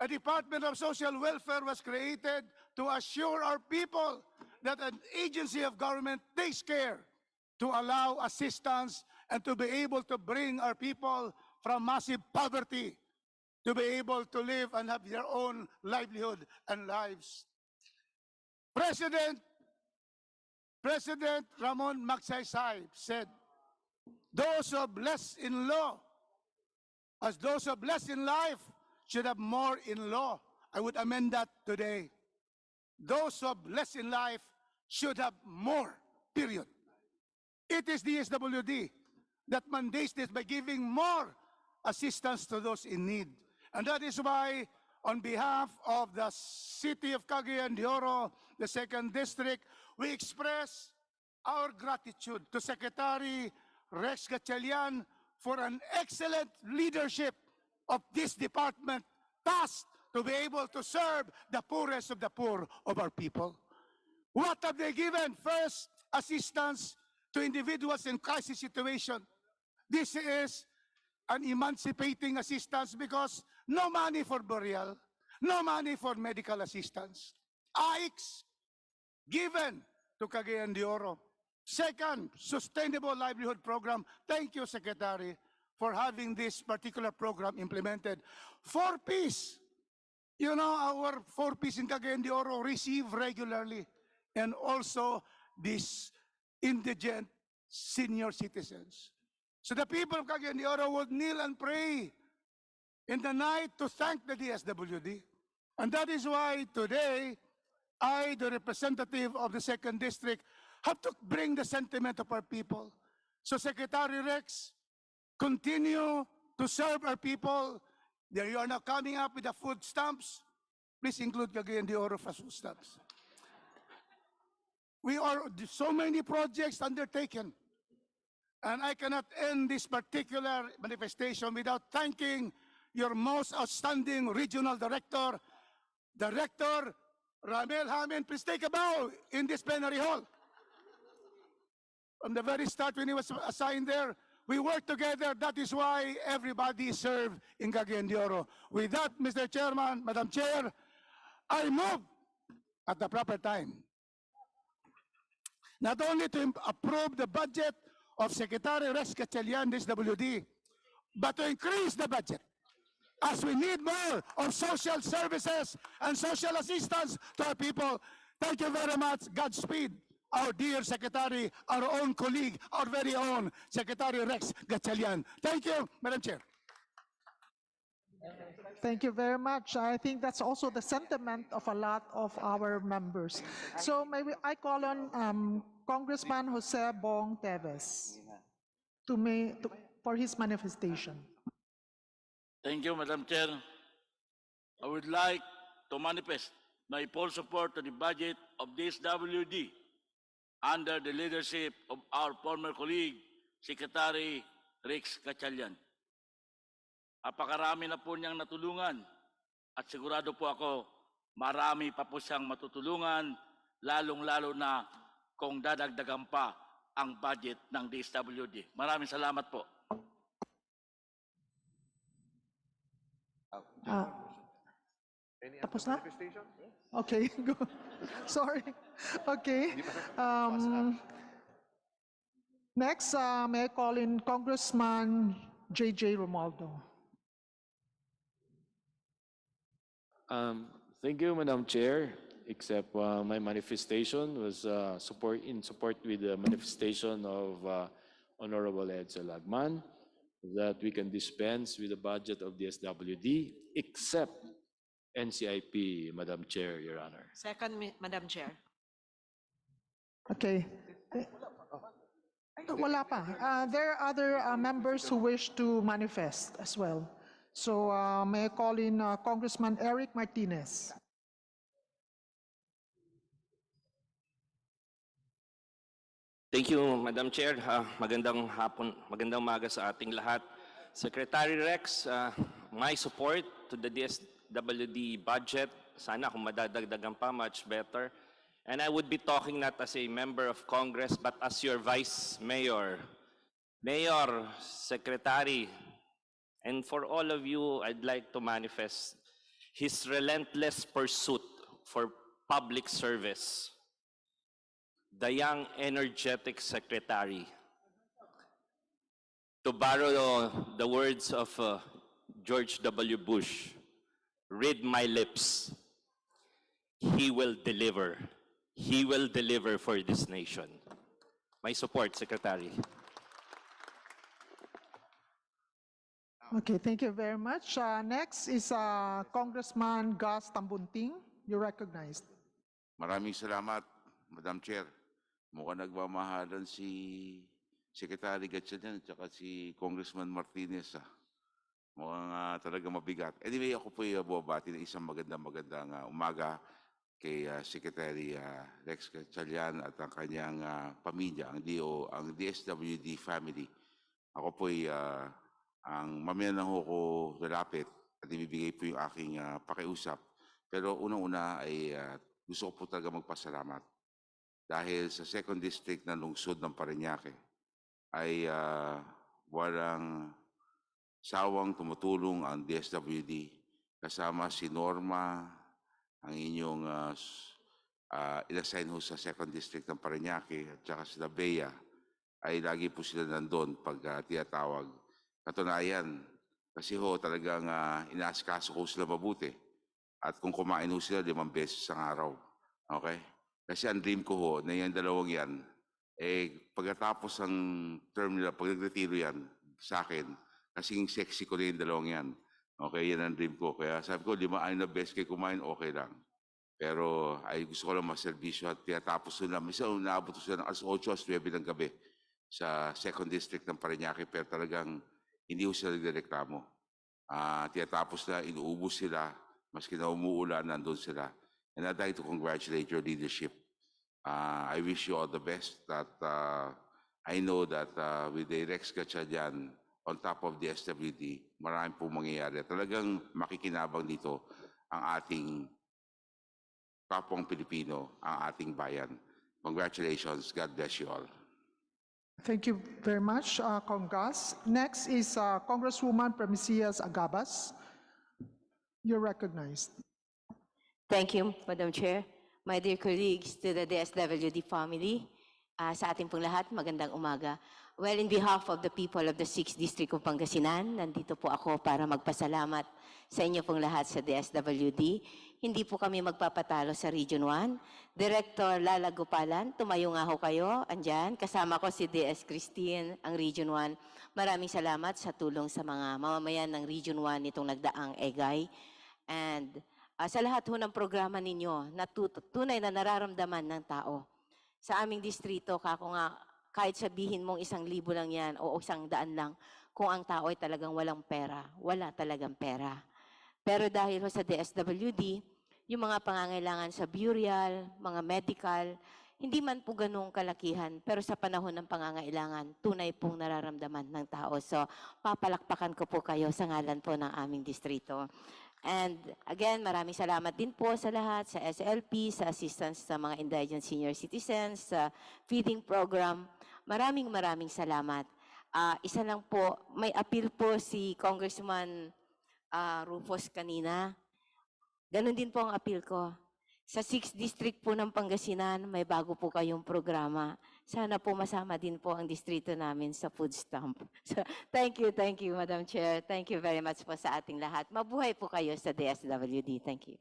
a Department of Social Welfare was created to assure our people that an agency of government takes care to allow assistance and to be able to bring our people from massive poverty to be able to live and have their own livelihood and lives. President Ramon Magsaysay said, those who are blessed in law, as those who are blessed in life, should have more in law. I would amend that today. Those who are blessed in life should have more, period. It is DSWD that mandates this by giving more assistance to those in need. And that is why, on behalf of the City of Cagayan de Oro, the 2nd District, we express our gratitude to Secretary Rex Gatchalian for an excellent leadership of this department, tasked to be able to serve the poorest of the poor of our people. What have they given? First, assistance to individuals in crisis situation. This is an emancipating assistance because no money for burial, no money for medical assistance. AICS given to Cagayan de Oro. Second, sustainable livelihood program. Thank you, Secretary, for having this particular program implemented. 4Ps. You know, our 4Ps in Cagayan de Oro receive regularly, and also these indigent senior citizens. So the people of Cagayan de Oro would kneel and pray in the night to thank the DSWD. And that is why today, I, the representative of the 2nd District, have to bring the sentiment of our people. So Secretary Rex, continue to serve our people. There you are now coming up with the food stamps. Please include Cagayan de Oro for food stamps. We are so many projects undertaken. And I cannot end this particular manifestation without thanking your most outstanding regional director, Director Ramel Hamen. Please take a bow in this plenary hall. From the very start when he was assigned there, we worked together. That is why everybody served in Cagayan de Oro. With that, Mr. Chairman, Madam Chair, I move at the proper time not only to approve the budget of Secretary Rex Gatchalian, DSWD, but to increase the budget, as we need more of social services and social assistance to our people. Thank you very much. Godspeed, our dear Secretary, our own colleague, our very own Secretary Rex Gatchalian. Thank you, Madam Chair. Thank you very much. I think that's also the sentiment of a lot of our members. So maybe I call on Congressman Jose Bong Teves for his manifestation. Thank you, Madam Chair. I would like to manifest my full support to the budget of DSWD under the leadership of our former colleague, Secretary Rex Gatchalian. Napakarami na po niyang natulungan at sigurado po ako marami pa po siyang matutulungan, lalong-lalo na kung dadagdagan pa ang budget ng DSWD. Maraming salamat po. Tapos na? Okay, go. Sorry. Okay. Next, may I call in Congressman J.J. Romualdo. Thank you, Madam Chair. Except my manifestation was in support with the manifestation of Honorable Edsel Lagman that we can dispense with the budget of the DSWD except NCIP, Madam Chair, Your Honor. Second, Madam Chair. Okay. Wala pa. There are other members who wish to manifest as well. So may I call in Congressman Eric Martinez. Thank you, Madam Chair. Magandang hapon, magandang umaga sa ating lahat. Secretary Rex, my support to the DSWD budget. Sana kung madadagdagan pa, much better. And I would be talking not as a member of Congress, but as your Vice Mayor. Mayor, Secretary, and for all of you, I'd like to manifest his relentless pursuit for public service. The young, energetic secretary. To borrow the words of George W. Bush, read my lips. He will deliver. He will deliver for this nation. My support, Secretary. Okay, thank you very much. Next is Congressman Gus Tambunting. You're recognized. Maraming salamat, Madam Chair. Mukhang nagmamahalan si Secretary Gatchalian at saka si Congressman Martinez. Mukhang talaga mabigat. Anyway, ako po bumabati ng isang magandang umaga kay Secretary Rex Gatchalian at ang kanyang pamilya, ang DSWD family. Ako po ang mamaya na ko lalapit at ibibigay po yung aking pakiusap. Pero unang-una ay gusto ko po talaga magpasalamat dahil sa 2nd District ng lungsod ng Parañaque ay walang sawang tumutulong ang DSWD kasama si Norma, ang inyong inassign ho sa 2nd District ng Parañaque at saka si Bea ay lagi po sila nandun pag tinatawag. Katunayan, kasi ho talagang inaasikaso ko sila mabuti at kung kumain ho sila 5 beses sa araw. Okay? Kasi ang dream ko ho na yung dalawang yan, pagkatapos ng term nila, pag nagretiro yan sa akin, kasing sexy ko na yung dalawang yan. Okay, yan ang dream ko. Kaya sabi ko, 5-6 na beses kayo kumain, okay lang. Pero ay gusto ko lang maservisyo at tinatapos nila. Minsan, naabot sila ng alas 8, alas 9 ng gabi sa 2nd District ng Parañaque, pero talagang hindi ko sila nagreklamo. Tinatapos na, inuubos sila, maski na umuulan, nandun sila. And I'd like to congratulate your leadership. I wish you all the best. That I know that with the Rex Gatchalian on top of the SWD, maraming pong mangyayari. Talagang makikinabang dito ang ating kapwang Pilipino, ang ating bayan. Congratulations. God bless you all. Thank you very much, Congress. Next is Congresswoman Promesias Agabas. You're recognized. Thank you, Madam Chair. My dear colleagues, to the DSWD family, sa ating pong lahat, magandang umaga. Well, in behalf of the people of the 6th District of Pangasinan, nandito po ako para magpasalamat sa inyo pong lahat sa DSWD. Hindi po kami magpapatalo sa Region 1. Director Lala Gopalan, tumayo nga ho kayo, andyan. Kasama ko si DS Christine, ang Region 1. Maraming salamat sa tulong sa mga mamamayan ng Region 1 nitong nagdaang EGAY. And sa lahat ho ng programa ninyo na tunay na nararamdaman ng tao. Sa aming distrito, kahit sabihin mong 1,000 lang yan o 100 lang, kung ang tao ay talagang walang pera, wala talagang pera. Pero dahil ho sa DSWD, yung mga pangangailangan sa burial, mga medical, hindi man po ganung kalakihan, pero sa panahon ng pangangailangan, tunay pong nararamdaman ng tao. So, papalakpakan ko po kayo sa ngalan po ng aming distrito. And again, maraming salamat din po sa lahat, sa SLP, sa assistance sa mga indigent senior citizens, sa feeding program. Maraming salamat. Isa lang po, may appeal po si Congressman Rufus kanina. Ganon din po ang appeal ko. Sa 6th District po ng Pangasinan, may bago po kayong programa. Sana po masama din po ang distrito namin sa food stamp. So, thank you, Madam Chair. Thank you very much po sa ating lahat. Mabuhay po kayo sa DSWD. Thank you.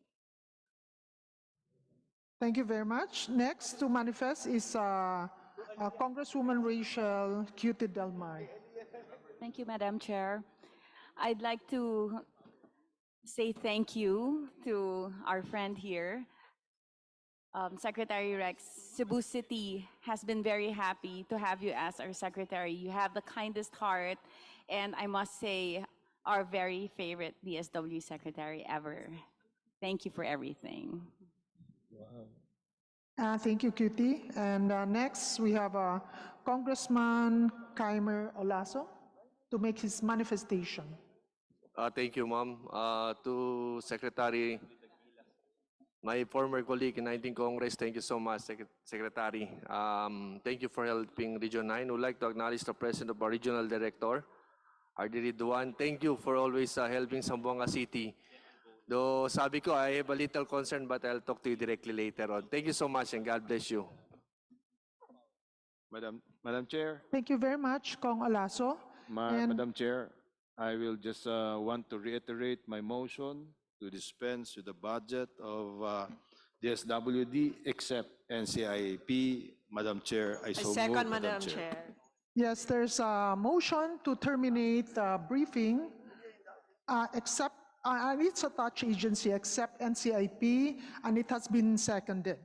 Thank you very much. Next to manifest is Congresswoman Rachel Cutie Del Mar. Thank you, Madam Chair. I'd like to say thank you to our friend here, Secretary Rex. Cebu City has been very happy to have you as our secretary. You have the kindest heart, and I must say, our very favorite DSW secretary ever. Thank you for everything. Thank you, Cutie. And next, we have Congressman Kaimer Olaso to make his manifestation. Thank you, Ma'am. To Secretary, my former colleague in 19th Congress, thank you so much, Secretary. Thank you for helping Region 9. We'd like to acknowledge the President of our Regional Director, R.D. Ridwan. Thank you for always helping Zamboanga City. Though sabi ko, I have a little concern, but I'll talk to you directly later on. Thank you so much and God bless you. Madam Chair. Thank you very much, Kong Olaso. Madam Chair, I will just want to reiterate my motion to dispense with the budget of DSWD except NCIP. Madam Chair, I so move, Madam Chair. Yes, there's a motion to terminate briefing except, and it's a touch agency except NCIP, and it has been seconded.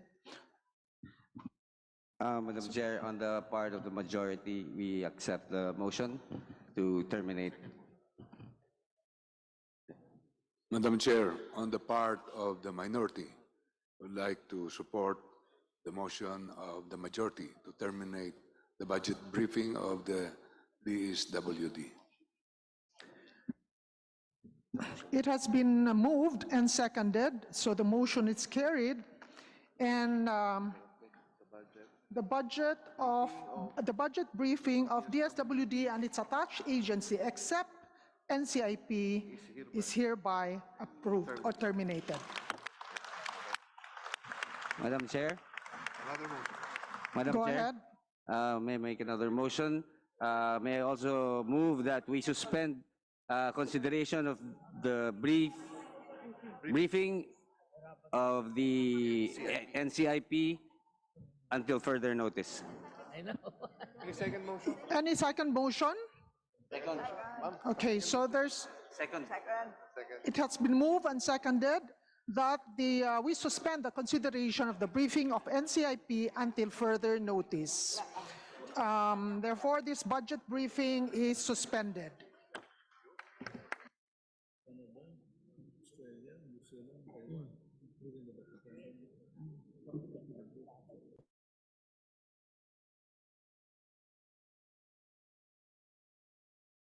Madam Chair, on the part of the majority, we accept the motion to terminate. Madam Chair, on the part of the minority, I would like to support the motion of the majority to terminate the budget briefing of the DSWD. It has been moved and seconded, so the motion is carried. And the budget briefing of DSWD and its attached agency, except NCIP, is hereby approved or terminated. Madam Chair? Go ahead. May I make another motion? May I also move that we suspend consideration of the briefing of the NCIP until further notice. I know. Any second motion? Any second motion? Second. Okay, so there's, Second. it has been moved and seconded that we suspend the consideration of the briefing of NCIP until further notice. Therefore, this budget briefing is suspended.